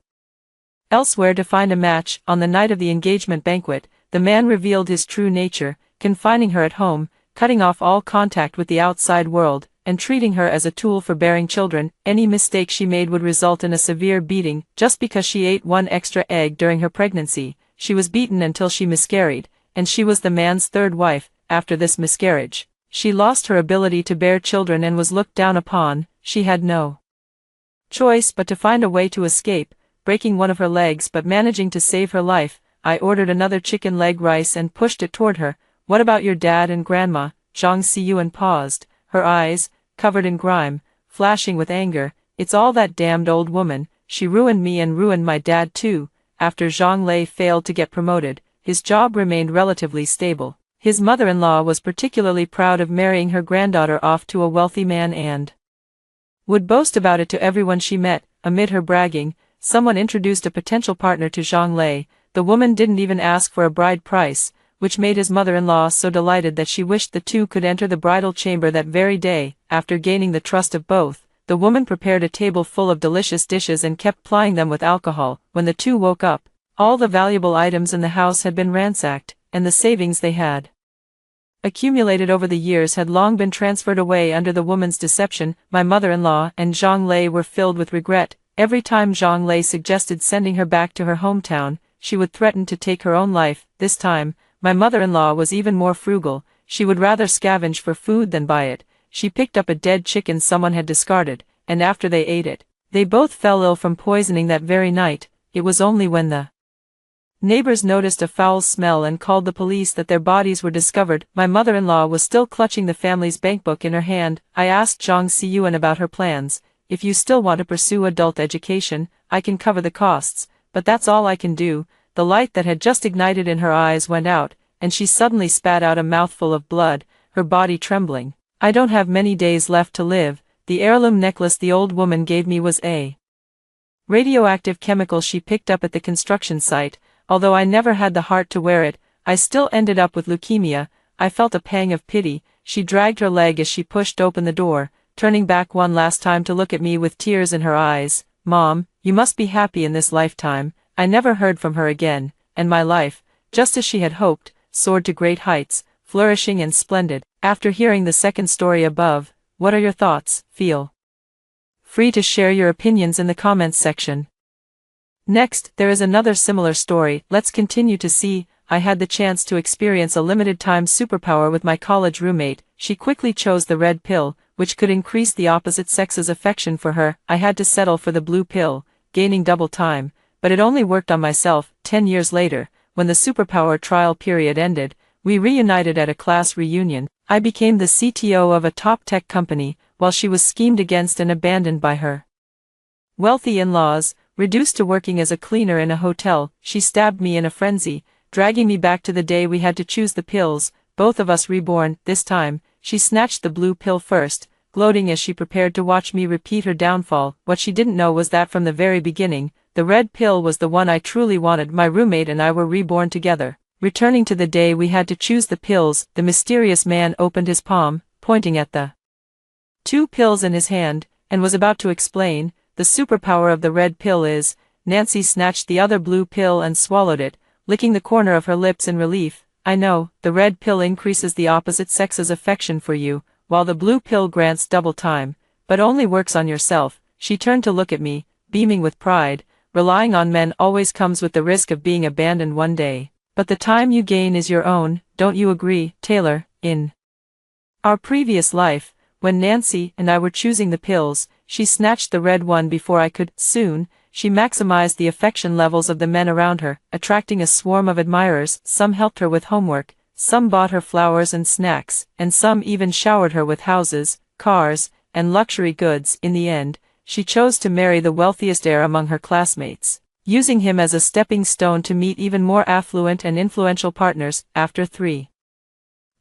elsewhere to find a match. On the night of the engagement banquet, the man revealed his true nature, confining her at home, cutting off all contact with the outside world, and treating her as a tool for bearing children. Any mistake she made would result in a severe beating. Just because she ate one extra egg during her pregnancy, she was beaten until she miscarried, and she was the man's third wife. After this miscarriage, she lost her ability to bear children and was looked down upon. She had no choice but to find a way to escape, breaking one of her legs but managing to save her life. I ordered another chicken leg rice and pushed it toward her. "What about your dad and grandma?" Zhang Xiyuan paused, her eyes, covered in grime, flashing with anger. "It's all that damned old woman. She ruined me and ruined my dad too." After Zhang Lei failed to get promoted, his job remained relatively stable. His mother-in-law was particularly proud of marrying her granddaughter off to a wealthy man and would boast about it to everyone she met. Amid her bragging, someone introduced a potential partner to Zhang Lei. The woman didn't even ask for a bride price, which made his mother-in-law so delighted that she wished the two could enter the bridal chamber that very day. After gaining the trust of both, the woman prepared a table full of delicious dishes and kept plying them with alcohol. When the two woke up, all the valuable items in the house had been ransacked, and the savings they had accumulated over the years had long been transferred away under the woman's deception. My mother-in-law and Zhang Lei were filled with regret. Every time Zhang Lei suggested sending her back to her hometown, she would threaten to take her own life. This time, my mother-in-law was even more frugal. She would rather scavenge for food than buy it. She picked up a dead chicken someone had discarded, and after they ate it, they both fell ill from poisoning that very night. It was only when the neighbors noticed a foul smell and called the police that their bodies were discovered. My mother-in-law was still clutching the family's bankbook in her hand. I asked Zhang Xiyuan about her plans. "If you still want to pursue adult education, I can cover the costs, but that's all I can do." The light that had just ignited in her eyes went out, and she suddenly spat out a mouthful of blood, her body trembling. "I don't have many days left to live. The heirloom necklace the old woman gave me was a radioactive chemical she picked up at the construction site. Although I never had the heart to wear it, I still ended up with leukemia." I felt a pang of pity. She dragged her leg as she pushed open the door, turning back one last time to look at me with tears in her eyes. "Mom, you must be happy in this lifetime." I never heard from her again, and my life, just as she had hoped, soared to great heights, flourishing and splendid. After hearing the second story above, what are your thoughts? Feel free to share your opinions in the comments section. Next, there is another similar story. Let's continue to see. I had the chance to experience a limited-time superpower with my college roommate. She quickly chose the red pill, which could increase the opposite sex's affection for her. I had to settle for the blue pill, gaining double time, but it only worked on myself. 10 years later, when the superpower trial period ended, we reunited at a class reunion. I became the CTO of a top tech company, while she was schemed against and abandoned by her wealthy in-laws. Reduced to working as a cleaner in a hotel, she stabbed me in a frenzy, dragging me back to the day we had to choose the pills, both of us reborn. This time, she snatched the blue pill first, gloating as she prepared to watch me repeat her downfall. What she didn't know was that from the very beginning, the red pill was the one I truly wanted. My roommate and I were reborn together. Returning to the day we had to choose the pills, the mysterious man opened his palm, pointing at the 2 pills in his hand, and was about to explain. "The superpower of the red pill is..." Nancy snatched the other blue pill and swallowed it, licking the corner of her lips in relief. "I know, the red pill increases the opposite sex's affection for you, while the blue pill grants double time, but only works on yourself." She turned to look at me, beaming with pride. "Relying on men always comes with the risk of being abandoned one day, but the time you gain is your own, don't you agree, Taylor?" In Our previous life, when Nancy and I were choosing the pills, she snatched the red one before I could. Soon, she maximized the affection levels of the men around her, attracting a swarm of admirers. Some helped her with homework, some bought her flowers and snacks, and some even showered her with houses, cars, and luxury goods. In the end, she chose to marry the wealthiest heir among her classmates, using him as a stepping stone to meet even more affluent and influential partners. After 3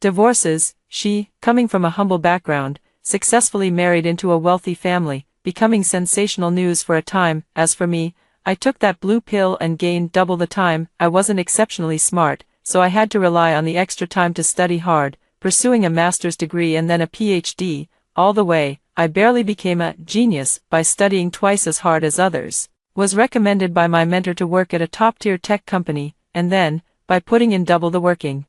divorces, she, coming from a humble background, successfully married into a wealthy family, becoming sensational news for a time. As for me, I took that blue pill and gained double the time. I wasn't exceptionally smart, so I had to rely on the extra time to study hard, pursuing a master's degree and then a PhD. All the way, I barely became a genius by studying twice as hard as others, was recommended by my mentor to work at a top-tier tech company, and then, by putting in double the working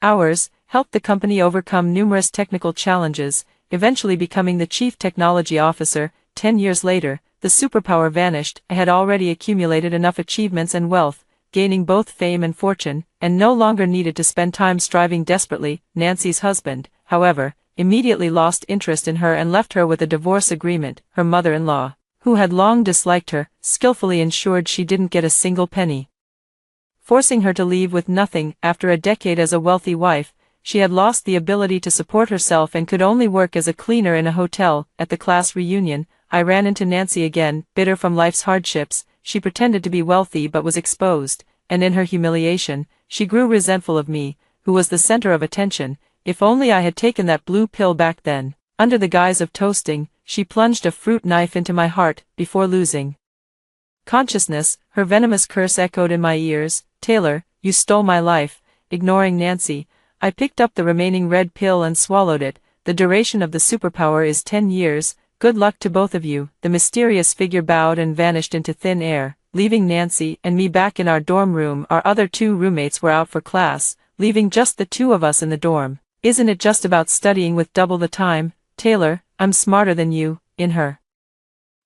hours, helped the company overcome numerous technical challenges, eventually becoming the chief technology officer. 10 years later, the superpower vanished. I had already accumulated enough achievements and wealth, gaining both fame and fortune, and no longer needed to spend time striving desperately. Nancy's husband, however, immediately lost interest in her and left her with a divorce agreement. Her mother-in-law, who had long disliked her, skillfully ensured she didn't get a single penny, forcing her to leave with nothing. After a decade as a wealthy wife, she had lost the ability to support herself and could only work as a cleaner in a hotel. At the class reunion, I ran into Nancy again. Bitter from life's hardships, she pretended to be wealthy but was exposed, and in her humiliation, she grew resentful of me, who was the center of attention. If only I had taken that blue pill back then. Under the guise of toasting, she plunged a fruit knife into my heart. Before losing consciousness, her venomous curse echoed in my ears: "Taylor, you stole my life." Ignoring Nancy, I picked up the remaining red pill and swallowed it. "The duration of the superpower is 10 years. Good luck to both of you." The mysterious figure bowed and vanished into thin air, leaving Nancy and me back in our dorm room. Our other 2 roommates were out for class, leaving just the 2 of us in the dorm. "Isn't it just about studying with double the time, Taylor? I'm smarter than you." In her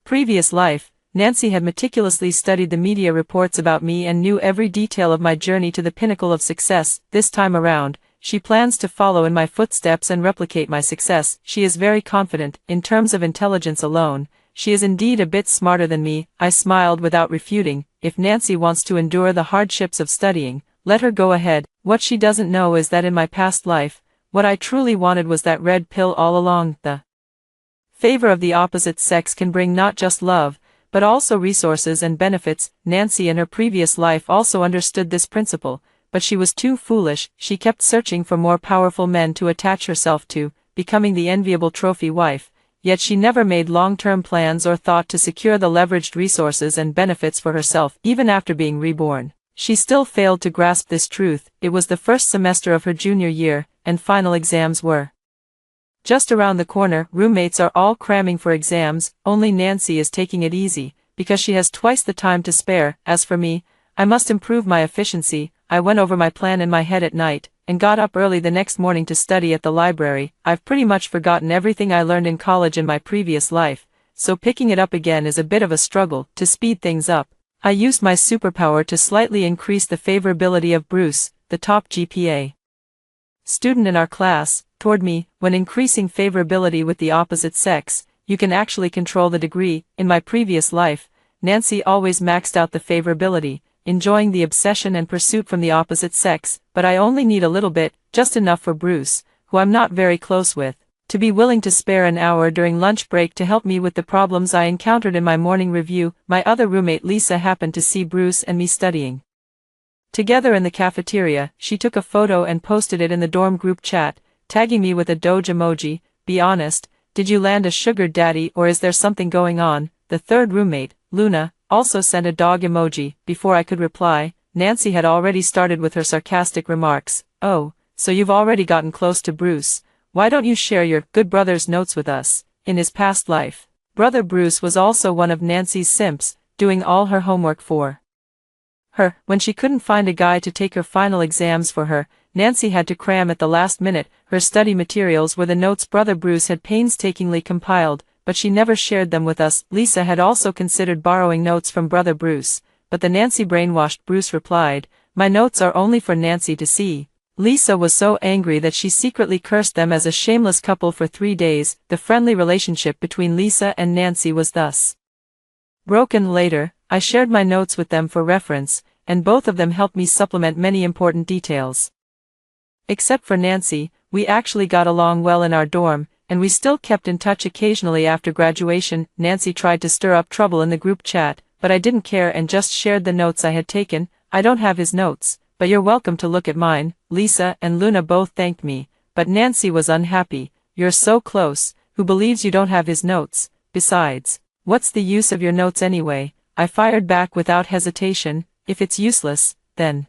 previous life, Nancy had meticulously studied the media reports about me and knew every detail of my journey to the pinnacle of success. This time around, she plans to follow in my footsteps and replicate my success. She is very confident. In terms of intelligence alone, she is indeed a bit smarter than me. I smiled without refuting. If Nancy wants to endure the hardships of studying, let her go ahead. What she doesn't know is that in my past life, what I truly wanted was that red pill all along. The favor of the opposite sex can bring not just love, but also resources and benefits. Nancy in her previous life also understood this principle, but she was too foolish. She kept searching for more powerful men to attach herself to, becoming the enviable trophy wife, yet she never made long-term plans or thought to secure the leveraged resources and benefits for herself. Even after being reborn, she still failed to grasp this truth. It was the first semester of her junior year, and final exams were just around the corner. Roommates are all cramming for exams, only Nancy is taking it easy, because she has twice the time to spare. As for me, I must improve my efficiency. I went over my plan in my head at night, and got up early the next morning to study at the library. I've pretty much forgotten everything I learned in college in my previous life, so picking it up again is a bit of a struggle. To speed things up, I used my superpower to slightly increase the favorability of Bruce, the top GPA student in our class, toward me. When increasing favorability with the opposite sex, you can actually control the degree. In my previous life, Nancy always maxed out the favorability, enjoying the obsession and pursuit from the opposite sex, but I only need a little bit, just enough for Bruce, who I'm not very close with, to be willing to spare an hour during lunch break to help me with the problems I encountered in my morning review. My other roommate Lisa happened to see Bruce and me studying together in the cafeteria. She took a photo and posted it in the dorm group chat, tagging me with a Doge emoji. "Be honest, did you land a sugar daddy or is there something going on?" The third roommate, Luna, also sent a dog emoji. Before I could reply, Nancy had already started with her sarcastic remarks. "Oh, so you've already gotten close to Bruce. Why don't you share your good brother's notes with us?" In his past life, brother Bruce was also one of Nancy's simps, doing all her homework for her. When she couldn't find a guy to take her final exams for her, Nancy had to cram at the last minute. Her study materials were the notes brother Bruce had painstakingly compiled, but she never shared them with us. Lisa had also considered borrowing notes from brother Bruce, but the Nancy brainwashed Bruce replied, "My notes are only for Nancy to see." Lisa was so angry that she secretly cursed them as a shameless couple for 3 days. The friendly relationship between Lisa and Nancy was thus broken. Later, I shared my notes with them for reference, and both of them helped me supplement many important details. Except for Nancy, we actually got along well in our dorm, and we still kept in touch occasionally after graduation. Nancy tried to stir up trouble in the group chat, but I didn't care and just shared the notes I had taken. I don't have his notes, but you're welcome to look at mine. Lisa and Luna both thanked me, but Nancy was unhappy. You're so close, who believes you don't have his notes? Besides, what's the use of your notes anyway? I fired back without hesitation. If it's useless, then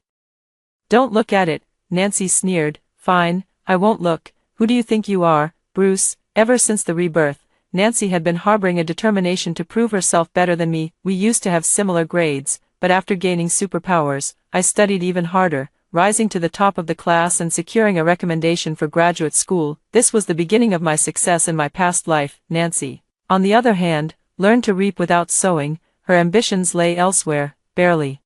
don't look at it. Nancy sneered. Fine, I won't look. Who do you think you are, Bruce? Ever since the rebirth, Nancy had been harboring a determination to prove herself better than me. We used to have similar grades, but after gaining superpowers, I studied even harder, rising to the top of the class and securing a recommendation for graduate school. This was the beginning of my success in my past life. Nancy, on the other hand, learned to reap without sowing. Her ambitions lay elsewhere, barely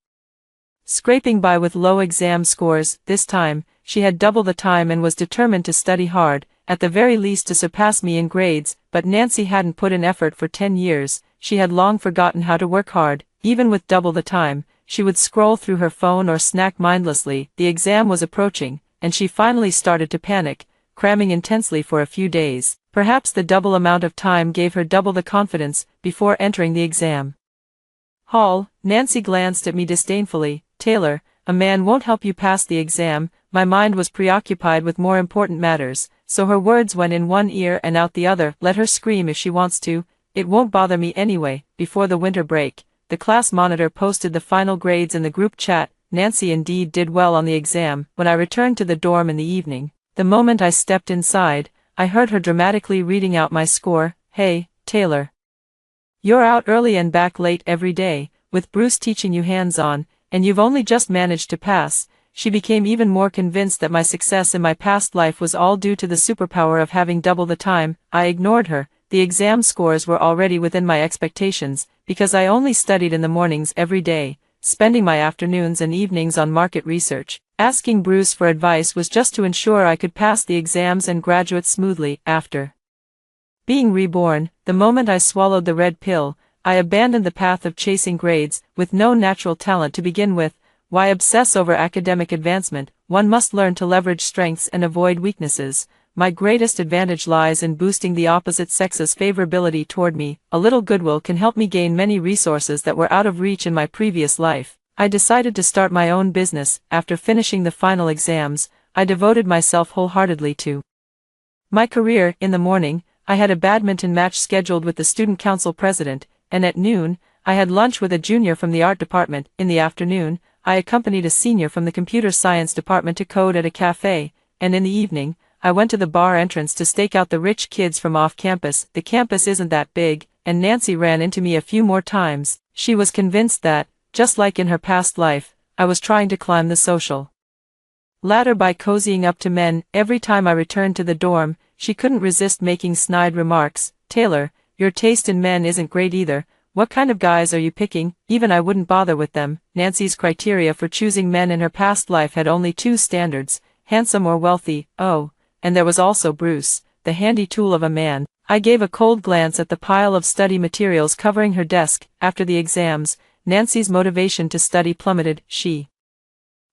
scraping by with low exam scores. This time, she had double the time and was determined to study hard, at the very least to surpass me in grades. But Nancy hadn't put in effort for 10 years, she had long forgotten how to work hard. Even with double the time, she would scroll through her phone or snack mindlessly. The exam was approaching, and she finally started to panic, cramming intensely for a few days. Perhaps the double amount of time gave her double the confidence. Before entering the exam hall, Nancy glanced at me disdainfully. Taylor, a man won't help you pass the exam. My mind was preoccupied with more important matters, so her words went in one ear and out the other. Let her scream if she wants to, it won't bother me anyway. Before the winter break, the class monitor posted the final grades in the group chat. Nancy indeed did well on the exam. When I returned to the dorm in the evening, the moment I stepped inside, I heard her dramatically reading out my score. Hey, Taylor. You're out early and back late every day, with Bruce teaching you hands-on, and you've only just managed to pass. She became even more convinced that my success in my past life was all due to the superpower of having double the time. I ignored her. The exam scores were already within my expectations, because I only studied in the mornings every day, spending my afternoons and evenings on market research. Asking Bruce for advice was just to ensure I could pass the exams and graduate smoothly. After being reborn, the moment I swallowed the red pill, I abandoned the path of chasing grades. With no natural talent to begin with, why obsess over academic advancement? One must learn to leverage strengths and avoid weaknesses. My greatest advantage lies in boosting the opposite sex's favorability toward me. A little goodwill can help me gain many resources that were out of reach in my previous life. I decided to start my own business. After finishing the final exams, I devoted myself wholeheartedly to my career. In the morning, I had a badminton match scheduled with the student council president, and at noon, I had lunch with a junior from the art department. In the afternoon, I accompanied a senior from the computer science department to code at a cafe, and in the evening, I went to the bar entrance to stake out the rich kids from off campus. The campus isn't that big, and Nancy ran into me a few more times. She was convinced that, just like in her past life, I was trying to climb the social ladder by cozying up to men. Every time I returned to the dorm, she couldn't resist making snide remarks. Taylor, your taste in men isn't great either. What kind of guys are you picking? Even I wouldn't bother with them. Nancy's criteria for choosing men in her past life had only two standards, handsome or wealthy. Oh, and there was also Bruce, the handy tool of a man. I gave a cold glance at the pile of study materials covering her desk. After the exams, Nancy's motivation to study plummeted. She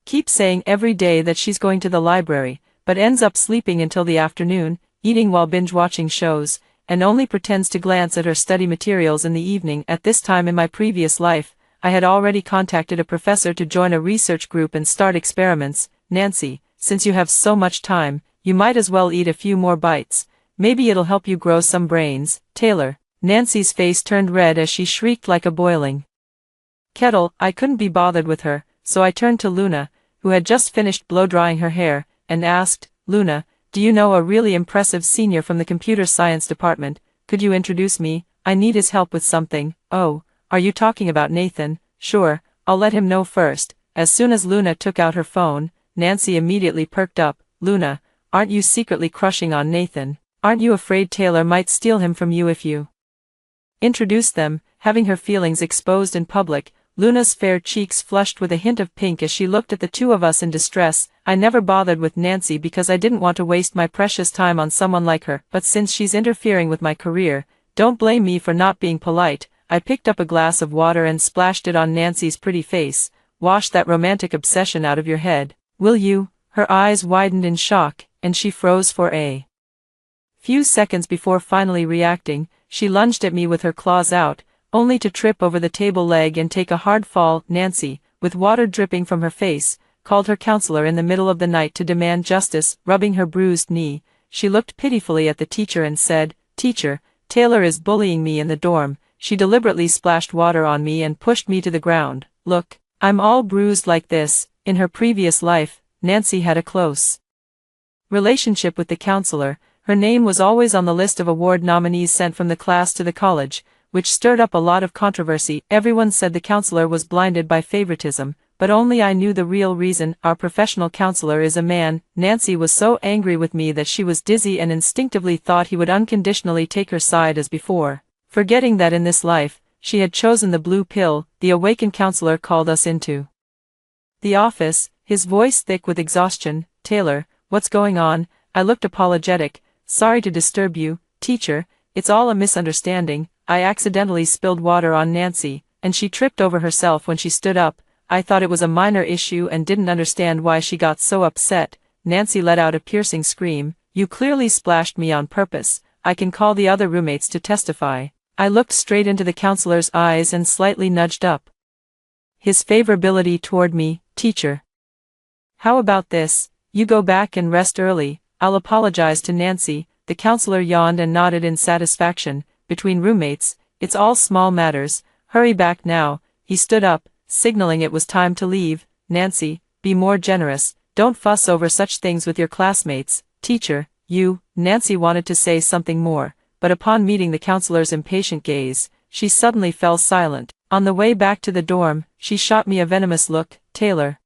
keeps saying every day that she's going to the library, but ends up sleeping until the afternoon, eating while binge-watching shows, and only pretends to glance at her study materials in the evening. At this time in my previous life, I had already contacted a professor to join a research group and start experiments. Nancy, since you have so much time, you might as well eat a few more bites. Maybe it'll help you grow some brains. Taylor. Nancy's face turned red as she shrieked like a boiling kettle. I couldn't be bothered with her, so I turned to Luna, who had just finished blow-drying her hair, and asked, Luna, do you know a really impressive senior from the computer science department? Could you introduce me? I need his help with something. Oh, are you talking about Nathan? Sure, I'll let him know first. As soon as Luna took out her phone, Nancy immediately perked up. Luna, aren't you secretly crushing on Nathan? Aren't you afraid Taylor might steal him from you if you introduce them? Having her feelings exposed in public, Luna's fair cheeks flushed with a hint of pink as she looked at the two of us in distress. I never bothered with Nancy because I didn't want to waste my precious time on someone like her, but since she's interfering with my career, don't blame me for not being polite. I picked up a glass of water and splashed it on Nancy's pretty face. Wash that romantic obsession out of your head, will you? Her eyes widened in shock, and she froze for a few seconds before finally reacting. She lunged at me with her claws out, only to trip over the table leg and take a hard fall. Nancy, with water dripping from her face, called her counselor in the middle of the night to demand justice. Rubbing her bruised knee, she looked pitifully at the teacher and said, "Teacher, Taylor is bullying me in the dorm." She deliberately splashed water on me and pushed me to the ground. "Look, I'm all bruised like this." In her previous life, Nancy had a close relationship with the counselor. Her name was always on the list of award nominees sent from the class to the college, which stirred up a lot of controversy. Everyone said the counselor was blinded by favoritism, but only I knew the real reason. Our professional counselor is a man. Nancy was so angry with me that she was dizzy and instinctively thought he would unconditionally take her side as before, forgetting that in this life, she had chosen the blue pill. The awakened counselor called us into the office, his voice thick with exhaustion. "Taylor, what's going on?" I looked apologetic. "Sorry to disturb you, teacher, it's all a misunderstanding. I accidentally spilled water on Nancy, and she tripped over herself when she stood up. I thought it was a minor issue and didn't understand why she got so upset." Nancy let out a piercing scream. "You clearly splashed me on purpose. I can call the other roommates to testify." I looked straight into the counselor's eyes and slightly nudged up his favorability toward me. "Teacher, how about this? You go back and rest early. I'll apologize to Nancy." The counselor yawned and nodded in satisfaction. "Between roommates, it's all small matters. Hurry back now." He stood up, signaling it was time to leave. "Nancy, be more generous. Don't fuss over such things with your classmates." "Teacher, you..." Nancy wanted to say something more, but upon meeting the counselor's impatient gaze, she suddenly fell silent. On the way back to the dorm, she shot me a venomous look. "Taylor,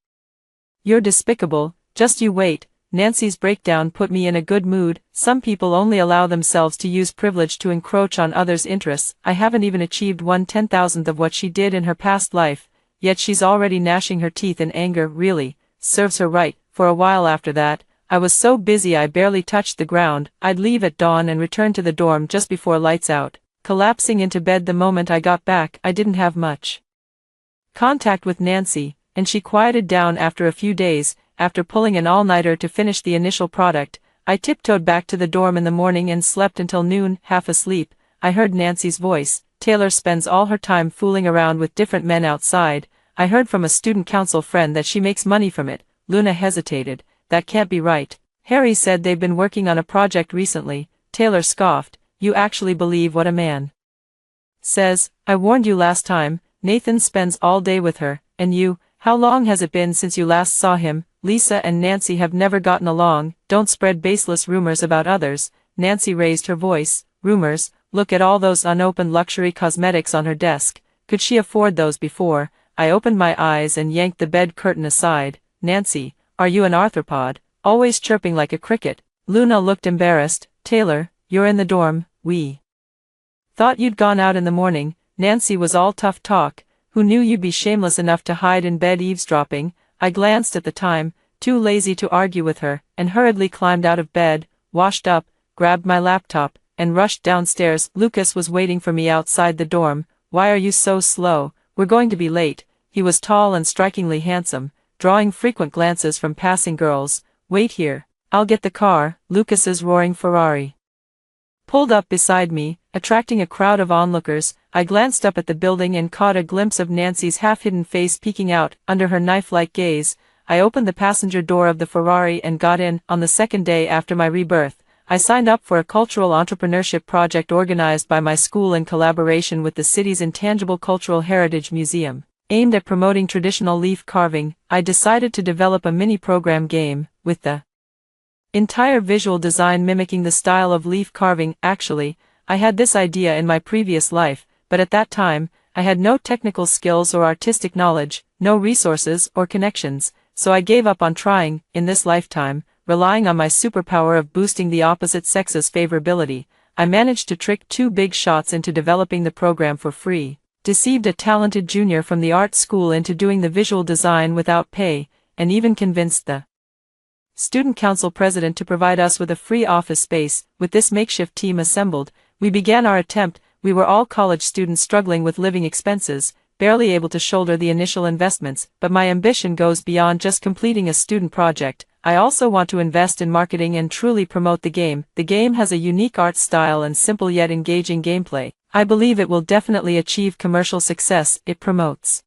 you're despicable, just you wait." Nancy's breakdown put me in a good mood. Some people only allow themselves to use privilege to encroach on others' interests. I haven't even achieved 1/10,000th of what she did in her past life, yet she's already gnashing her teeth in anger. Really, serves her right. For a while after that, I was so busy I barely touched the ground. I'd leave at dawn and return to the dorm just before lights out, collapsing into bed the moment I got back. I didn't have much contact with Nancy, and she quieted down after a few days. After pulling an all-nighter to finish the initial product, I tiptoed back to the dorm in the morning and slept until noon. Half asleep, I heard Nancy's voice. "Taylor spends all her time fooling around with different men outside. I heard from a student council friend that she makes money from it." Luna hesitated. "That can't be right. Harry said they've been working on a project recently." Taylor scoffed. "You actually believe what a man says? I warned you last time. Nathan spends all day with her, and you, how long has it been since you last saw him?" "Lisa and Nancy have never gotten along. Don't spread baseless rumors about others." Nancy raised her voice. "Rumors? Look at all those unopened luxury cosmetics on her desk. Could she afford those before?" I opened my eyes and yanked the bed curtain aside. "Nancy, are you an arthropod, always chirping like a cricket?" Luna looked embarrassed. "Taylor, you're in the dorm. We thought you'd gone out in the morning." Nancy was all tough talk. "Who knew you'd be shameless enough to hide in bed eavesdropping?" I glanced at the time, too lazy to argue with her, and hurriedly climbed out of bed, washed up, grabbed my laptop, and rushed downstairs. Lucas was waiting for me outside the dorm. "Why are you so slow? We're going to be late." He was tall and strikingly handsome, drawing frequent glances from passing girls. "Wait here. I'll get the car." Lucas's roaring Ferrari pulled up beside me, attracting a crowd of onlookers. I glanced up at the building and caught a glimpse of Nancy's half-hidden face peeking out under her knife-like gaze. I opened the passenger door of the Ferrari and got in. On the second day after my rebirth, I signed up for a cultural entrepreneurship project organized by my school in collaboration with the city's Intangible Cultural Heritage Museum. Aimed at promoting traditional leaf carving, I decided to develop a mini-program game, with the entire visual design mimicking the style of leaf carving. Actually, I had this idea in my previous life, but at that time, I had no technical skills or artistic knowledge, no resources or connections, so I gave up on trying. In this lifetime, relying on my superpower of boosting the opposite sex's favorability, I managed to trick two big shots into developing the program for free. deceived a talented junior from the art school into doing the visual design without pay, and even convinced the student council president to provide us with a free office space. With this makeshift team assembled, we began our attempt. We were all college students struggling with living expenses, barely able to shoulder the initial investments, but my ambition goes beyond just completing a student project. I also want to invest in marketing and truly promote the game. The game has a unique art style and simple yet engaging gameplay. I believe it will definitely achieve commercial success. It promotes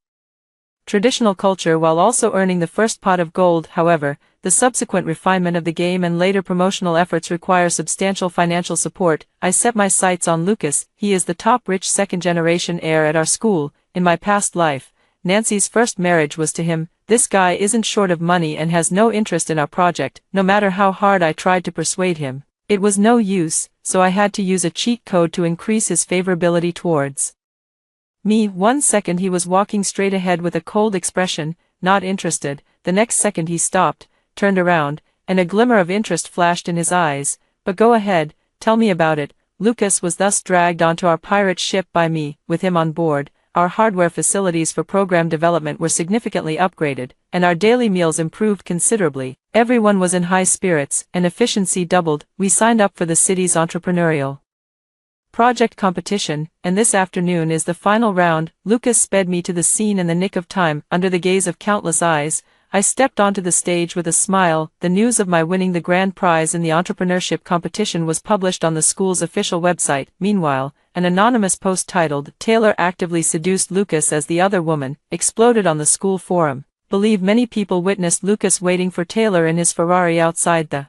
traditional culture while also earning the first pot of gold. However, the subsequent refinement of the game and later promotional efforts require substantial financial support. I set my sights on Lucas. He is the top rich second-generation heir at our school. In my past life, Nancy's first marriage was to him. This guy isn't short of money and has no interest in our project. No matter how hard I tried to persuade him, it was no use, so I had to use a cheat code to increase his favorability towards me. 1 second he was walking straight ahead with a cold expression, not interested. The next second he stopped, turned around, and a glimmer of interest flashed in his eyes. But go ahead, tell me about it. Lucas was thus dragged onto our pirate ship by me. With him on board, our hardware facilities for program development were significantly upgraded, and our daily meals improved considerably. Everyone was in high spirits, and efficiency doubled. We signed up for the city's entrepreneurial project competition, and this afternoon is the final round. Lucas sped me to the scene in the nick of time. Under the gaze of countless eyes, I stepped onto the stage with a smile. The news of my winning the grand prize in the entrepreneurship competition was published on the school's official website. Meanwhile, an anonymous post titled, "Taylor actively seduced Lucas as the other woman," exploded on the school forum. Believe many people witnessed Lucas waiting for Taylor in his Ferrari outside the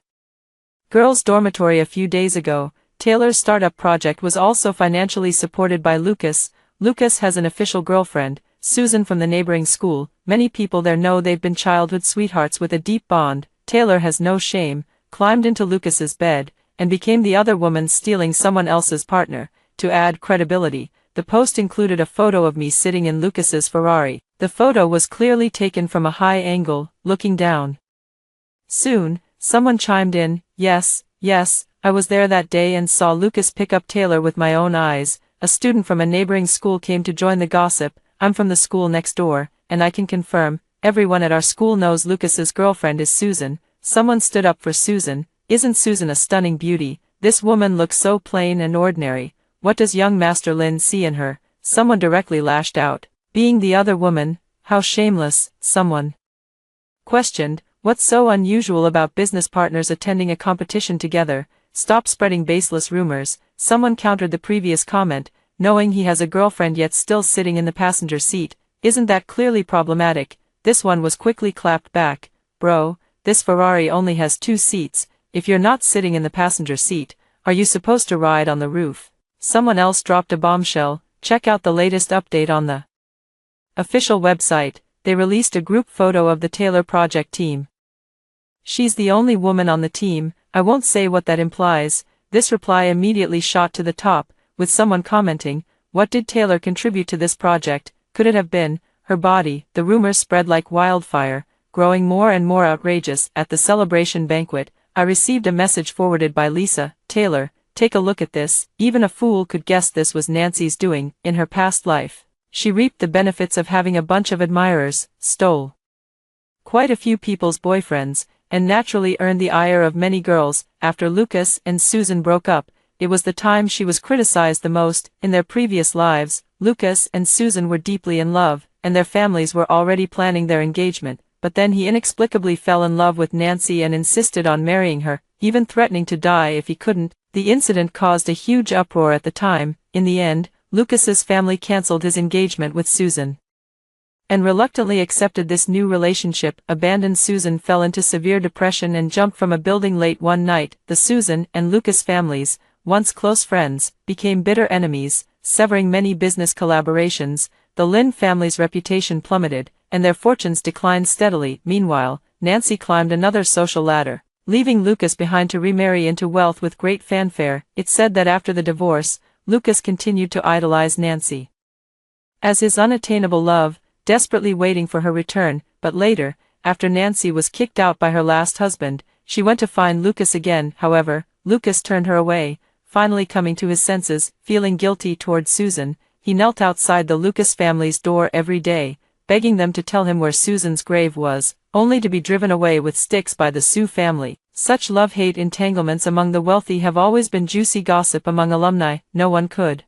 girls' dormitory a few days ago. Taylor's startup project was also financially supported by Lucas. Lucas has an official girlfriend, Susan, from the neighboring school. Many people there know they've been childhood sweethearts with a deep bond. Taylor has no shame, climbed into Lucas's bed, and became the other woman stealing someone else's partner. To add credibility, the post included a photo of me sitting in Lucas's Ferrari. The photo was clearly taken from a high angle, looking down. Soon, someone chimed in, yes, I was there that day and saw Lucas pick up Taylor with my own eyes." A student from a neighboring school came to join the gossip. "I'm from the school next door, and I can confirm, everyone at our school knows Lucas's girlfriend is Susan." Someone stood up for Susan. "Isn't Susan a stunning beauty? This woman looks so plain and ordinary. What does young Master Lin see in her?" Someone directly lashed out. "Being the other woman, how shameless," someone questioned. "What's so unusual about business partners attending a competition together? Stop spreading baseless rumors." Someone countered the previous comment, "Knowing he has a girlfriend yet still sitting in the passenger seat, isn't that clearly problematic?" This one was quickly clapped back. "Bro, this Ferrari only has 2 seats. If you're not sitting in the passenger seat, are you supposed to ride on the roof?" Someone else dropped a bombshell. "Check out the latest update on the official website. They released a group photo of the Taylor project team. She's the only woman on the team. I won't say what that implies." This reply immediately shot to the top, with someone commenting, "What did Taylor contribute to this project? Could it have been her body?" The rumors spread like wildfire, growing more and more outrageous. At the celebration banquet, I received a message forwarded by Lisa. "Taylor, take a look at this. Even a fool could guess this was Nancy's doing. In her past life, she reaped the benefits of having a bunch of admirers, stole quite a few people's boyfriends, and naturally earned the ire of many girls. After Lucas and Susan broke up, it was the time she was criticized the most. In their previous lives, Lucas and Susan were deeply in love, and their families were already planning their engagement, but then he inexplicably fell in love with Nancy and insisted on marrying her, even threatening to die if he couldn't. The incident caused a huge uproar at the time. In the end, Lucas's family cancelled his engagement with Susan and reluctantly accepted this new relationship. Abandoned Susan fell into severe depression and jumped from a building late one night. The Susan and Lucas families, once close friends, became bitter enemies, severing many business collaborations. The Lin family's reputation plummeted, and their fortunes declined steadily. Meanwhile, Nancy climbed another social ladder, leaving Lucas behind to remarry into wealth with great fanfare. It's said that after the divorce, Lucas continued to idolize Nancy as his unattainable love, desperately waiting for her return. But later, after Nancy was kicked out by her last husband, she went to find Lucas again. However, Lucas turned her away. Finally coming to his senses, feeling guilty towards Susan, he knelt outside the Lucas family's door every day, begging them to tell him where Susan's grave was, only to be driven away with sticks by the Sue family. Such love-hate entanglements among the wealthy have always been juicy gossip among alumni. No one could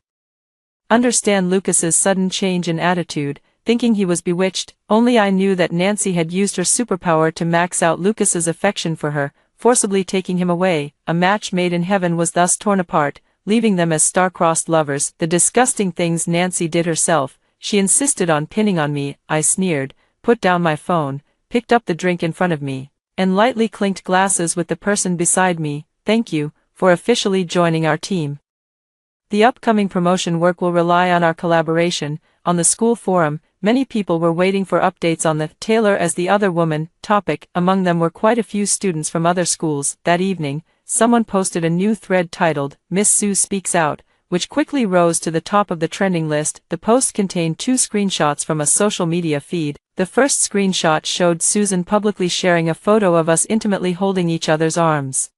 understand Lucas's sudden change in attitude, thinking he was bewitched. Only I knew that Nancy had used her superpower to max out Lucas's affection for her, forcibly taking him away. A match made in heaven was thus torn apart, leaving them as star-crossed lovers. The disgusting things Nancy did herself. She insisted on pinning on me. I sneered, put down my phone, picked up the drink in front of me, and lightly clinked glasses with the person beside me. Thank you for officially joining our team. The upcoming promotion work will rely on our collaboration. On the school forum, many people were waiting for updates on the Taylor as the other woman topic. Among them were quite a few students from other schools. That evening, someone posted a new thread titled, Miss Sue Speaks Out, which quickly rose to the top of the trending list. The post contained 2 screenshots from a social media feed. The first screenshot showed Susan publicly sharing a photo of us intimately holding each other's arms.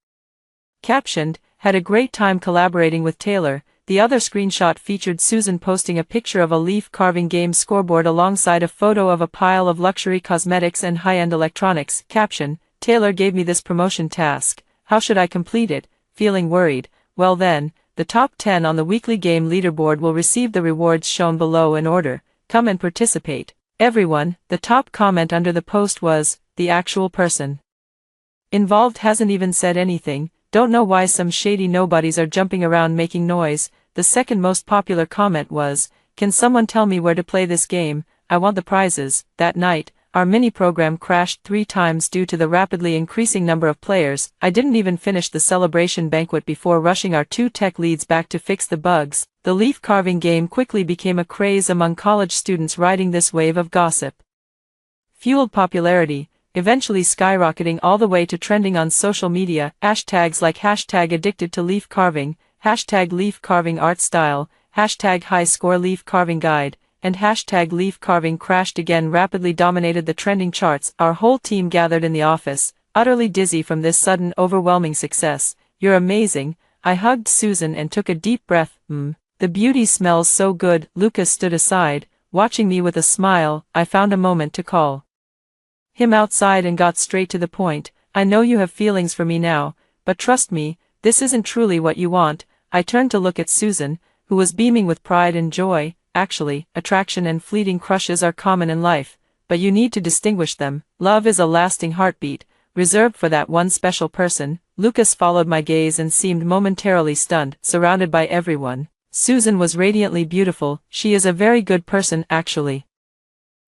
Captioned, "Had a great time collaborating with Taylor." The other screenshot featured Susan posting a picture of a leaf carving game scoreboard alongside a photo of a pile of luxury cosmetics and high-end electronics. Caption, "Taylor gave me this promotion task. How should I complete it? Feeling worried. Well then, the top 10 on the weekly game leaderboard will receive the rewards shown below in order. Come and participate. Everyone." The top comment under the post was, "The actual person involved hasn't even said anything. Don't know why some shady nobodies are jumping around making noise." The second most popular comment was, "Can someone tell me where to play this game? I want the prizes." That night, our mini-program crashed 3 times due to the rapidly increasing number of players. I didn't even finish the celebration banquet before rushing our 2 tech leads back to fix the bugs. The leaf carving game quickly became a craze among college students riding this wave of gossip. Fueled popularity, eventually skyrocketing all the way to trending on social media. Hashtags like #addicted to leaf carving, #leaf carving art style, #high score leaf carving guide, and #leaf carving crashed again rapidly dominated the trending charts. Our whole team gathered in the office, utterly dizzy from this sudden overwhelming success. "You're amazing." I hugged Susan and took a deep breath. The beauty smells so good." Lucas stood aside, watching me with a smile. I found a moment to call him outside and got straight to the point. "I know you have feelings for me now, but trust me, this isn't truly what you want." I turned to look at Susan, who was beaming with pride and joy. "Actually, attraction and fleeting crushes are common in life, but you need to distinguish them. Love is a lasting heartbeat, reserved for that one special person." Lucas followed my gaze and seemed momentarily stunned. Surrounded by everyone, Susan was radiantly beautiful. "She is a very good person, actually."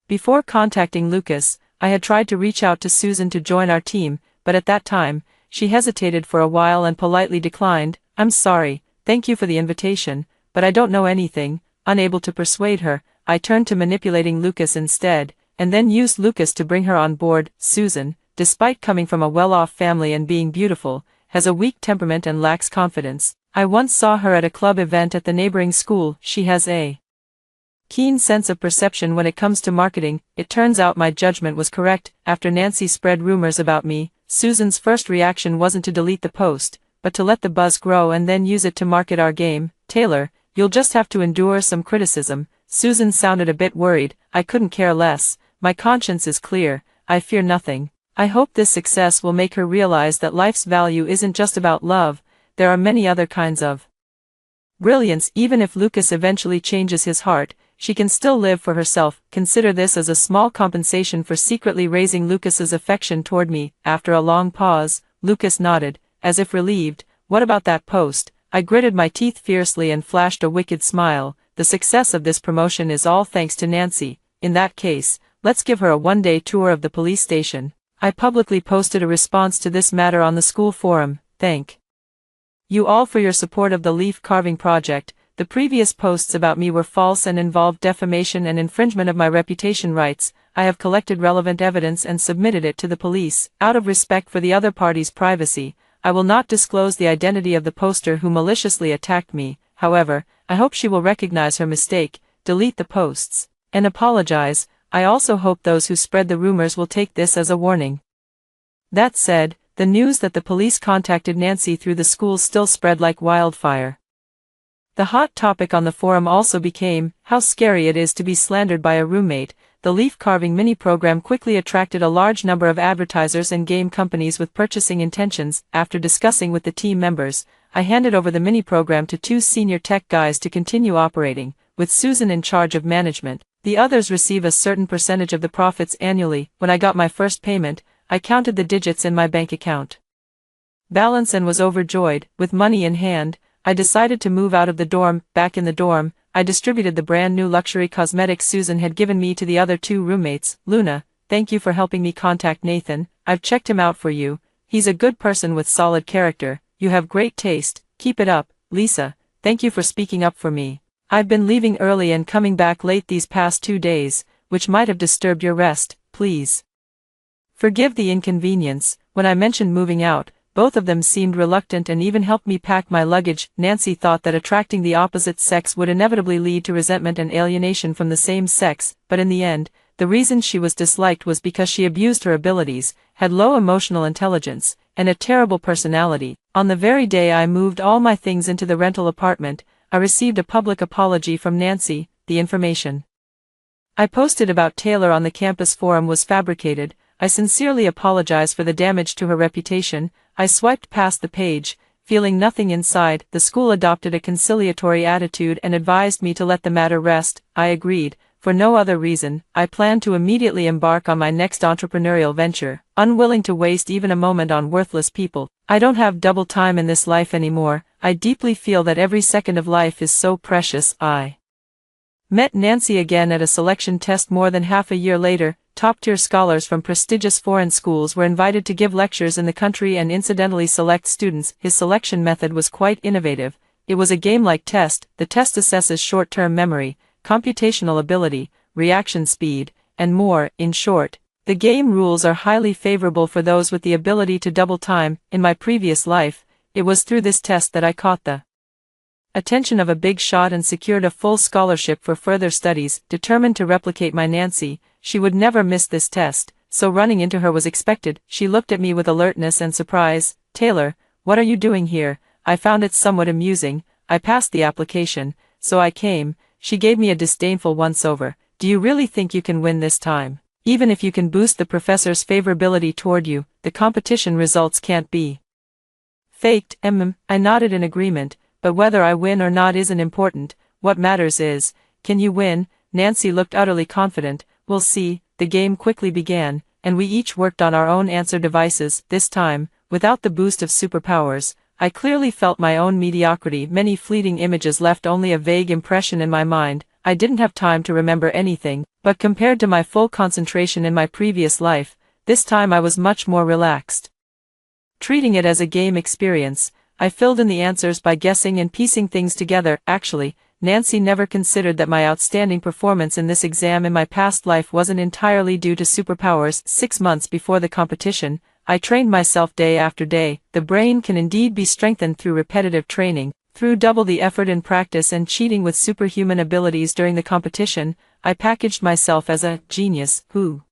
Before contacting Lucas, I had tried to reach out to Susan to join our team, but at that time, she hesitated for a while and politely declined. "I'm sorry, thank you for the invitation, but I don't know anything." Unable to persuade her, I turned to manipulating Lucas instead, and then used Lucas to bring her on board. Susan, despite coming from a well-off family and being beautiful, has a weak temperament and lacks confidence. I once saw her at a club event at the neighboring school. She has a keen sense of perception when it comes to marketing. It turns out my judgment was correct. After Nancy spread rumors about me, Susan's first reaction wasn't to delete the post, but to let the buzz grow and then use it to market our game. "Taylor, you'll just have to endure some criticism." Susan sounded a bit worried. "I couldn't care less. My conscience is clear. I fear nothing." I hope this success will make her realize that life's value isn't just about love. There are many other kinds of brilliance. Even if Lucas eventually changes his heart, she can still live for herself. Consider this as a small compensation for secretly raising Lucas's affection toward me. After a long pause, Lucas nodded, as if relieved. "What about that post?" I gritted my teeth fiercely and flashed a wicked smile. "The success of this promotion is all thanks to Nancy. In that case, let's give her a one-day tour of the police station." I publicly posted a response to this matter on the school forum. "Thank you all for your support of the leaf carving project. The previous posts about me were false and involved defamation and infringement of my reputation rights. I have collected relevant evidence and submitted it to the police. Out of respect for the other party's privacy, I will not disclose the identity of the poster who maliciously attacked me. However, I hope she will recognize her mistake, delete the posts, and apologize. I also hope those who spread the rumors will take this as a warning." That said, the news that the police contacted Nancy through the school still spread like wildfire. The hot topic on the forum also became how scary it is to be slandered by a roommate. The leaf-carving mini-program quickly attracted a large number of advertisers and game companies with purchasing intentions. After discussing with the team members, I handed over the mini-program to 2 senior tech guys to continue operating, with Susan in charge of management. The others receive a certain percentage of the profits annually. When I got my first payment, I counted the digits in my bank account balance and was overjoyed. With money in hand, I decided to move out of the dorm. Back in the dorm, I distributed the brand new luxury cosmetics Susan had given me to the other 2 roommates. Luna, thank you for helping me contact Nathan. I've checked him out for you. He's a good person with solid character. You have great taste. Keep it up. Lisa, thank you for speaking up for me. I've been leaving early and coming back late these past 2 days, which might have disturbed your rest. Please forgive the inconvenience. When I mentioned moving out, both of them seemed reluctant and even helped me pack my luggage. Nancy thought that attracting the opposite sex would inevitably lead to resentment and alienation from the same sex, but in the end, the reason she was disliked was because she abused her abilities, had low emotional intelligence, and a terrible personality. On the very day I moved all my things into the rental apartment, I received a public apology from Nancy. The information I posted about Taylor on the campus forum was fabricated. I sincerely apologize for the damage to her reputation. I swiped past the page, feeling nothing inside. The school adopted a conciliatory attitude and advised me to let the matter rest. I agreed. For no other reason, I planned to immediately embark on my next entrepreneurial venture, unwilling to waste even a moment on worthless people. I don't have double time in this life anymore. I deeply feel that every second of life is so precious. I met Nancy again at a selection test more than half a year later. Top-tier scholars from prestigious foreign schools were invited to give lectures in the country and incidentally select students. His selection method was quite innovative. It was a game-like test. The test assesses short-term memory, computational ability, reaction speed, and more. In short, the game rules are highly favorable for those with the ability to double time. In my previous life, it was through this test that I caught the attention of a big shot and secured a full scholarship for further studies. Determined to replicate my Nancy, she would never miss this test, so running into her was expected. She looked at me with alertness and surprise. Taylor, what are you doing here? I found it somewhat amusing. I passed the application, so I came. She gave me a disdainful once-over. Do you really think you can win this time? Even if you can boost the professor's favorability toward you, the competition results can't be faked. I nodded in agreement, but whether I win or not isn't important. What matters is, can you win? Nancy looked utterly confident. We'll see. The game quickly began, and we each worked on our own answer devices. This time, without the boost of superpowers, I clearly felt my own mediocrity. Many fleeting images left only a vague impression in my mind. I didn't have time to remember anything, but compared to my full concentration in my previous life, this time I was much more relaxed. Treating it as a game experience, I filled in the answers by guessing and piecing things together. Actually, Nancy never considered that my outstanding performance in this exam in my past life wasn't entirely due to superpowers. 6 months before the competition, I trained myself day after day. The brain can indeed be strengthened through repetitive training. Through double the effort in practice and cheating with superhuman abilities during the competition, I packaged myself as a genius who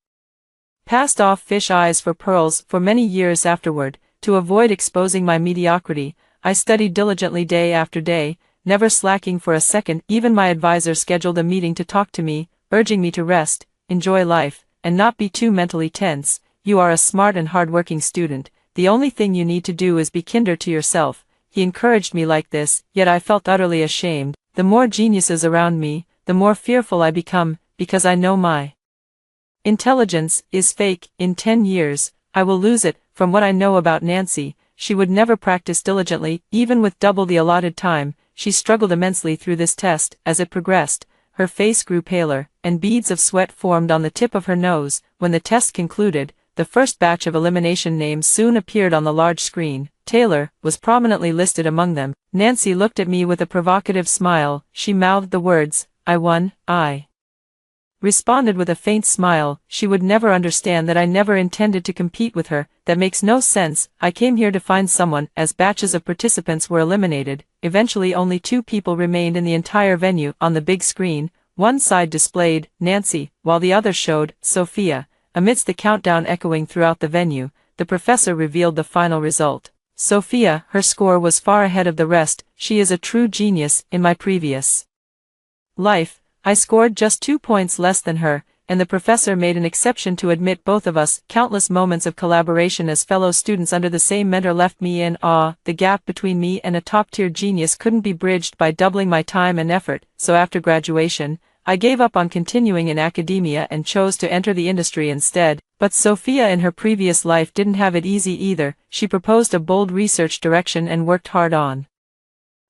passed off fish eyes for pearls. For many years afterward, to avoid exposing my mediocrity, I studied diligently day after day, never slacking for a second. Even my advisor scheduled a meeting to talk to me, urging me to rest, enjoy life, and not be too mentally tense. You are a smart and hard-working student. The only thing you need to do is be kinder to yourself. He encouraged me like this, yet I felt utterly ashamed. The more geniuses around me, the more fearful I become, because I know my intelligence is fake. In 10 years, I will lose it. From what I know about Nancy, she would never practice diligently. Even with double the allotted time, she struggled immensely through this test. As it progressed, her face grew paler, and beads of sweat formed on the tip of her nose. When the test concluded, the first batch of elimination names soon appeared on the large screen. Taylor was prominently listed among them. Nancy looked at me with a provocative smile. She mouthed the words, "I won." I responded with a faint smile. She would never understand that I never intended to compete with her. That makes no sense. I came here to find someone. As batches of participants were eliminated, eventually only 2 people remained in the entire venue. On the big screen, one side displayed Nancy, while the other showed Sophia. Amidst the countdown echoing throughout the venue, the professor revealed the final result. Sophia, her score was far ahead of the rest. She is a true genius. In my previous life, I scored just 2 points less than her, and the professor made an exception to admit both of us. Countless moments of collaboration as fellow students under the same mentor left me in awe. The gap between me and a top-tier genius couldn't be bridged by doubling my time and effort, so after graduation, I gave up on continuing in academia and chose to enter the industry instead. But Sophia in her previous life didn't have it easy either. She proposed a bold research direction and worked hard on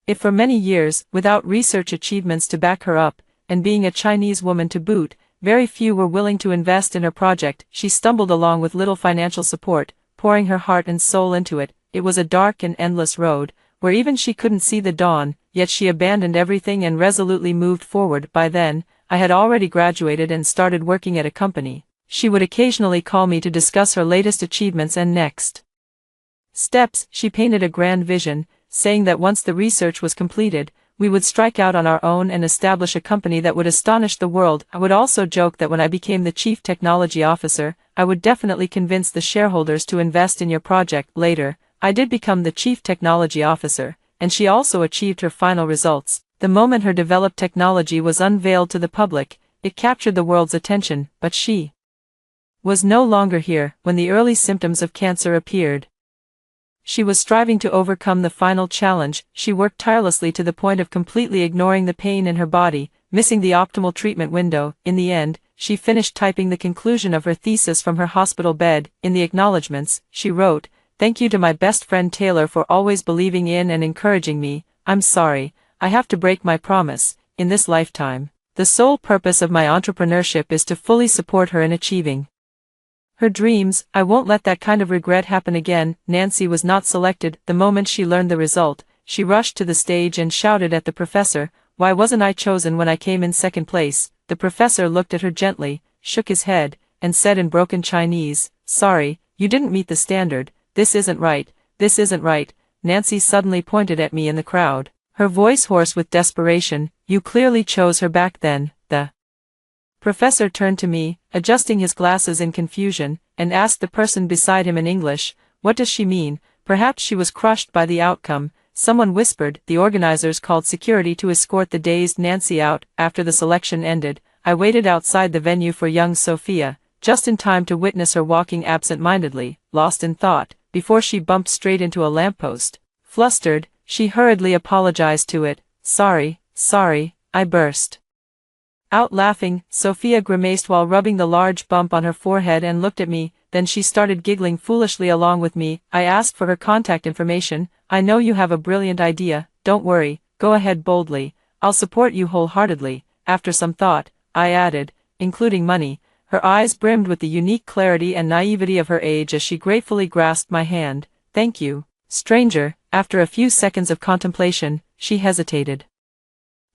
it for many years, without research achievements to back her up, and being a Chinese woman to boot, very few were willing to invest in her project. She stumbled along with little financial support, pouring her heart and soul into it. It was a dark and endless road, where even she couldn't see the dawn, yet she abandoned everything and resolutely moved forward. By then, I had already graduated and started working at a company. She would occasionally call me to discuss her latest achievements and next steps. She painted a grand vision, saying that once the research was completed, we would strike out on our own and establish a company that would astonish the world. I would also joke that when I became the chief technology officer, I would definitely convince the shareholders to invest in your project. Later, I did become the chief technology officer, and she also achieved her final results. The moment her developed technology was unveiled to the public, it captured the world's attention, but she was no longer here when the early symptoms of cancer appeared. She was striving to overcome the final challenge. She worked tirelessly to the point of completely ignoring the pain in her body, missing the optimal treatment window. In the end, she finished typing the conclusion of her thesis from her hospital bed. In the acknowledgments, she wrote, "Thank you to my best friend Taylor for always believing in and encouraging me. I'm sorry, I have to break my promise. In this lifetime, the sole purpose of my entrepreneurship is to fully support her in achieving her dreams. I won't let that kind of regret happen again." Nancy was not selected. The moment she learned the result, she rushed to the stage and shouted at the professor, "Why wasn't I chosen when I came in second place?" The professor looked at her gently, shook his head, and said in broken Chinese, "Sorry, you didn't meet the standard. This isn't right, this isn't right." Nancy suddenly pointed at me in the crowd, her voice hoarse with desperation. "You clearly chose her back then." The professor turned to me, adjusting his glasses in confusion, and asked the person beside him in English, "What does she mean?" Perhaps she was crushed by the outcome, someone whispered. The organizers called security to escort the dazed Nancy out. After the selection ended, I waited outside the venue for young Sophia, just in time to witness her walking absent-mindedly, lost in thought, before she bumped straight into a lamppost. Flustered, she hurriedly apologized to it. Sorry, I burst out laughing." Sophia grimaced while rubbing the large bump on her forehead and looked at me, then she started giggling foolishly along with me. I asked for her contact information. "I know you have a brilliant idea, don't worry, go ahead boldly, I'll support you wholeheartedly." After some thought, I added, "including money." Her eyes brimmed with the unique clarity and naivety of her age as she gratefully grasped my hand. "Thank you, stranger." After a few seconds of contemplation, she hesitated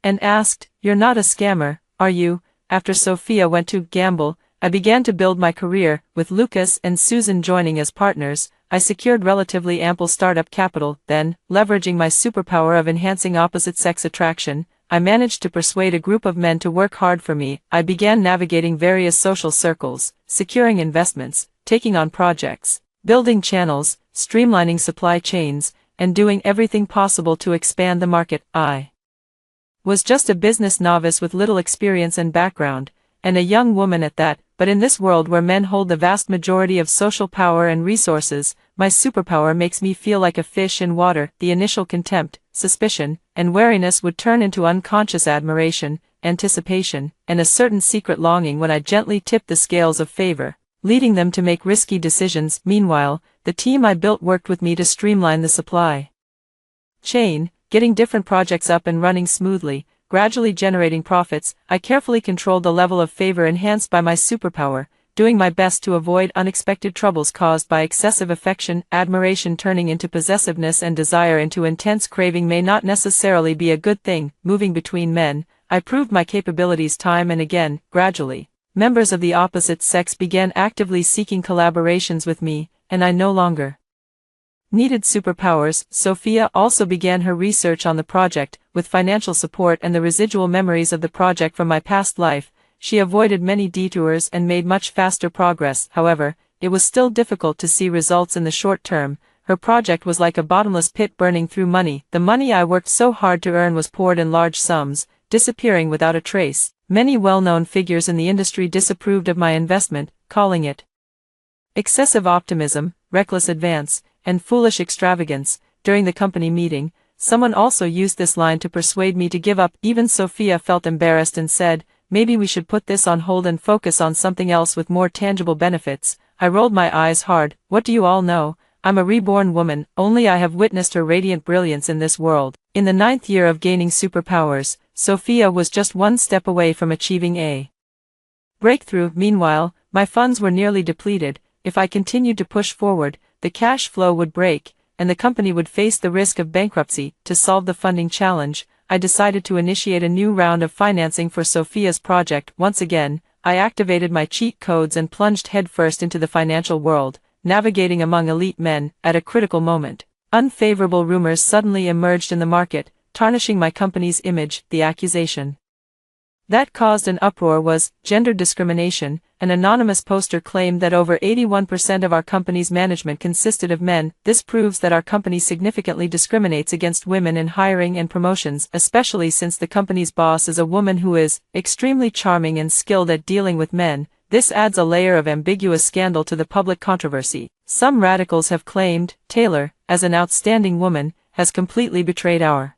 and asked, "You're not a scammer, are you?" After Sophia went to gamble, I began to build my career. With Lucas and Susan joining as partners, I secured relatively ample startup capital. Then, leveraging my superpower of enhancing opposite-sex attraction, I managed to persuade a group of men to work hard for me. I began navigating various social circles, securing investments, taking on projects, building channels, streamlining supply chains, and doing everything possible to expand the market. I was just a business novice with little experience and background, and a young woman at that, but in this world where men hold the vast majority of social power and resources, my superpower makes me feel like a fish in water. The initial contempt, suspicion, and wariness would turn into unconscious admiration, anticipation, and a certain secret longing when I gently tipped the scales of favor, leading them to make risky decisions. Meanwhile, the team I built worked with me to streamline the supply chain, getting different projects up and running smoothly, gradually generating profits. I carefully controlled the level of favor enhanced by my superpower, doing my best to avoid unexpected troubles caused by excessive affection. Admiration turning into possessiveness and desire into intense craving may not necessarily be a good thing. Moving between men, I proved my capabilities time and again. Gradually, members of the opposite sex began actively seeking collaborations with me, and I no longer needed superpowers. Sophia also began her research on the project. With financial support and the residual memories of the project from my past life, she avoided many detours and made much faster progress. However, it was still difficult to see results in the short term. her project was like a bottomless pit burning through money. The money I worked so hard to earn was poured in large sums, disappearing without a trace. Many well-known figures in the industry disapproved of my investment, calling it excessive optimism, reckless advance, and foolish extravagance. During the company meeting, someone also used this line to persuade me to give up. Even Sophia felt embarrassed and said, "Maybe we should put this on hold and focus on something else with more tangible benefits." I rolled my eyes hard. What do you all know? I'm a reborn woman, only I have witnessed her radiant brilliance in this world. In the 9th year of gaining superpowers, Sophia was just one step away from achieving a breakthrough. Meanwhile, my funds were nearly depleted. If I continued to push forward, the cash flow would break, and the company would face the risk of bankruptcy. To solve the funding challenge, I decided to initiate a new round of financing for Sophia's project. Once again, I activated my cheat codes and plunged headfirst into the financial world, navigating among elite men. At a critical moment, unfavorable rumors suddenly emerged in the market, tarnishing my company's image. The accusation that caused an uproar was gender discrimination. An anonymous poster claimed that over 81% of our company's management consisted of men. This proves that our company significantly discriminates against women in hiring and promotions, especially since the company's boss is a woman who is extremely charming and skilled at dealing with men. This adds a layer of ambiguous scandal to the public controversy. Some radicals have claimed Taylor, as an outstanding woman, has completely betrayed our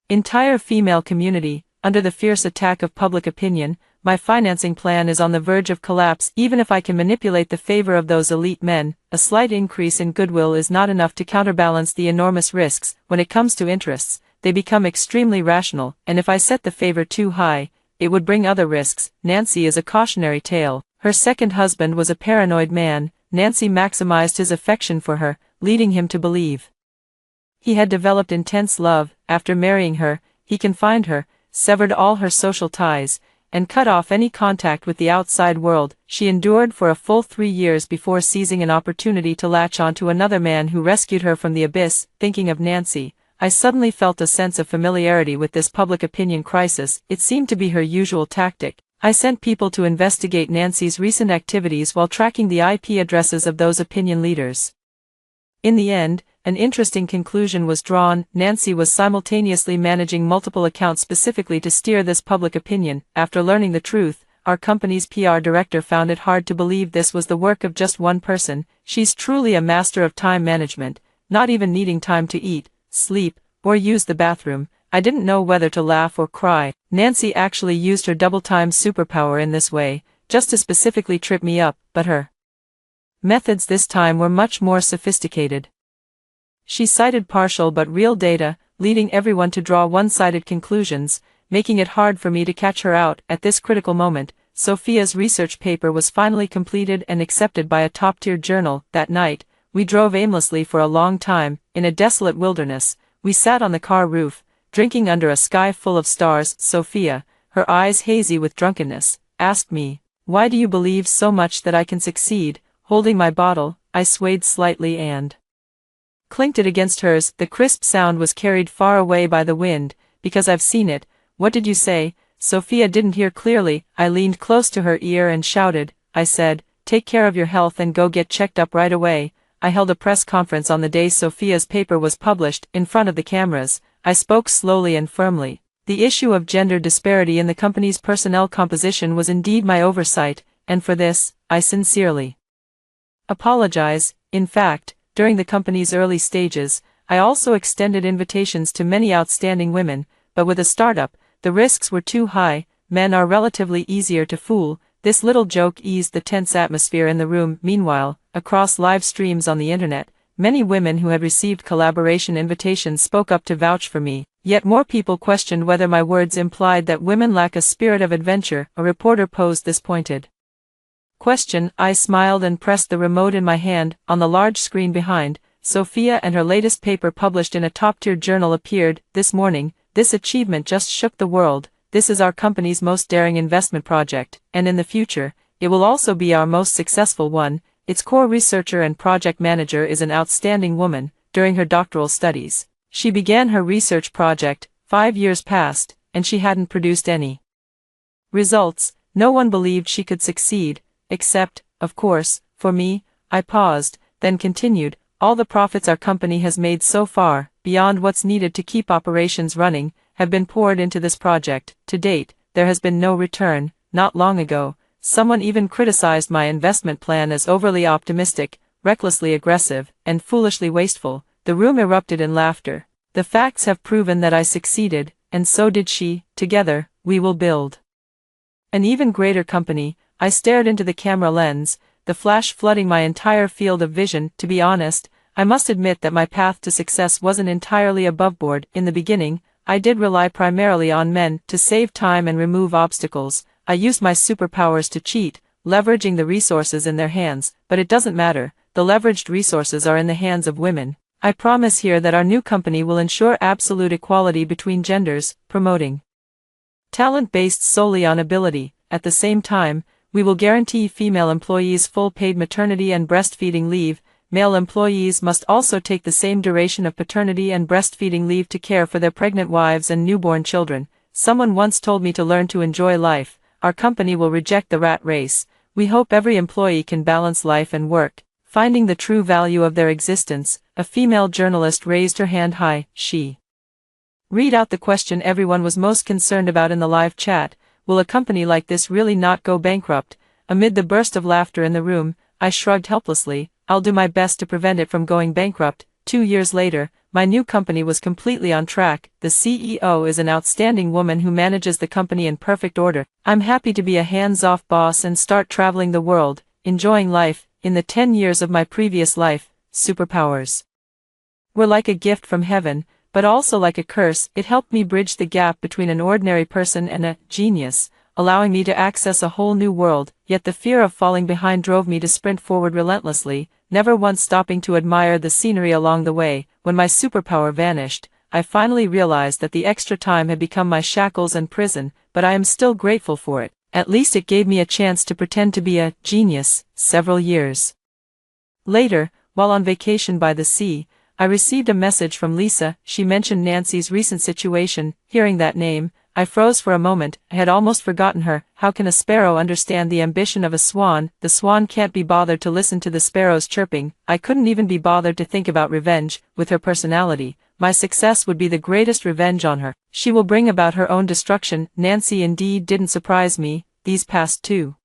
entire female community. Under the fierce attack of public opinion, my financing plan is on the verge of collapse. Even if I can manipulate the favor of those elite men, a slight increase in goodwill is not enough to counterbalance the enormous risks. When it comes to interests, they become extremely rational, and if I set the favor too high, it would bring other risks. Nancy is a cautionary tale. Her second husband was a paranoid man. Nancy maximized his affection for her, leading him to believe he had developed intense love. After marrying her, he confined her, severed all her social ties, and cut off any contact with the outside world. She endured for a full 3 years before seizing an opportunity to latch on to another man who rescued her from the abyss. Thinking of Nancy, I suddenly felt a sense of familiarity with this public opinion crisis. It seemed to be her usual tactic. I sent people to investigate Nancy's recent activities while tracking the IP addresses of those opinion leaders. In the end, an interesting conclusion was drawn. Nancy was simultaneously managing multiple accounts specifically to steer this public opinion. After learning the truth, our company's PR director found it hard to believe this was the work of just one person. She's truly a master of time management, not even needing time to eat, sleep, or use the bathroom. I didn't know whether to laugh or cry. Nancy actually used her double-time superpower in this way, just to specifically trip me up, but her methods this time were much more sophisticated. She cited partial but real data, leading everyone to draw one-sided conclusions, making it hard for me to catch her out. At this critical moment, Sophia's research paper was finally completed and accepted by a top-tier journal. That night, we drove aimlessly for a long time, in a desolate wilderness. We sat on the car roof, drinking under a sky full of stars. Sophia, her eyes hazy with drunkenness, asked me, "Why do you believe so much that I can succeed?" Holding my bottle, I swayed slightly and clinked it against hers. The crisp sound was carried far away by the wind. "Because I've seen it." "What did you say?" Sophia didn't hear clearly. I leaned close to her ear and shouted. I said, "Take care of your health and go get checked up right away." I held a press conference on the day Sophia's paper was published. In front of the cameras, I spoke slowly and firmly. The issue of gender disparity in the company's personnel composition was indeed my oversight, and for this, I sincerely apologize. In fact, during the company's early stages, I also extended invitations to many outstanding women, but with a startup, the risks were too high. Men are relatively easier to fool. This little joke eased the tense atmosphere in the room. Meanwhile, across live streams on the internet, many women who had received collaboration invitations spoke up to vouch for me. Yet more people questioned whether my words implied that women lack a spirit of adventure. A reporter posed this pointed question. I smiled and pressed the remote in my hand. On the large screen behind, Sophia and her latest paper published in a top-tier journal appeared. This morning, this achievement just shook the world. This is our company's most daring investment project, and in the future, it will also be our most successful one. Its core researcher and project manager is an outstanding woman. During her doctoral studies, she began her research project. 5 years passed, and she hadn't produced any results. No one believed she could succeed, except, of course, for me. I paused, then continued, all the profits our company has made so far, beyond what's needed to keep operations running, have been poured into this project. To date, there has been no return. Not long ago, someone even criticized my investment plan as overly optimistic, recklessly aggressive, and foolishly wasteful. The room erupted in laughter. The facts have proven that I succeeded, and so did she. Together, we will build an even greater company. I stared into the camera lens, the flash flooding my entire field of vision. To be honest, I must admit that my path to success wasn't entirely aboveboard. In the beginning, I did rely primarily on men to save time and remove obstacles. I used my superpowers to cheat, leveraging the resources in their hands, but it doesn't matter, the leveraged resources are in the hands of women. I promise here that our new company will ensure absolute equality between genders, promoting talent based solely on ability. At the same time, we will guarantee female employees full paid maternity and breastfeeding leave. Male employees must also take the same duration of paternity and breastfeeding leave to care for their pregnant wives and newborn children. Someone once told me to learn to enjoy life. Our company will reject the rat race. We hope every employee can balance life and work, finding the true value of their existence. A female journalist raised her hand high. She read out the question everyone was most concerned about in the live chat. Will a company like this really not go bankrupt? Amid the burst of laughter in the room, I shrugged helplessly. I'll do my best to prevent it from going bankrupt. 2 years later, my new company was completely on track. The CEO is an outstanding woman who manages the company in perfect order. I'm happy to be a hands-off boss and start traveling the world, enjoying life. In the 10 years of my previous life, superpowers were like a gift from heaven, but also like a curse. It helped me bridge the gap between an ordinary person and a genius, allowing me to access a whole new world. Yet the fear of falling behind drove me to sprint forward relentlessly, never once stopping to admire the scenery along the way. When my superpower vanished, I finally realized that the extra time had become my shackles and prison, but I am still grateful for it. At least it gave me a chance to pretend to be a genius. Several years later, while on vacation by the sea, I received a message from Lisa. She mentioned Nancy's recent situation. Hearing that name, I froze for a moment. I had almost forgotten her. How can a sparrow understand the ambition of a swan? The swan can't be bothered to listen to the sparrow's chirping. I couldn't even be bothered to think about revenge. With her personality, my success would be the greatest revenge on her. She will bring about her own destruction. Nancy indeed didn't surprise me. These past 2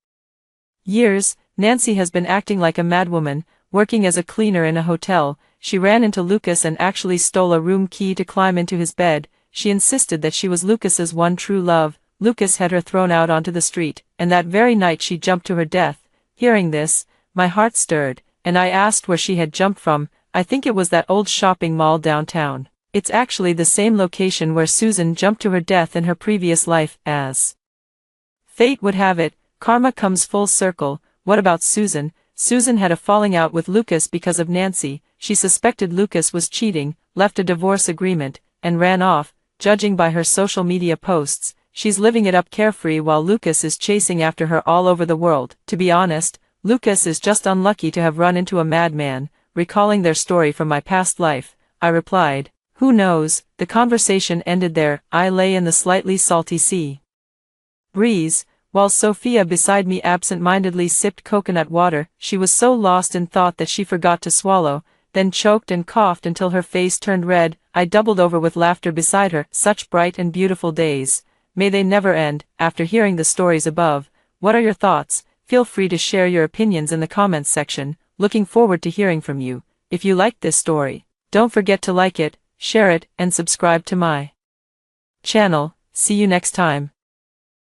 years, Nancy has been acting like a madwoman, working as a cleaner in a hotel. She ran into Lucas and actually stole a room key to climb into his bed. She insisted that she was Lucas's one true love. Lucas had her thrown out onto the street, and that very night she jumped to her death. Hearing this, my heart stirred, and I asked where she had jumped from. I think it was that old shopping mall downtown. It's actually the same location where Susan jumped to her death in her previous life. As fate would have it, karma comes full circle. What about Susan? Susan had a falling out with Lucas because of Nancy. She suspected Lucas was cheating, left a divorce agreement, and ran off. Judging by her social media posts, she's living it up carefree while Lucas is chasing after her all over the world. To be honest, Lucas is just unlucky to have run into a madman. Recalling their story from my past life, I replied, "Who knows?" The conversation ended there. I lay in the slightly salty sea breeze, while Sophia beside me absent-mindedly sipped coconut water. She was so lost in thought that she forgot to swallow, then choked and coughed until her face turned red. I doubled over with laughter beside her. Such bright and beautiful days. May they never end. After hearing the stories above, what are your thoughts? Feel free to share your opinions in the comments section. Looking forward to hearing from you. If you liked this story, don't forget to like it, share it, and subscribe to my channel. See you next time.